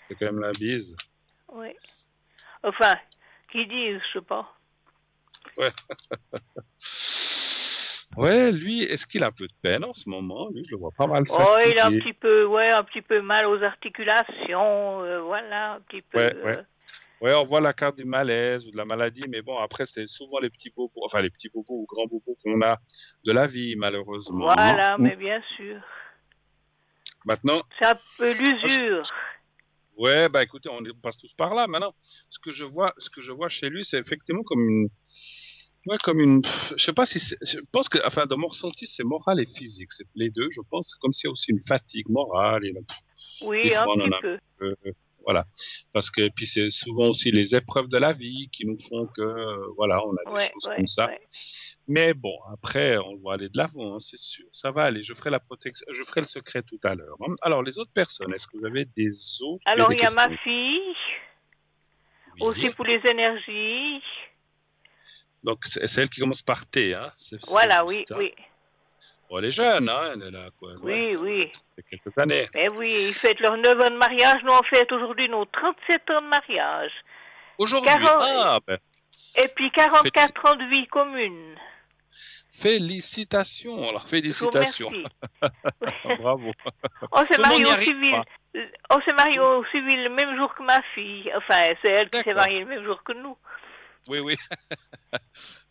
C'est quand même la bise. Oui. Enfin, qui disent, je sais pas. Ouais. Ouais, lui, est-ce qu'il a un peu de peine en ce moment? Lui, je le vois pas mal fatigué. Oh, il a un petit peu mal aux articulations, voilà, un petit peu. Ouais, on voit la carte du malaise ou de la maladie, mais bon, après, c'est souvent les petits bobos, enfin les petits bobos ou grands bobos qu'on a de la vie, malheureusement. Voilà, mais bien sûr. Maintenant. C'est un peu l'usure. Ouais, écoutez, on passe tous par là. Maintenant, ce que je vois chez lui, c'est effectivement comme une. Ouais, je sais pas si je pense que, enfin, dans mon ressenti, c'est moral et physique. C'est les deux, je pense, comme s'il y a aussi une fatigue morale. Oui, un petit peu. Voilà. Parce que, puis c'est souvent aussi les épreuves de la vie qui nous font que, voilà, on a des choses comme ça. Ouais. Mais bon, après, on va aller de l'avant, hein, c'est sûr. Ça va aller. Je ferai je ferai le secret tout à l'heure. Hein. Alors, les autres personnes, est-ce que vous avez des autres? Alors, il y a ma fille. Oui. Aussi pour les énergies. Donc, c'est celle qui commence par T, hein? Voilà, oui, oui. Bon, elle est jeune, hein? Elle est là, quoi. Oui, oui. Ça fait quelques années. Mais oui, ils fêtent leurs 9 ans de mariage. Nous, on fête aujourd'hui nos 37 ans de mariage. Aujourd'hui? Et puis 44 ans de vie commune. Félicitations. Alors, félicitations. Bravo. On s'est marié au civil. On s'est marié au civil le même jour que ma fille. Enfin, c'est elle qui s'est mariée le même jour que nous. Oui.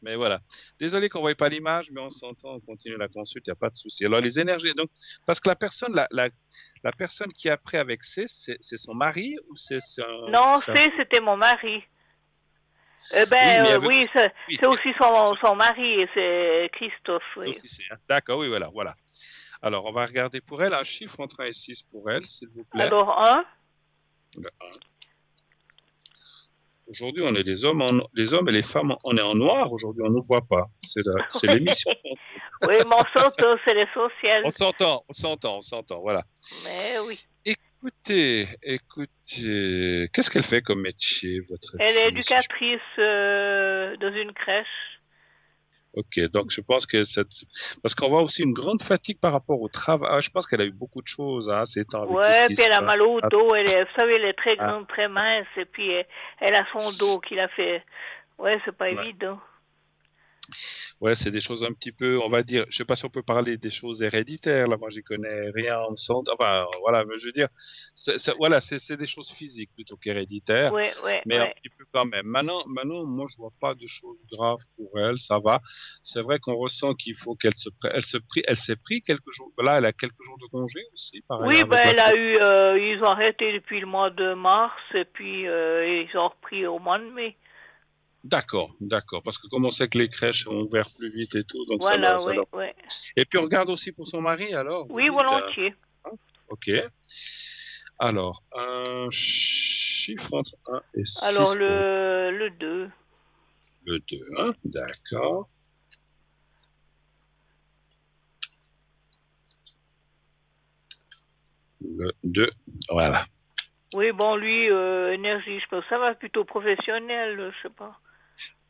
Mais voilà. Désolé qu'on ne voit pas l'image, mais on s'entend, on continue la consulte, il n'y a pas de souci. Alors, les énergies, donc, parce que la personne qui est après avec C, c'est son mari ou c'est son... Non, C, c'était mon mari. Oui, c'est aussi son mari, c'est Christophe. Oui. D'accord, oui, voilà. Alors, on va regarder pour elle un chiffre entre 1 et 6 pour elle, s'il vous plaît. Alors, 1. Le 1. Aujourd'hui, on est les hommes et les femmes, on est en noir. Aujourd'hui, on ne nous voit pas. C'est l'émission. Oui, mais on s'entend, c'est l'essentiel. On s'entend, voilà. Mais oui. Écoutez, qu'est-ce qu'elle fait comme métier, votre fille? Elle est éducatrice dans une crèche. Ok, donc je pense que parce qu'on voit aussi une grande fatigue par rapport au travail. Je pense qu'elle a eu beaucoup de choses ces temps. Ouais, puis elle a mal au dos. Vous savez, elle est très grande, très mince, et puis elle a son dos qu'il a fait. Ouais, c'est pas évident. Ouais, c'est des choses un petit peu, on va dire, je sais pas si on peut parler des choses héréditaires, là, moi j'y connais rien en santé, enfin, voilà, mais je veux dire, c'est des choses physiques plutôt qu'héréditaires, mais un petit peu quand même. Maintenant, moi je vois pas de choses graves pour elle, ça va. C'est vrai qu'on ressent qu'il faut qu'elle s'est pris quelques jours, là, elle a quelques jours de congé aussi, pareil. Oui, elle a eu, ils ont arrêté depuis le mois de mars, et puis ils ont repris au mois de mai. D'accord, parce que comme on sait que les crèches ont ouvert plus vite et tout, donc voilà, ça doit... Et puis on regarde aussi pour son mari, alors? Oui, volontiers. Ok. Alors, un chiffre entre 1 et 6. Alors, le 2. Le 2, hein, d'accord. Le 2, voilà. Oui, bon, lui, énergie, je pense que ça va plutôt professionnel, je sais pas.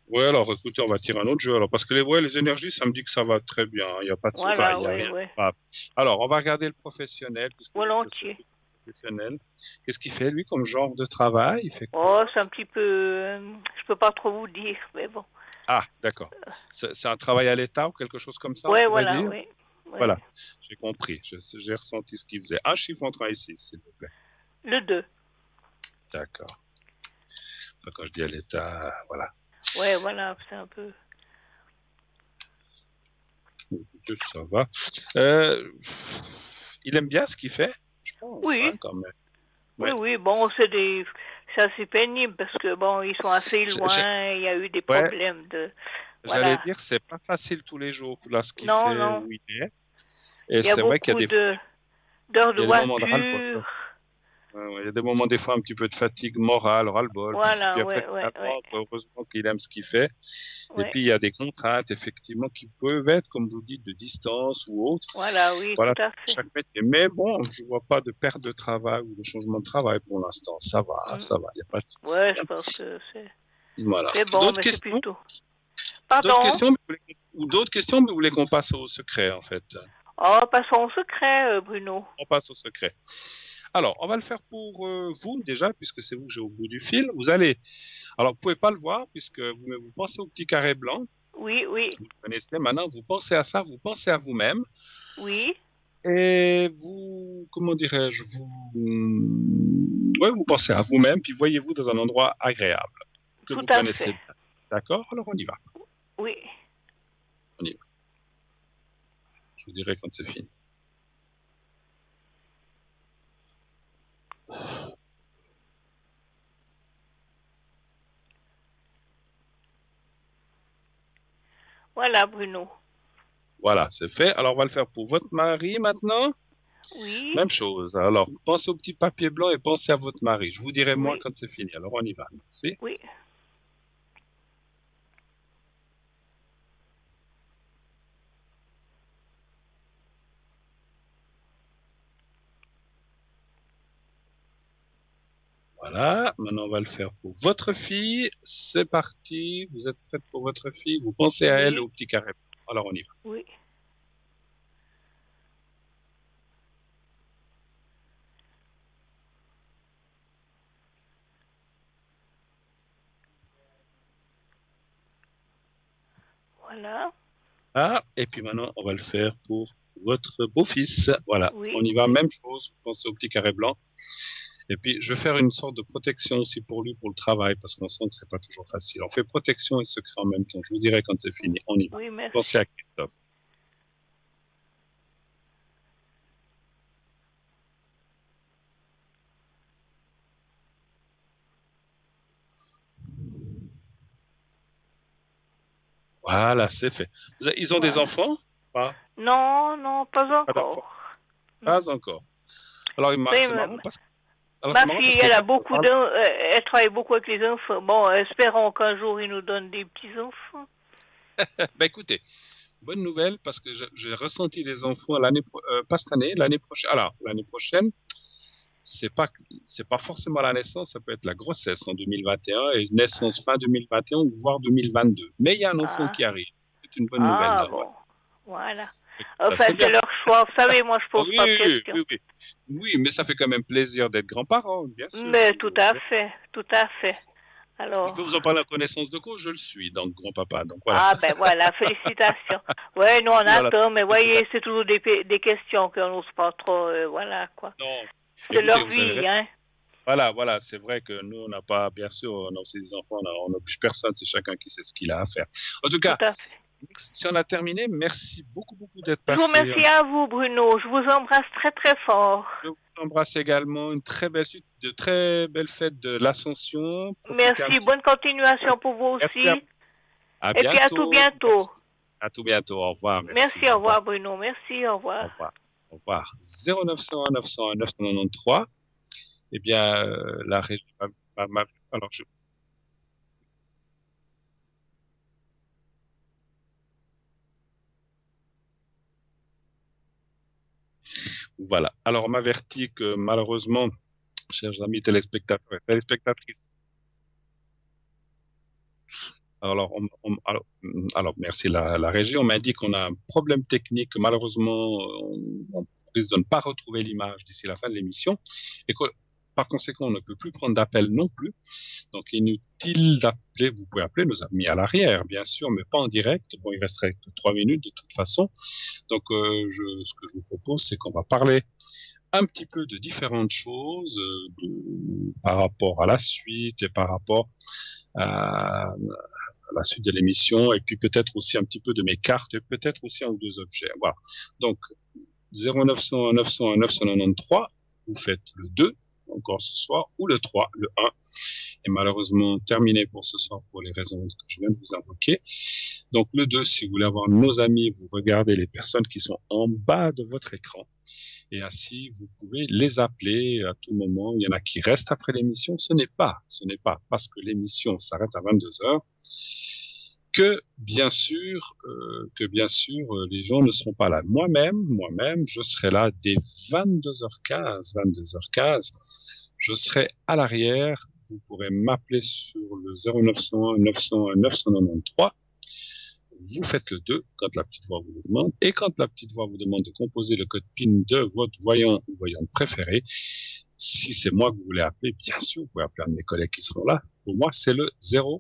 Ouais, alors écoutez, on va tirer un autre jeu. Alors, parce que les énergies, ça me dit que ça va très bien. Il n'y a pas de Voilà, il y a oui, rien. oui. Alors, on va regarder le professionnel, puisque vous dites que c'est Volontiers. le professionnel. Qu'est-ce qu'il fait, lui, comme genre de travail? Il fait Oh, c'est un petit peu... je peux pas trop vous dire, mais bon. Ah, d'accord. C'est un travail à l'État ou quelque chose comme ça, on Ouais, pourrait voilà, dire? oui. Voilà, j'ai compris. J'ai ressenti ce qu'il faisait. Un chiffre entre 1 et 6, s'il vous plaît. Le 2. D'accord. Enfin, quand je dis à l'État, voilà. Ouais, voilà, c'est un peu... Ça va. Il aime bien ce qu'il fait, je pense, Oui. hein, quand même. Oui, oui, bon, c'est assez pénible parce que, bon, ils sont assez loin, il y a eu des problèmes de... Voilà. J'allais dire, c'est pas facile tous les jours, là, ce qu'il fait, non. où il est. Et il y a c'est vrai qu'il y a beaucoup des d'heures de moments de ras-le-bol. voiture. Il y a des moments, des fois, un petit peu de fatigue morale, ras-le-bol. Voilà, Puis après, heureusement qu'il aime ce qu'il fait. Et puis, il y a des contraintes, effectivement, qui peuvent être, comme vous dites, de distance ou autre. Voilà, oui, tout à fait. Chaque métier. Mais bon, je vois pas de perte de travail ou de changement de travail pour l'instant. Ça va, ça va. Il n'y a pas de souci. Ouais, je pense que c'est... Voilà. C'est bon, mais c'est plutôt... Pardon? D'autres questions, mais vous voulez qu'on passe au secret, en fait? Oh, passons au secret, Bruno. On passe au secret. Alors, on va le faire pour vous, déjà, puisque c'est vous que j'ai au bout du fil. Vous allez... Alors, vous pouvez pas le voir, puisque vous pensez au petit carré blanc. Oui, oui. Vous le connaissez. Maintenant, vous pensez à ça, vous pensez à vous-même. Oui. Et vous... Comment dirais-je? Vous pensez à vous-même, puis voyez-vous dans un endroit agréable, que vous connaissez bien. D'accord? Alors, on y va. Oui. On y va. Je vous dirai quand c'est fini. Voilà, Bruno. Voilà, c'est fait. Alors, on va le faire pour votre mari maintenant. Oui. Même chose. Alors, pensez au petit papier blanc et pensez à votre mari. Je vous dirai moi quand c'est fini. Alors, on y va. Merci. Oui. Voilà, maintenant on va le faire pour votre fille. C'est parti, vous êtes prête pour votre fille? Vous pensez à elle et au petit carré. Alors on y va. Oui. Voilà. Ah, et puis maintenant on va le faire pour votre beau-fils. Voilà, on y va, même chose, vous pensez au petit carré blanc. Et puis, je vais faire une sorte de protection aussi pour lui, pour le travail, parce qu'on sent que c'est pas toujours facile. On fait protection et secret en même temps. Je vous dirai quand c'est fini. On y va. Oui, merci. Pensez à Christophe. Voilà, c'est fait. Ils ont des enfants? Pas? Non, pas encore. Pas encore. Alors, c'est marrant parce que... Ma fille, elle a elle travaille beaucoup avec les enfants. Bon, espérons qu'un jour, ils nous donnent des petits-enfants. Ben écoutez, bonne nouvelle parce que j'ai ressenti des enfants pas cette année, l'année prochaine. Alors, l'année prochaine, c'est pas forcément la naissance, ça peut être la grossesse en 2021 et naissance fin 2021 ou voire 2022. Mais il y a un enfant qui arrive. C'est une bonne nouvelle. Ah bon, voilà. Enfin, c'est leur choix. Vous savez, moi, je pose pas de questions. Oui, mais ça fait quand même plaisir d'être grand-parent, bien sûr. Mais tout à fait. Alors... Je peux vous en parler en connaissance de cause, je le suis, donc grand-papa. Donc voilà. Ah ben voilà, félicitations. Ouais, nous on attend, mais voyez, c'est toujours des questions qu'on n'ose pas trop, voilà quoi. Non. C'est leur vie, hein. Voilà, c'est vrai que nous, on n'a pas, bien sûr, on a aussi des enfants, on n'oblige personne, c'est chacun qui sait ce qu'il a à faire. En tout cas, si on a terminé, merci beaucoup d'être passé. Je vous remercie à vous, Bruno. Je vous embrasse très, très fort. Je vous embrasse également. Une très belle suite, de très belles fêtes de l'Ascension. Merci. Bonne continuation pour vous aussi. À bientôt. Et puis à tout bientôt. Merci. À tout bientto. Au revoir. Merci, au revoir, Bruno. Merci, au revoir. Au revoir. 0901 901 993. Eh bien, la région... Alors, Voilà. Alors, on m'avertit que malheureusement, chers amis téléspectateurs et téléspectatrices, alors, merci la régie. On m'a dit qu'on a un problème technique. Malheureusement, on risque de ne pas retrouver l'image d'ici la fin de l'émission. Et que, par conséquent, on ne peut plus prendre d'appel non plus. Donc, inutile d'appeler. Vous pouvez appeler nos amis à l'arrière, bien sûr, mais pas en direct. Bon, il resterait que 3 minutes de toute façon. Donc, ce que je vous propose, c'est qu'on va parler un petit peu de différentes choses par rapport à la suite et par rapport à la suite de l'émission, et puis peut-être aussi un petit peu de mes cartes, et peut-être aussi un ou deux objets. Voilà. Donc, 0900 901 993, vous faites le 2, encore ce soir, ou le 3, le 1, est malheureusement terminé pour ce soir pour les raisons que je viens de vous invoquer. Donc, le 2, si vous voulez avoir nos amis, vous regardez les personnes qui sont en bas de votre écran. Et ainsi, vous pouvez les appeler à tout moment. Il y en a qui restent après l'émission. Ce n'est pas parce que l'émission s'arrête à 22h que bien sûr, les gens ne seront pas là. Moi-même, je serai là dès 22h15. Je serai à l'arrière. Vous pourrez m'appeler sur le 0901 901 993. Vous faites le 2 quand la petite voix vous le demande, et quand la petite voix vous demande de composer le code PIN de votre voyant ou voyante préféré, si c'est moi que vous voulez appeler, bien sûr, vous pouvez appeler un de mes collègues qui seront là. Pour moi, c'est le 007,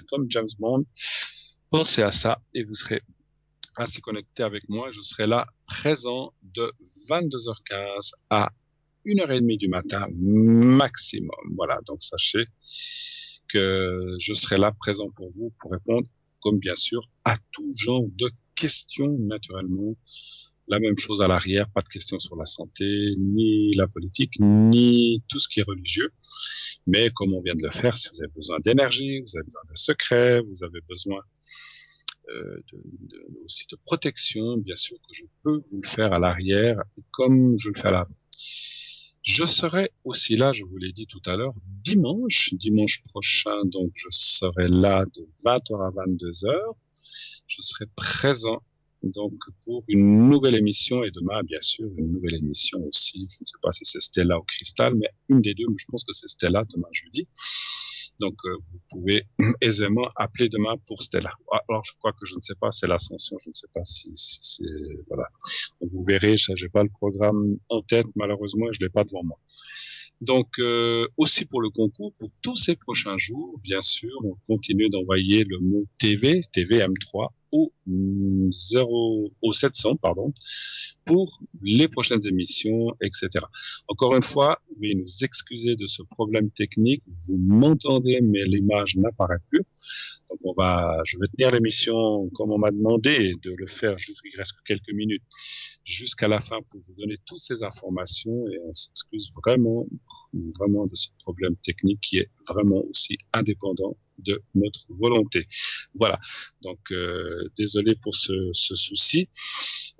comme James Bond. Pensez à ça et vous serez ainsi connecté avec moi. Je serai là, présent de 22h15 à 1h30 du matin maximum. Voilà, donc sachez que je serai là présent pour vous pour répondre, comme bien sûr, à tout genre de questions, naturellement. La même chose à l'arrière, pas de questions sur la santé, ni la politique, ni tout ce qui est religieux. Mais comme on vient de le faire, si vous avez besoin d'énergie, vous avez besoin de secrets, vous avez besoin aussi de protection, bien sûr que je peux vous le faire à l'arrière, comme je le fais à l'avant. Je serai aussi là, je vous l'ai dit tout à l'heure, dimanche prochain, donc je serai là de 20h à 22h. Je serai présent donc pour une nouvelle émission, et demain, bien sûr, une nouvelle émission aussi. Je ne sais pas si c'est Stella ou Cristal, mais une des deux, mais je pense que c'est Stella demain jeudi. Donc, vous pouvez aisément appeler demain pour Stella. Alors, je crois que je ne sais pas, c'est l'Ascension, je ne sais pas si c'est... Voilà. Donc, vous verrez, je n'ai pas le programme en tête, malheureusement, je ne l'ai pas devant moi. Donc, aussi pour le concours, pour tous ces prochains jours, bien sûr, on continue d'envoyer le mot TV, TVM3, au 700, pour les prochaines émissions, etc. Encore une fois, veuillez nous excuser de ce problème technique. Vous m'entendez, mais l'image n'apparaît plus. Donc je vais tenir l'émission comme on m'a demandé de le faire, il reste que quelques minutes, jusqu'à la fin pour vous donner toutes ces informations, et on s'excuse vraiment de ce problème technique qui est vraiment aussi indépendant de notre volonté. Voilà. Donc, désolé pour ce souci.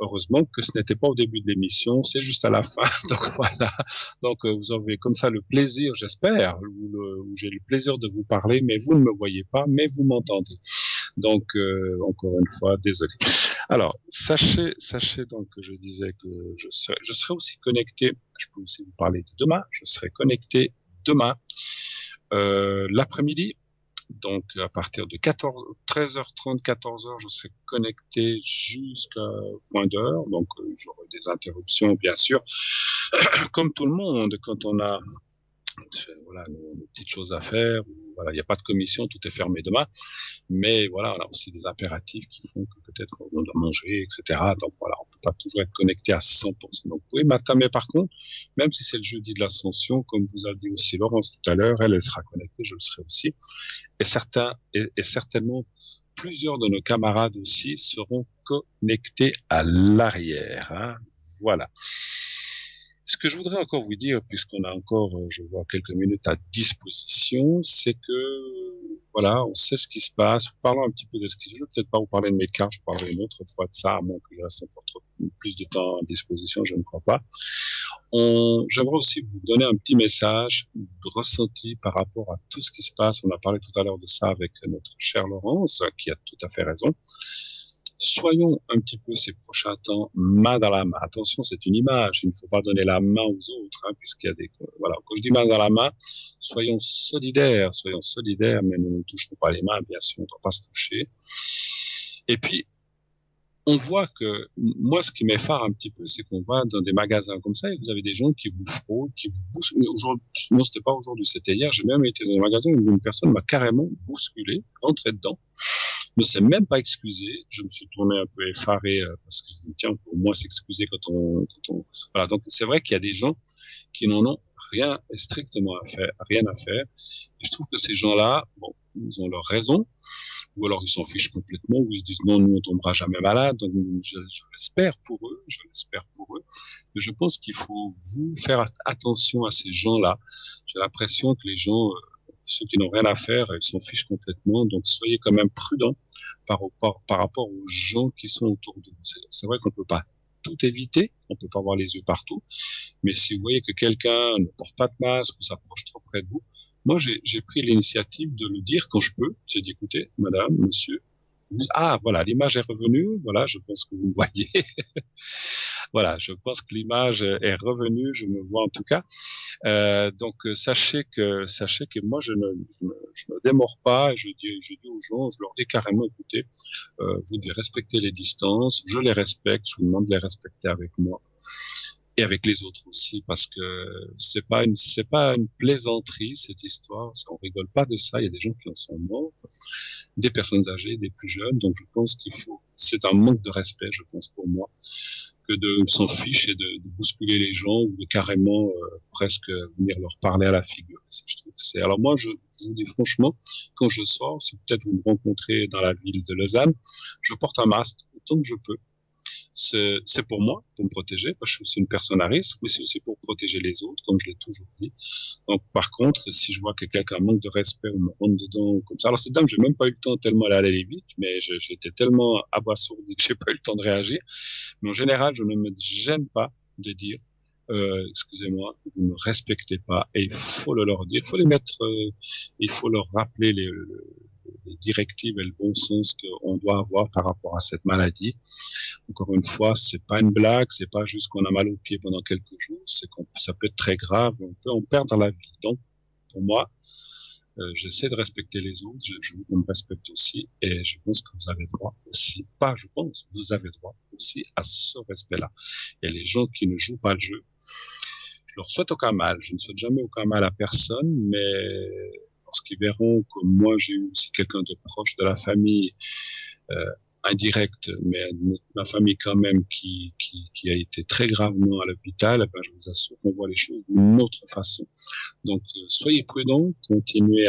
Heureusement que ce n'était pas au début de l'émission, c'est juste à la fin. Donc voilà. Donc vous avez comme ça le plaisir, j'espère, ou j'ai le plaisir de vous parler, mais vous ne me voyez pas, mais vous m'entendez. Donc encore une fois, désolé. Alors sachez donc que je disais que je serai aussi connecté. Je peux aussi vous parler de demain. Je serai connecté demain l'après-midi. Donc, à partir de 13h30, 14h, je serai connecté jusqu'à point d'heure. Donc, j'aurai des interruptions, bien sûr. Comme tout le monde, quand on a nos petites choses à faire, il n'y a pas de commission, tout est fermé demain. Mais voilà, on a aussi des impératifs qui font que peut-être on doit manger, etc. Donc voilà, on ne peut pas toujours être connecté à 100%. Donc vous pouvez m'attamer par contre, même si c'est le jeudi de l'Ascension, comme vous a dit aussi Laurence tout à l'heure, elle sera connectée, je le serai aussi. Et certainement plusieurs de nos camarades aussi seront connectés à l'arrière. Hein. Voilà. Ce que je voudrais encore vous dire, puisqu'on a encore, je vois, quelques minutes à disposition, c'est que, voilà, on sait ce qui se passe. Parlons un petit peu de ce qui se passe. Je ne vais peut-être pas vous parler de mes cartes, je parlerai une autre fois de ça, à moins qu'il reste encore plus de temps à disposition, je ne crois pas. J'aimerais aussi vous donner un petit message ressenti par rapport à tout ce qui se passe. On a parlé tout à l'heure de ça avec notre chère Laurence, qui a tout à fait raison. Soyons un petit peu ces prochains temps main dans la main. Attention, c'est une image. Il ne faut pas donner la main aux autres, hein, puisqu'il y a des, voilà. Quand je dis main dans la main, soyons solidaires, mais nous ne toucherons pas les mains, bien sûr, on ne doit pas se toucher. Et puis, on voit que, moi, ce qui m'effare un petit peu, c'est qu'on va dans des magasins comme ça et vous avez des gens qui vous fraudent, qui vous bousculent. Aujourd'hui, non, c'était pas aujourd'hui, c'était hier. J'ai même été dans un magasin où une personne m'a carrément bousculé, rentré dedans, ne s'est même pas excusé. Je me suis tourné un peu effaré parce que je me dis, tiens, on peut au moins s'excuser quand on, voilà. Donc, c'est vrai qu'il y a des gens qui n'en ont rien, strictement rien à faire. Et je trouve que ces gens-là, bon, ils ont leur raison. Ou alors ils s'en fichent complètement, ou ils se disent non, nous on tombera jamais malade. Donc je l'espère pour eux, Mais je pense qu'il faut vous faire attention à ces gens-là. J'ai l'impression que les gens, ceux qui n'ont rien à faire, ils s'en fichent complètement. Donc soyez quand même prudents par rapport aux gens qui sont autour de vous. C'est vrai qu'on ne peut pas tout éviter, on ne peut pas avoir les yeux partout. Mais si vous voyez que quelqu'un ne porte pas de masque ou s'approche trop près de vous, moi, j'ai pris l'initiative de le dire quand je peux. J'ai dit, écoutez, madame, monsieur, voilà, l'image est revenue. Voilà, je pense que vous me voyez. Voilà, je pense que l'image est revenue. Je me vois en tout cas. Donc, sachez que moi, je ne démords pas. Je dis aux gens, je leur dis carrément, écoutez, vous devez respecter les distances. Je les respecte. Je vous demande de les respecter avec moi. Et avec les autres aussi, parce que c'est pas une plaisanterie, cette histoire. On rigole pas de ça. Il y a des gens qui en sont morts, des personnes âgées, des plus jeunes. Donc, je pense c'est un manque de respect, je pense, pour moi, que de s'en ficher et de bousculer les gens ou de carrément, presque venir leur parler à la figure. Je trouve que alors moi, je vous dis franchement, quand je sors, si peut-être vous me rencontrez dans la ville de Lausanne, je porte un masque autant que je peux. C'est pour moi, pour me protéger, parce que je suis aussi une personne à risque, mais c'est aussi pour protéger les autres, comme je l'ai toujours dit. Donc, par contre, si je vois que quelqu'un manque de respect ou me rentre dedans, comme ça. Alors, cette dame, j'ai même pas eu le temps tellement elle allait vite, mais j'étais tellement abasourdi que j'ai pas eu le temps de réagir. Mais en général, je ne me gêne pas de dire, excusez-moi, vous ne me respectez pas, et il faut le leur dire, il faut les mettre, il faut leur rappeler les directives et le bon sens qu'on doit avoir par rapport à cette maladie. Encore une fois, c'est pas une blague, c'est pas juste qu'on a mal aux pieds pendant quelques jours, c'est ça peut être très grave, on peut en perdre la vie. Donc, pour moi, j'essaie de respecter les autres, je veux qu'on me respecte aussi, et je pense que vous avez droit aussi, vous avez droit aussi à ce respect-là. Il y a les gens qui ne jouent pas le jeu. Je leur souhaite aucun mal, je ne souhaite jamais aucun mal à personne, mais lorsqu'ils verront que moi j'ai eu aussi quelqu'un de proche de la famille, indirect, mais ma famille quand même qui a été très gravement à l'hôpital, ben je vous assure qu'on voit les choses d'une autre façon. Donc soyez prudents, continuez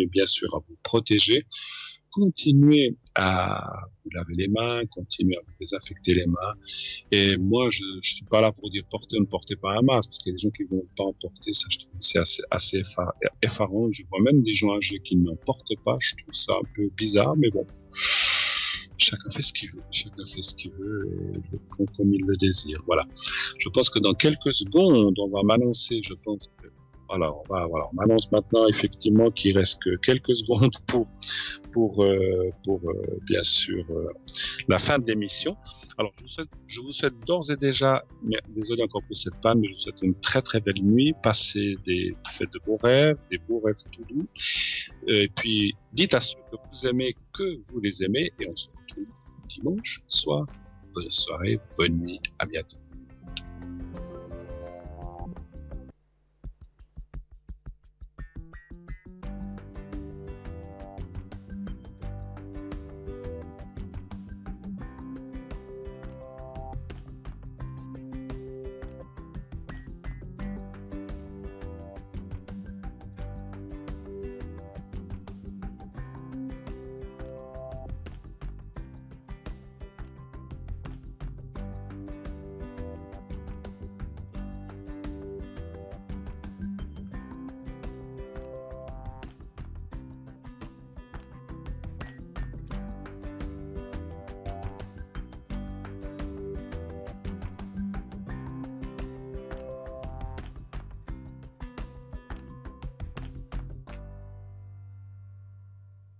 bien sûr à vous protéger, continuez à vous laver les mains, continuez à vous désinfecter les mains. Et moi, je suis pas là pour dire portez ou ne portez pas un masque, parce qu'il y a des gens qui vont pas en porter, ça je trouve que c'est assez effarant. Je vois même des gens âgés qui n'en portent pas, je trouve ça un peu bizarre, mais bon. Chacun fait ce qu'il veut et le prend comme il le désire. Voilà. Je pense que dans quelques secondes, on va m'annoncer, alors, on m'annonce maintenant effectivement qu'il reste que quelques secondes pour bien sûr la fin de l'émission. Alors, je vous souhaite d'ores et déjà, désolé encore pour cette panne, mais je vous souhaite une très très belle nuit. Passez faites de beaux rêves tout doux. Et puis, dites à ceux que vous aimez que vous les aimez et on se retrouve dimanche soir. Bonne soirée, bonne nuit, à bientôt.